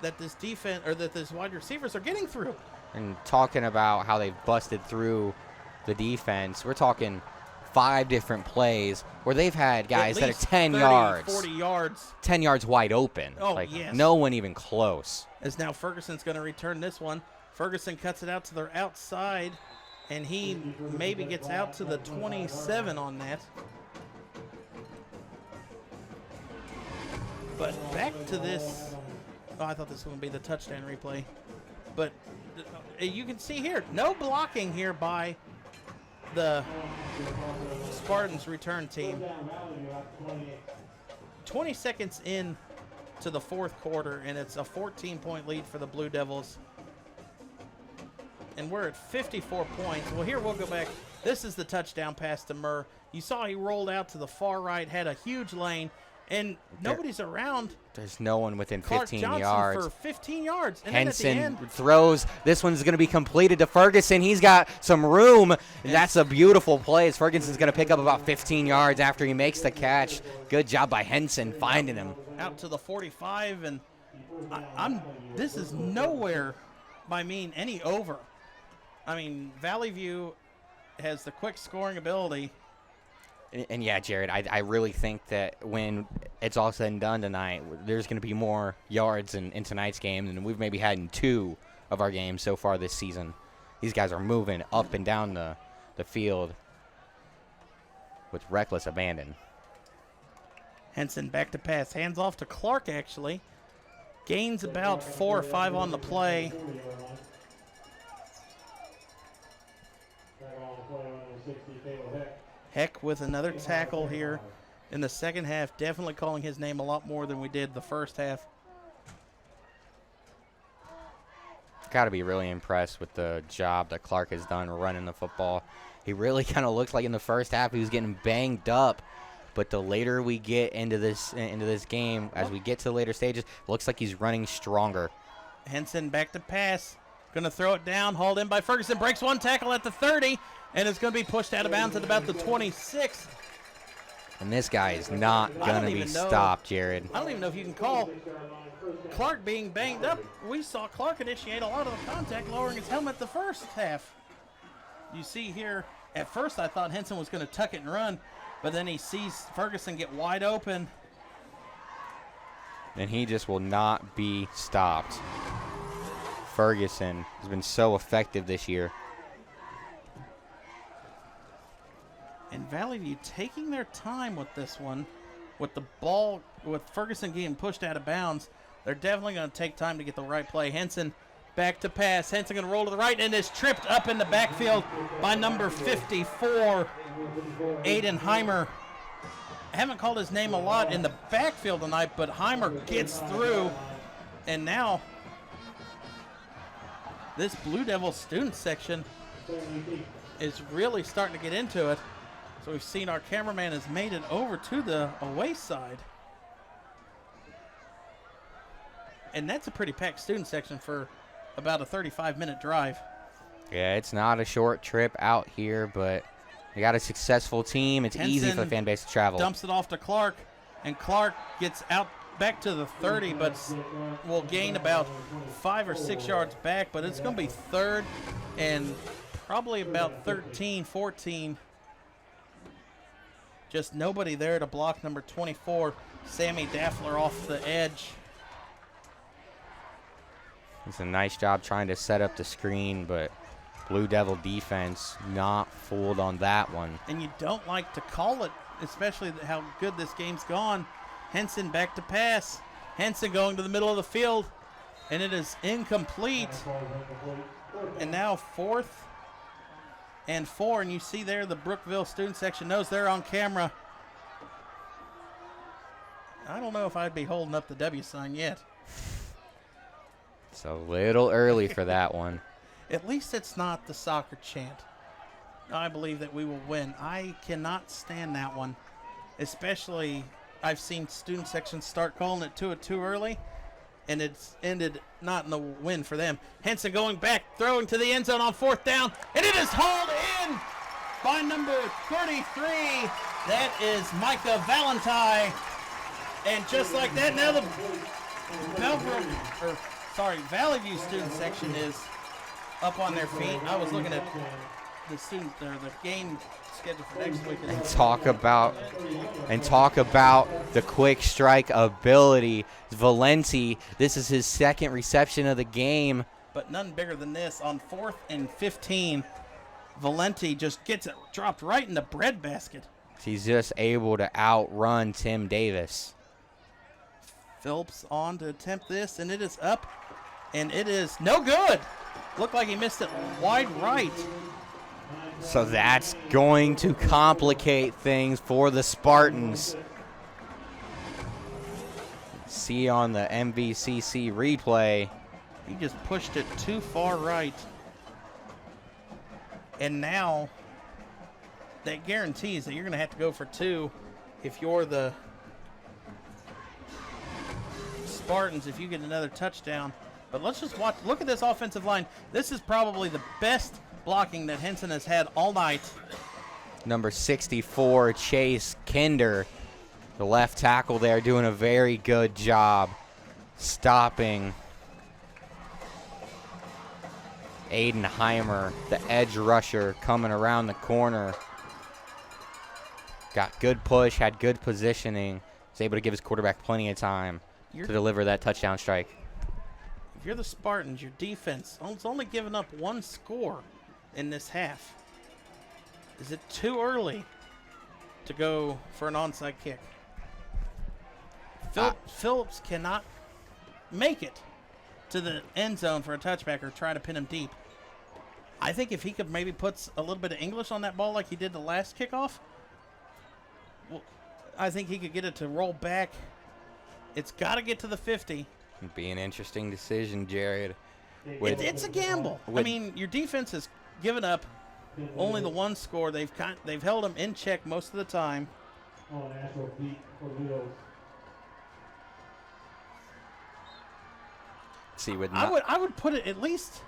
that this defense or that this wide receivers are getting through. And talking about how they've busted through the defense, we're talking 5 different plays where they've had guys that are 10 30, yards, 40 yards. 10 yards wide open. Oh, like yes. no one even close. As now Ferguson's going to return this one. Ferguson cuts it out to their outside And he maybe gets out to the 27 on that. But back to this. Oh, I thought this was going to be the touchdown replay. But you can see here, no blocking here by the Spartans return team. 20 seconds in to the fourth quarter, and it's a 14-point lead for the Blue Devils. And we're at 54 points. Well, here we'll go back. This is the touchdown pass to Murr. You saw he rolled out to the far right, had a huge lane, and nobody's around. There's no one within Clark 15 Johnson yards. for 15 yards. And Henson then at the end, throws. This one's going to be completed to Ferguson. He's got some room. That's a beautiful play as Ferguson's going to pick up about 15 yards after he makes the catch. Good job by Henson finding him. Out to the 45, and this is nowhere by any over. I mean, Valley View has the quick scoring ability. And yeah, Jared, I really think that when it's all said and done tonight, there's going to be more yards in tonight's game than we've maybe had in 2 of our games so far this season. These guys are moving up and down the field with reckless abandon. Henson back to pass. Hands off to Clark, actually. Gains about 4 or 5 on the play. Heck with another tackle here in the second half. Definitely calling his name a lot more than we did the first half. Got to be really impressed with the job that Clark has done running the football. He really kind of looks like in the first half he was getting banged up, but the later we get into this game, as we get to the later stages, looks like he's running stronger. Henson back to pass. Going to throw it down, hauled in by Ferguson. Breaks one tackle at the 30, and it's going to be pushed out of bounds at about the 26. And this guy is not going to be stopped, Jared. I don't even know if you can call Clark being banged up. We saw Clark initiate a lot of the contact, lowering his helmet the first half. You see here, at first I thought Henson was going to tuck it and run, but then he sees Ferguson get wide open. And he just will not be stopped. Ferguson has been so effective this year. And Valley View taking their time with this one. With the ball, with Ferguson getting pushed out of bounds, they're definitely going to take time to get the right play. Henson back to pass. Henson going to roll to the right and is tripped up in the backfield by number 54, Aiden Heimer. I haven't called his name a lot in the backfield tonight, but Heimer gets through. And now this Blue Devil student section is really starting to get into it. So we've seen our cameraman has made it over to the away side. And that's a pretty packed student section for about a 35-minute drive. Yeah, it's not a short trip out here, but you got a successful team. It's easy for the fan base to travel. Dumps it off to Clark, and Clark gets out back to the 30, but will gain about 5 or 6 yards back. But it's going to be third and probably about 13, 14. Just nobody there to block number 24, Sammy Daffler, off the edge. It's a nice job trying to set up the screen, but Blue Devil defense not fooled on that one. And you don't like to call it, especially how good this game's gone. Henson back to pass. Henson going to the middle of the field, and it is incomplete. And now 4th and 4, and you see there the Brookville student section knows they're on camera. I don't know if I'd be holding up the W sign yet. It's a little early for that one. At least it's not the soccer chant. I believe that we will win. I cannot stand that one. Especially, I've seen student sections start calling it too early, and it's ended not in the win for them. Henson going back, throwing to the end zone on 4th down, and it is hauled in by number 33. That is Micah Valentine. And just like that, now the Valley View student section is up on their feet. I was looking at the game schedule for next week. And talk about the quick strike ability. Valenti, this is his 2nd reception of the game. But none bigger than this on 4th and 15. Valenti just gets it dropped right in the breadbasket. He's just able to outrun Tim Davis. Phillips on to attempt this, and it is up, and it is no good. Looked like he missed it wide right. So that's going to complicate things for the Spartans. See on the MVCC replay. He just pushed it too far right. And now that guarantees that you're going to have to go for 2 if you're the Spartans, if you get another touchdown. But let's just look at this offensive line. This is probably the best blocking that Henson has had all night. Number 64, Chase Kinder, the left tackle there, doing a very good job stopping Aiden Heimer, the edge rusher, coming around the corner. Got good push, had good positioning. Was able to give his quarterback plenty of time to deliver that touchdown strike. If you're the Spartans, your defense is only giving up 1 score in this half. Is it too early to go for an onside kick? Phillips cannot make it to the end zone for a touchback or try to pin him deep. I think if he could maybe put a little bit of English on that ball like he did the last kickoff, well, I think he could get it to roll back. It's got to get to the 50. It'd be an interesting decision, Jared. It's a gamble. I mean, your defense has given up only the 1 score. They've held them in check most of the time. On National beat for Wheels. See, with I would put it at least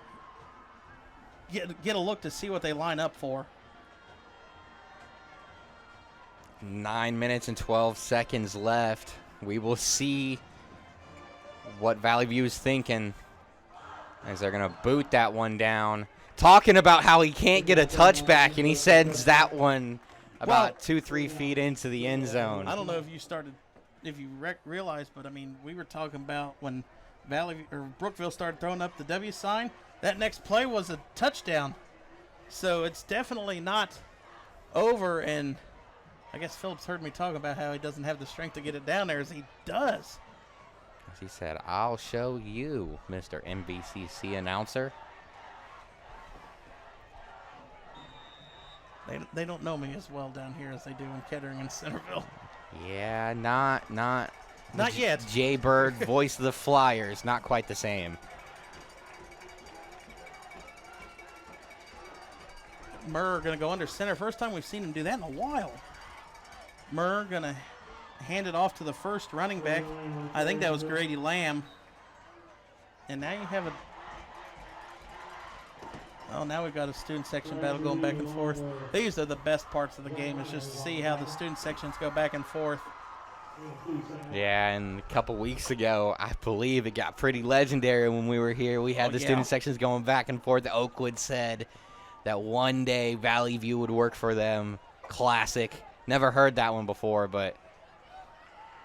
get a look to see what they line up for. 9 minutes and 12 seconds left. We will see what Valley View is thinking as they're going to boot that one down. Talking about how he can't get a touchback, and he sends that one about 2-3 feet into the end zone. I don't know if you realized, but I mean, we were talking about when Brookville started throwing up the W sign. That next play was a touchdown, so it's definitely not over. And I guess Phillips heard me talk about how he doesn't have the strength to get it down there as he does. As he said, "I'll show you, Mr. MVCC announcer." They don't know me as well down here as they do in Kettering and Centerville. Yeah, not yet. Jay Bird, voice of the Flyers, not quite the same. Murr going to go under center. First time we've seen him do that in a while. Murr going to hand it off to the first running back. I think that was Grady Lamb. And now you have now we've got a student section battle going back and forth. These are the best parts of the game, is just to see how the student sections go back and forth. Yeah, and a couple weeks ago, I believe it got pretty legendary when we were here. We had the student sections going back and forth. Oakwood said that one day Valley View would work for them. Classic. Never heard that one before, but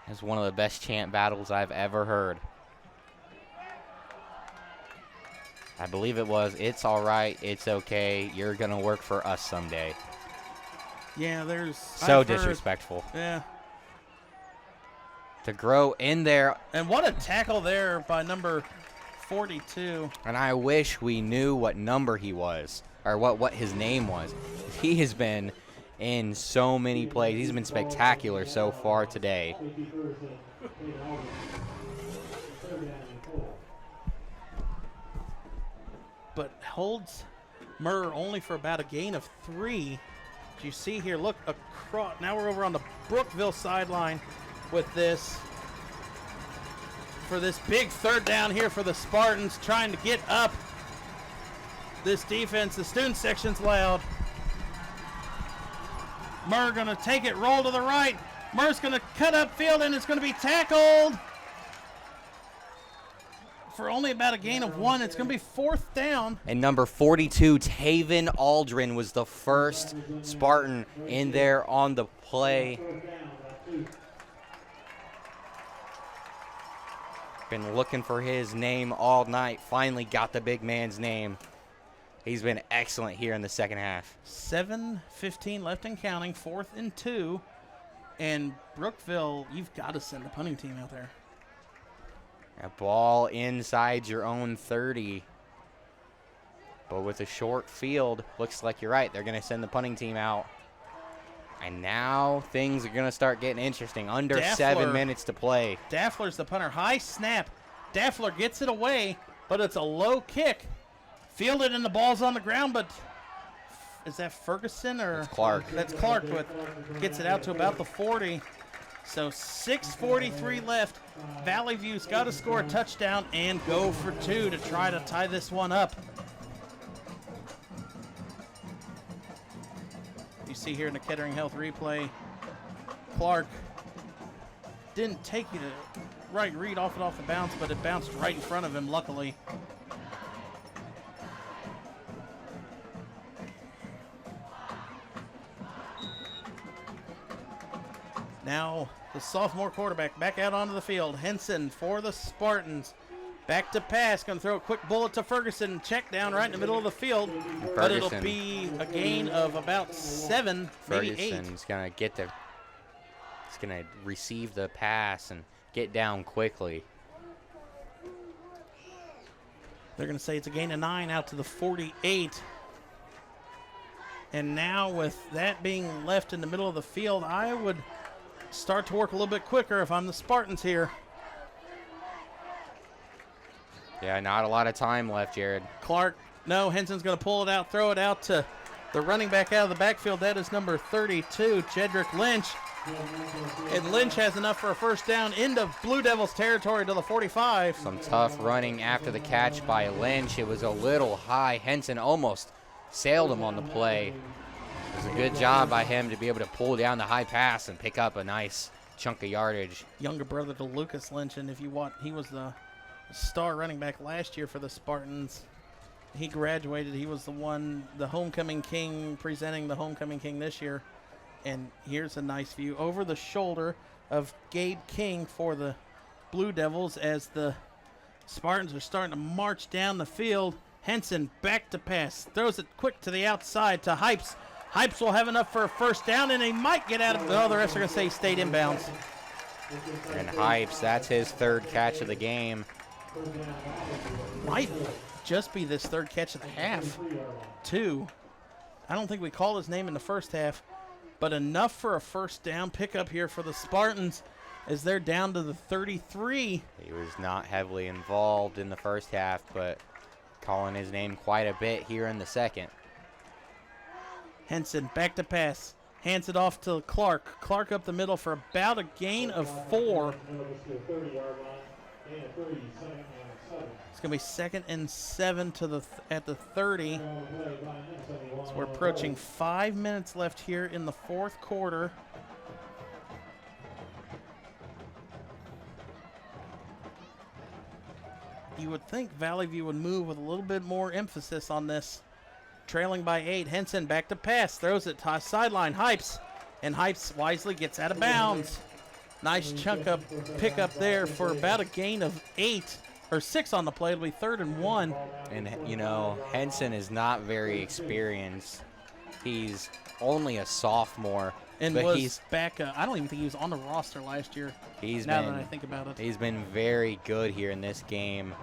it's one of the best chant battles I've ever heard. I believe it was, "It's all right, it's okay, you're going to work for us someday." Yeah, so disrespectful. Yeah. To grow in there. And what a tackle there by number 42. And I wish we knew what number he was, or what his name was. He has been in so many plays. He's been spectacular so far today. But holds Murr only for about a gain of 3. As you see here, look across. Now we're over on the Brookville sideline with this. For this big third down here for the Spartans, trying to get up this defense. The student section's loud. Murr going to take it, roll to the right. Murr's going to cut upfield, and it's going to be tackled for only about a gain of 1. It's going to be 4th down. And number 42, Taven Aldrin, was the first Spartan in there on the play. Been looking for his name all night. Finally got the big man's name. He's been excellent here in the second half. 7:15 left and counting, 4th and 2. And Brookville, you've got to send the punting team out there. A ball inside your own 30. But with a short field, looks like you're right. They're going to send the punting team out. And now things are going to start getting interesting. Under 7 minutes to play. Daffler's the punter. High snap. Daffler gets it away, but it's a low kick. Fielded and the ball's on the ground, but is that Ferguson or? That's Clark. That's Clark, but gets it out to about the 40. So 6:43 left. Valley View's got to score a touchdown and go for 2 to try to tie this one up. You see here in the Kettering Health replay, Clark didn't take you to right read off the bounce, but it bounced right in front of him, luckily. Now the sophomore quarterback back out onto the field. Henson for the Spartans. Back to pass. Going to throw a quick bullet to Ferguson. Check down right in the middle of the field. But it'll be a gain of about 7, maybe 8. Ferguson's going to get the. He's going to receive the pass and get down quickly. They're going to say it's a gain of 9 out to the 48. And now with that being left in the middle of the field, I would start to work a little bit quicker if I'm the Spartans here. Yeah, not a lot of time left, Jared. Clark, no, Henson's going to pull it out, throw it out to the running back out of the backfield. That is number 32, Jedrick Lynch. And Lynch has enough for a first down into Blue Devils territory to the 45. Some tough running after the catch by Lynch. It was a little high. Henson almost sailed him on the play. It was a good job by him to be able to pull down the high pass and pick up a nice chunk of yardage. Younger brother to Lucas Lynch, and if you want, he was the star running back last year for the Spartans. He graduated. He was the homecoming king, presenting the homecoming king this year. And here's a nice view over the shoulder of Gabe King for the Blue Devils as the Spartans are starting to march down the field. Henson back to pass. Throws it quick to the outside to Hypes. Hypes will have enough for a first down, and he might get out of it. Oh, the rest are going to say he stayed inbounds. And Hypes, that's his 3rd catch of the game. Might just be this 3rd catch of the half, too. I don't think we called his name in the first half, but enough for a first down pickup here for the Spartans as they're down to the 33. He was not heavily involved in the first half, but calling his name quite a bit here in the second. Henson back to pass. Hands it off to Clark. Clark up the middle for about a gain of 4. It's going to be 2nd and 7 to at the 30. So we're approaching 5 minutes left here in the 4th quarter. You would think Valley View would move with a little bit more emphasis on this. Trailing by 8. Henson back to pass. Throws it to sideline. Hypes. And Hypes wisely gets out of bounds. Nice chunk up pickup there for about a gain of 8 or 6 on the play. It'll be 3rd and 1. And, you know, Henson is not very experienced. He's only a sophomore. And but was he's back. I don't even think he was on the roster last year. That I think about it. He's been very good here in this game.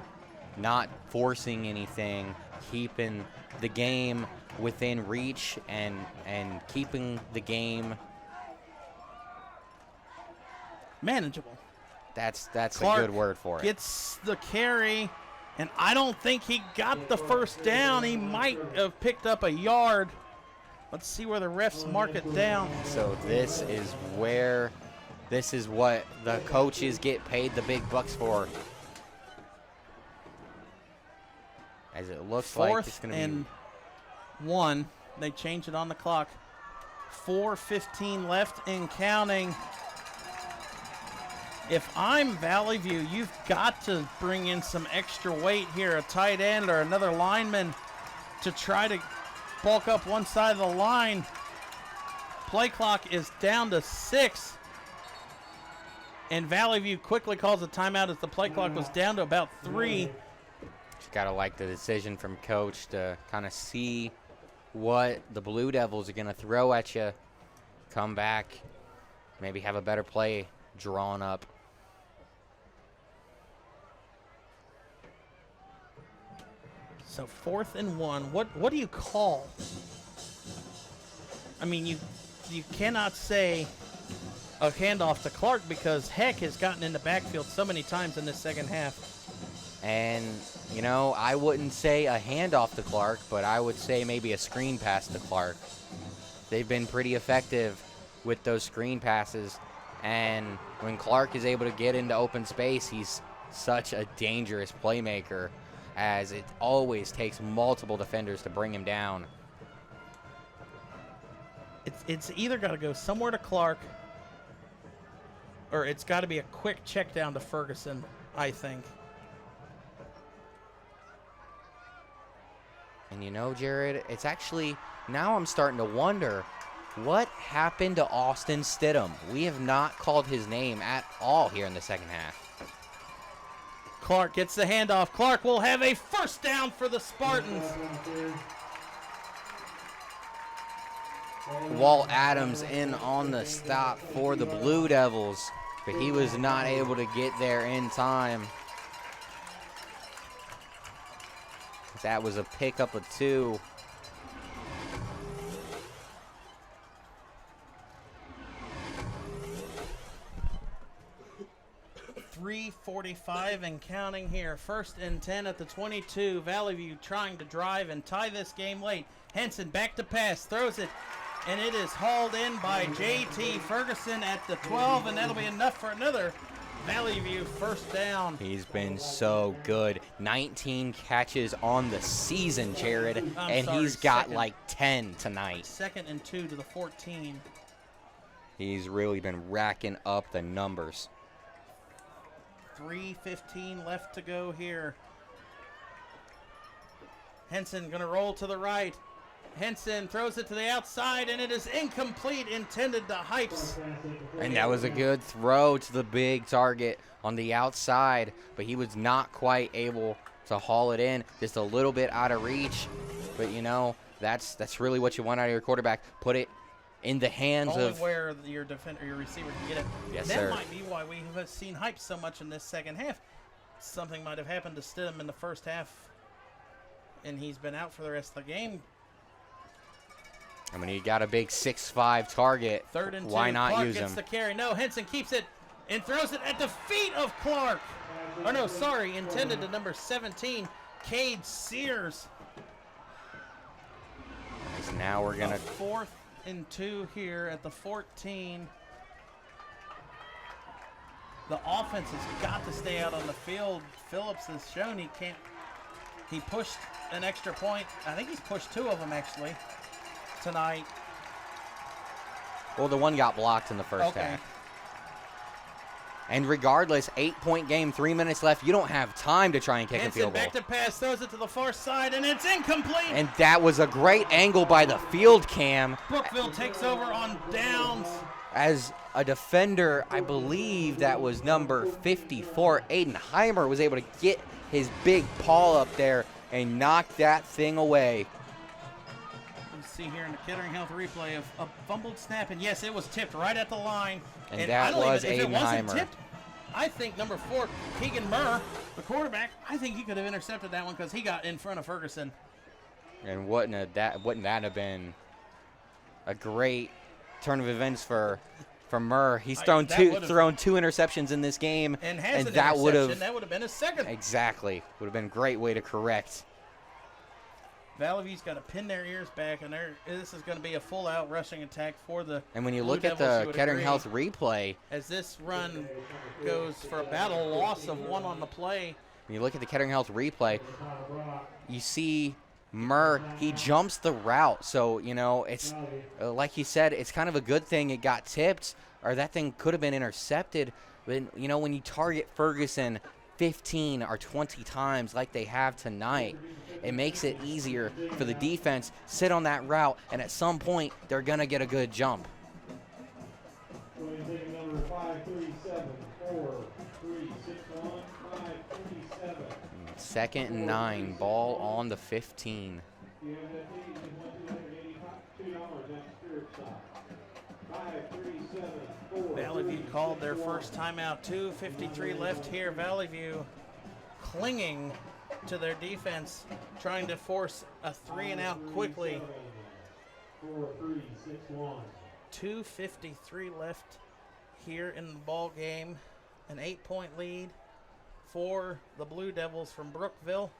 Not forcing anything. Keeping the game within reach and keeping the game manageable. That's Clark a good word for it. Gets the carry, and I don't think he got the first down. He might have picked up a yard. Let's see where the refs mark it down. So this is what the coaches get paid the big bucks for. As it looks like it's going to be 4th and 1. They change it on the clock. 4:15 left and counting. If I'm Valley View, you've got to bring in some extra weight here, a tight end or another lineman to try to bulk up one side of the line. Play clock is down to 6. And Valley View quickly calls a timeout as the play clock was down to about 3. Just got to like the decision from Coach to kind of see what the Blue Devils are going to throw at you. Come back, maybe have a better play drawn up. So 4th and 1. What do you call? I mean, you cannot say a handoff to Clark because Heck has gotten in the backfield so many times in this second half. And, you know, I wouldn't say a handoff to Clark, but I would say maybe a screen pass to Clark. They've been pretty effective with those screen passes. And when Clark is able to get into open space, he's such a dangerous playmaker, as it always takes multiple defenders to bring him down. It's either got to go somewhere to Clark or it's got to be a quick check down to Ferguson, I think. And you know, Jared, it's actually, now I'm starting to wonder, what happened to Austin Stidham? We have not called his name at all here in the second half. Clark gets the handoff. Clark will have a first down for the Spartans. Walt Adams in on the stop for the Blue Devils, but he was not able to get there in time. That was a pickup of 2. .345 and counting here. 1st and 10 at the 22. Valley View trying to drive and tie this game late. Henson back to pass, throws it, and it is hauled in by J.T. Ferguson at the 12, and that'll be enough for another Valley View first down. He's been so good. 19 catches on the season, Jared, and he's got like 10 tonight. 2nd and 2 to the 14. He's really been racking up the numbers. 3:15 left to go here. Henson going to roll to the right. Henson throws it to the outside, and it is incomplete, intended to Hypes. And that was a good throw to the big target on the outside, but he was not quite able to haul it in, just a little bit out of reach. But, you know, that's really what you want out of your quarterback. Put it in the hands Only of where your defender, your receiver can get it. Yes, that sir. might be why we have seen Hypes so much in this second half. Something might have happened to Stidham in the first half, and he's been out for the rest of the game. I mean, you got a big 6'5" target. 3rd and 2. Why not Clark use gets him? the carry. No, Henson keeps it and throws it at the feet of Clark. Oh, no, sorry. Intended to number 17, Cade Sears. So now we're going to 4th and 2 here at the 14. The offense has got to stay out on the field. Phillips has shown he can't. He pushed an extra point. I think he's pushed 2 of them, actually, tonight. Well, the one got blocked in the first half. And regardless, 8-point game, 3 minutes left. You don't have time to try and kick a Henson field goal. back to pass, throws it to the far side, and it's incomplete. And that was a great angle by the field cam. Brookville takes over on downs. As a defender, I believe that was number 54, Aiden Heimer, was able to get his big paw up there and knock that thing away. You see here in the Kettering Health replay of a fumbled snap, and yes, it was tipped right at the line. And that was if it Aiden wasn't Heimer. tipped, I think number 4, Keegan Murr, the quarterback, I think he could have intercepted that one because he got in front of Ferguson. And wouldn't that have been a great turn of events for Murr? He's thrown two interceptions in this game, And has an that would interception. That have would have been his 2nd. exactly would have been a great way to correct. Valley View's got to pin their ears back, and this is going to be a full-out rushing attack for the And when you Blue look at Devils, you the would Kettering agree. Health replay, As this run goes for about a loss of 1 on the play. when you look at the Kettering Health replay, you see Murr, he jumps the route. So, you know, it's like he said, it's kind of a good thing it got tipped, or that thing could have been intercepted. But, you know, when you target Ferguson 15 or 20 times like they have tonight, it makes it easier for the defense sit on that route, and at some point they're going to get a good jump. Going to take number 537, 4, 3, 6, 1, 5, 37. 2nd and 9. Ball on the 15. Valley View called their first timeout. 2:53 left here. Valley View clinging to their defense, trying to force a 3-and-out quickly. 2:53 left here in the ball game. An 8-point lead for the Blue Devils from Brookville.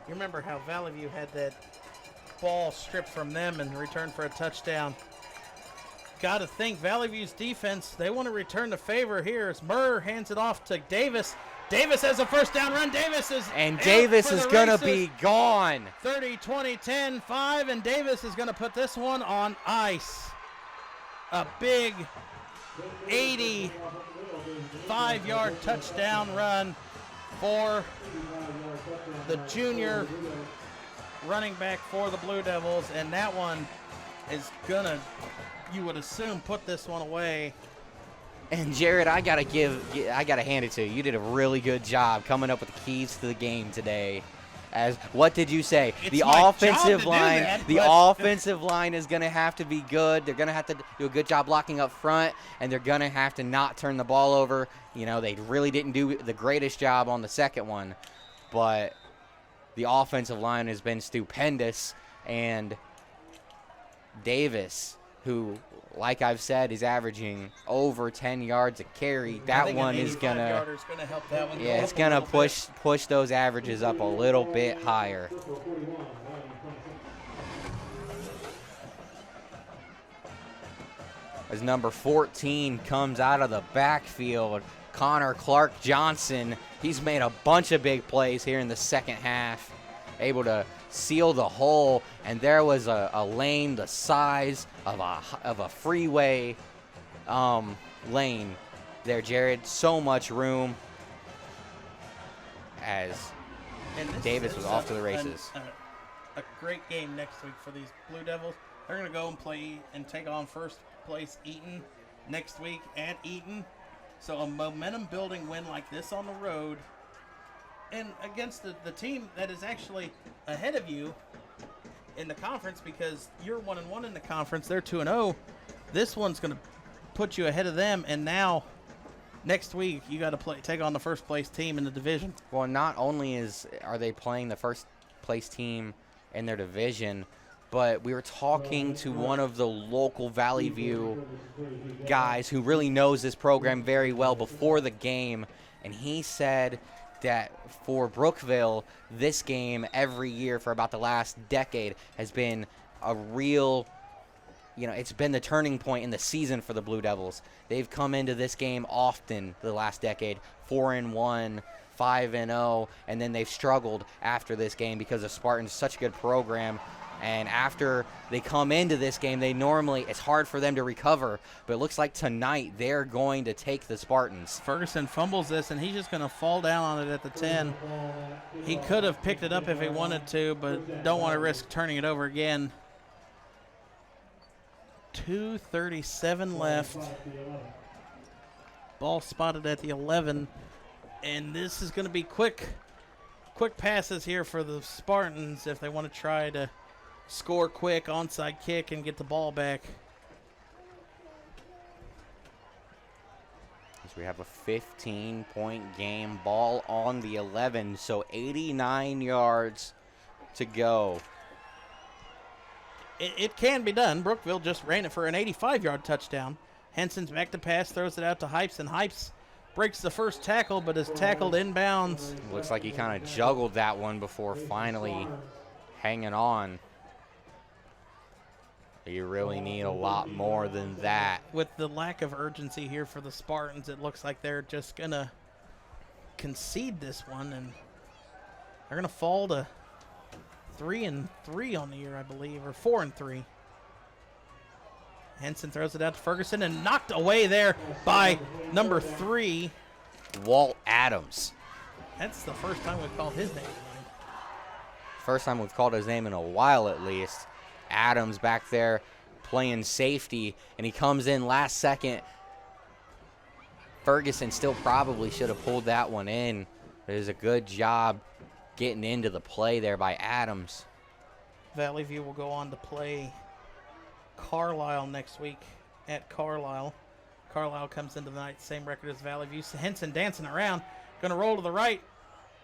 You remember how Valley View had that ball stripped from them in return for a touchdown. Got to think Valley View's defense, they want to return the favor here as Murr hands it off to Davis. Davis has a first down run. Davis is going to be gone. 30, 20, 10, 5, and Davis is going to put this one on ice. A big 85-yard touchdown run for the junior running back for the Blue Devils, and that one is gonna, you would assume, put this one away. And Jared, I gotta hand it to you. You did a really good job coming up with the keys to the game today. As what did you say? The offensive line is gonna have to be good. They're gonna have to do a good job blocking up front, and they're gonna have to not turn the ball over. You know, they really didn't do the greatest job on the second one, but the offensive line has been stupendous. And Davis, who, like I've said, is averaging over 10 yards a carry. That one is gonna help that one. Yeah, it's gonna push those averages up a little bit higher. As number 14 comes out of the backfield, Connor Clark Johnson. He's made a bunch of big plays here in the second half, able to seal the hole, and there was a lane the size of a freeway lane there, Jared. So much room as Davis was off to the races. A great game next week for these Blue Devils. They're going to go and play and take on first place Eaton next week at Eaton. So a momentum-building win like this on the road, and against the team that is actually ahead of you in the conference, because you're 1-1 in the conference, they're 2-0. This one's going to put you ahead of them, and now next week you got to take on the first place team in the division. Well, not only are they playing the first place team in their division, but we were talking to one of the local Valley View guys who really knows this program very well before the game, and he said that for Brookville, this game every year for about the last decade has been a real, it's been the turning point in the season for the Blue Devils. They've come into this game often the last decade, 4-1, 5-0, and then they've struggled after this game because the Spartans such a good program. And after they come into this game, it's hard for them to recover. But it looks like tonight they're going to take the Spartans. Ferguson fumbles this, and he's just going to fall down on it at the 10. He could have picked it up if he wanted to, but don't want to risk turning it over again. 2:37 left. Ball spotted at the 11. And this is going to be quick passes here for the Spartans if they want to try to score quick, onside kick, and get the ball back. So we have a 15-point game, ball on the 11, so 89 yards to go. It can be done. Brookville just ran it for an 85-yard touchdown. Henson's back to pass, throws it out to Hypes, and Hypes breaks the first tackle, but is tackled inbounds. Looks like he kind of juggled that one before finally hanging on. You really need a lot more than that. With the lack of urgency here for the Spartans, it looks like they're just going to concede this one, and they're going to fall to 3-3 on the year, I believe, or 4-3. Henson throws it out to Ferguson and knocked away there by number 3. Walt Adams. That's the first time we've called his name tonight. First time we've called his name in a while at least. Adams back there playing safety, and he comes in last second. Ferguson still probably should have pulled that one in. It was a good job getting into the play there by Adams. Valley View will go on to play Carlisle next week at Carlisle. Carlisle comes into the night, same record as Valley View. Henson dancing around, going to roll to the right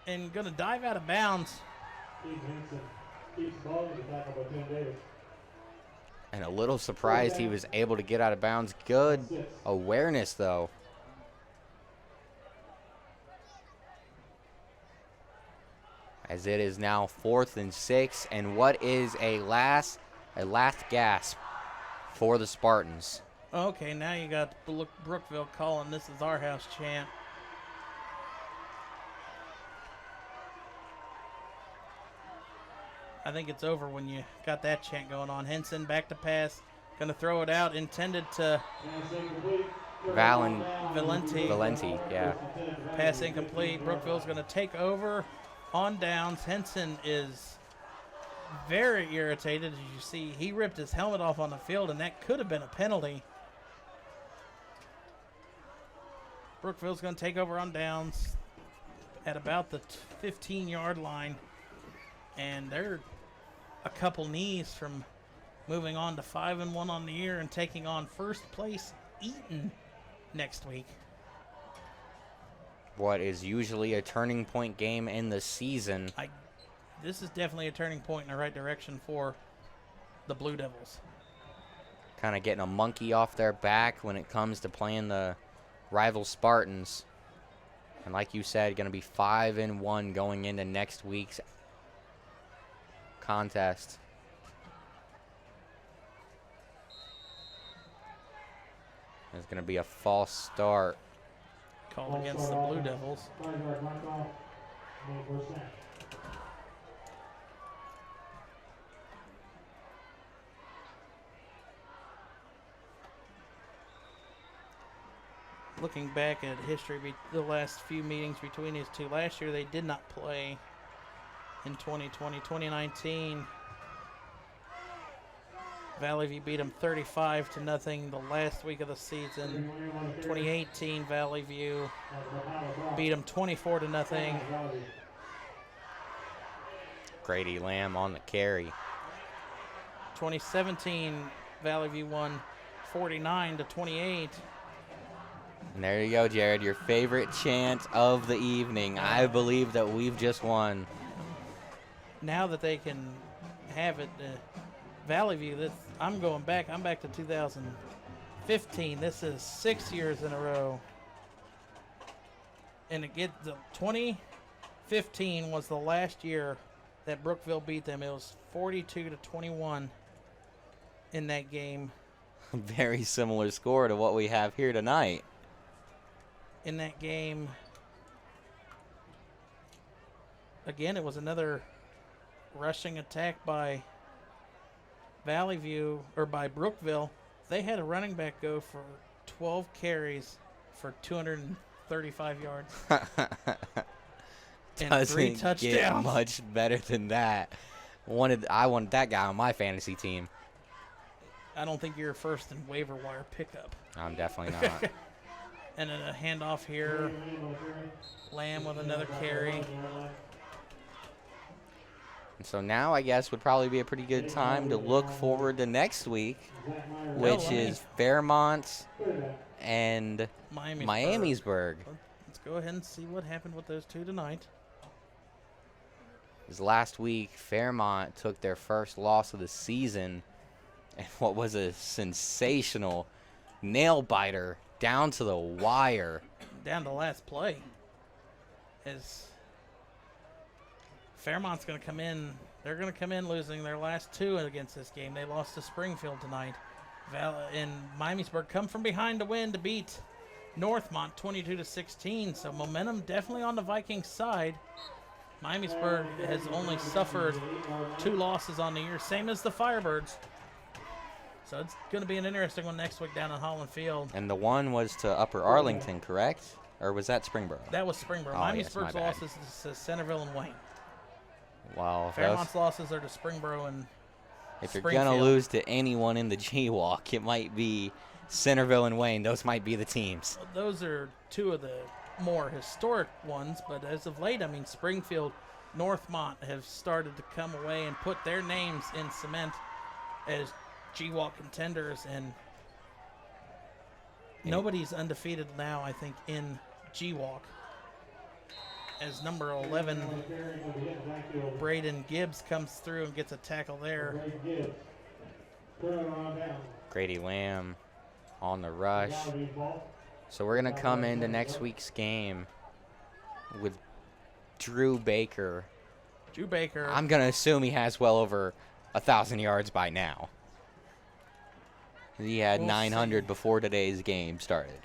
and going to dive out of bounds. Keith Henson keeps the ball in the tackle by 10 Davis. And a little surprised he was able to get out of bounds. Good awareness, though. As it is now 4th and 6, and what is a last gasp for the Spartans. Okay, now you got Brookville calling "This is our house" chant. I think it's over when you got that chant going on. Henson back to pass, going to throw it out, intended to Valenti, yeah. Pass incomplete. Brookville's going to take over on downs. Henson is very irritated. As you see, he ripped his helmet off on the field, and that could have been a penalty. Brookville's going to take over on downs at about the 15-yard line, and they're a couple knees from moving on to 5-1 on the year and taking on first place Eaton next week. What is usually a turning point game in the season. This is definitely a turning point in the right direction for the Blue Devils. Kind of getting a monkey off their back when it comes to playing the rival Spartans. And like you said, going to be 5-1 going into next week's contest. There's going to be a false start. Called against the Blue Devils. Looking back at history, the last few meetings between these two, last year they did not play in 2020. 2019, Valley View beat them 35-0 the last week of the season. 2018, Valley View beat them 24-0. Grady Lamb on the carry. 2017, Valley View won 49-28. And there you go, Jared, your favorite chant of the evening. I believe that we've just won. Now that they can have it, Valley View, I'm back to 2015. This is 6 years in a row. And the 2015 was the last year that Brookville beat them. It was 42-21 in that game. Very similar score to what we have here tonight. In that game, again, it was another rushing attack by Valley View, or by Brookville. They had a running back go for 12 carries for 235 yards. And 3 touchdowns. Get much better than that. I wanted that guy on my fantasy team. I don't think you're first in waiver wire pickup. I'm definitely not. And then a handoff here. Lamb with another carry. And so now I guess would probably be a pretty good time to look forward to next week, which is Fairmont and Miamisburg. Let's go ahead and see what happened with those two tonight. Because last week, Fairmont took their first loss of the season, and what was a sensational nail-biter down to the wire. Down to last play. As Fairmont's going to come in. They're going to come in losing their last 2 against this game. They lost to Springfield tonight. And Miamisburg come from behind to win to beat Northmont 22-16. So momentum definitely on the Vikings side. Miamisburg has only suffered 2 losses on the year, same as the Firebirds. So it's going to be an interesting one next week down in Holland Field. And the one was to Upper Arlington, correct? Or was that Springboro? That was Springboro. Oh, yes, Miamisburg's my bad. losses to Centerville and Wayne. Well, Fairmont's losses are to Springboro and if you're Springfield. going to lose to anyone in the G-Walk, it might be Centerville and Wayne. Those might be the teams. Those are two of the more historic ones, but as of late, I mean, Springfield, Northmont have started to come away and put their names in cement as G-Walk contenders, and nobody's undefeated now, I think, in G-Walk. As number 11, Braden Gibbs comes through and gets a tackle there. Grady Lamb on the rush. So we're going to come into next week's game with Drew Baker. Drew Baker. I'm going to assume he has well over 1,000 yards by now. He had 900 before today's game started.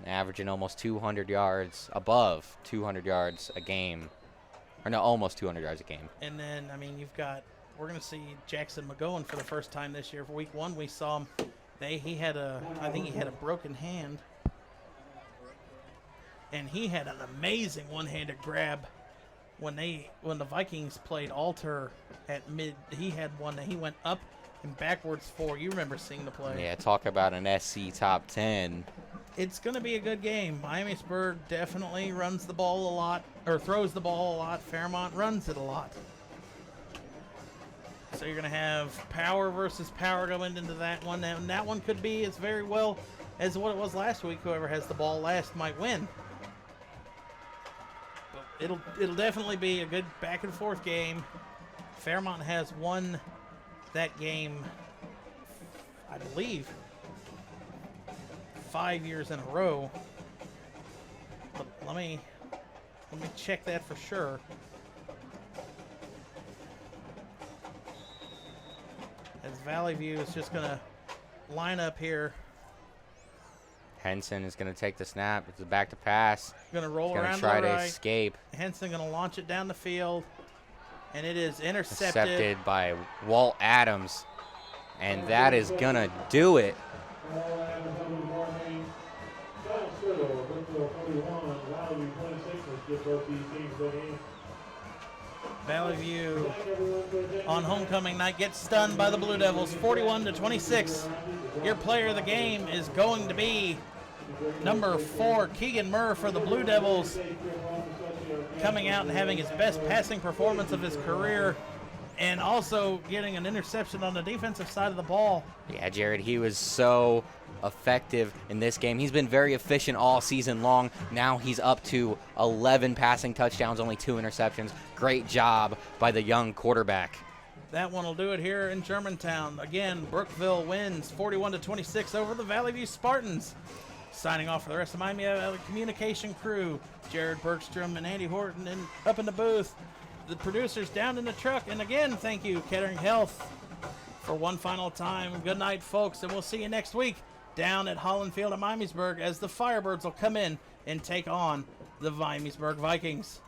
Averaging almost 200 yards, above 200 yards a game. Or no, almost 200 yards a game. And then, I mean, we're going to see Jackson McGowan for the first time this year. For week 1, we saw him. I think he had a broken hand. And he had an amazing one-handed grab when the Vikings played Alter at mid. He had one that he went up and backwards for. You remember seeing the play. Yeah, talk about an SC top 10. It's going to be a good game. Miamisburg definitely runs the ball a lot, or throws the ball a lot. Fairmont runs it a lot. So you're going to have power versus power going into that one. And that one could be as very well as what it was last week. Whoever has the ball last might win. But it'll definitely be a good back and forth game. Fairmont has won that game, I believe, 5 years in a row. But let me check that for sure. As Valley View is just going to line up here. Henson is going to take the snap. It's a back to pass. Going to roll He's around going to try to the to right. escape. Henson going to launch it down the field. And it is intercepted. Intercepted by Walt Adams. And that is going to do it. Valley View on homecoming night gets stunned by the Blue Devils, 41-26. Your player of the game is going to be number 4, Keegan Murr for the Blue Devils, coming out and having his best passing performance of his career, and also getting an interception on the defensive side of the ball. Yeah, Jared, he was so effective in this game. He's been very efficient all season long. Now he's up to 11 passing touchdowns, only 2 interceptions. Great job by the young quarterback. That one will do it here in Germantown. Again, Brookville wins 41-26 over the Valley View Spartans. Signing off for the rest of Miami Valley Communication crew, Jared Bergstrom and Andy Horton up in the booth. The producers down in the truck. And again, thank you, Kettering Health, for one final time. Good night, folks, and we'll see you next week down at Holland Field at Miamisburg as the Firebirds will come in and take on the Miamisburg Vikings.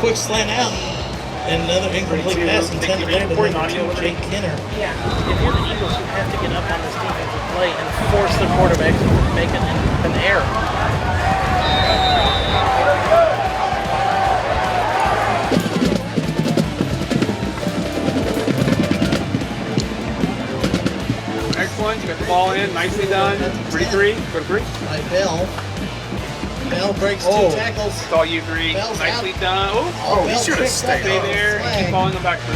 quick slant out. And another incomplete pass intended there to number 2, Jake Kenner. Yeah, if you're the Eagles, you have to get up on this defensive play and force the quarterback to make an error. Excellent. You got the ball in. Nicely done. 3-3. Go to 3. By Bell. Bell breaks 2 tackles. It's all you 3. Bell's Nicely out. done. Oh, Bell you should have picked up stayed a there. flag. Keep calling them back 3.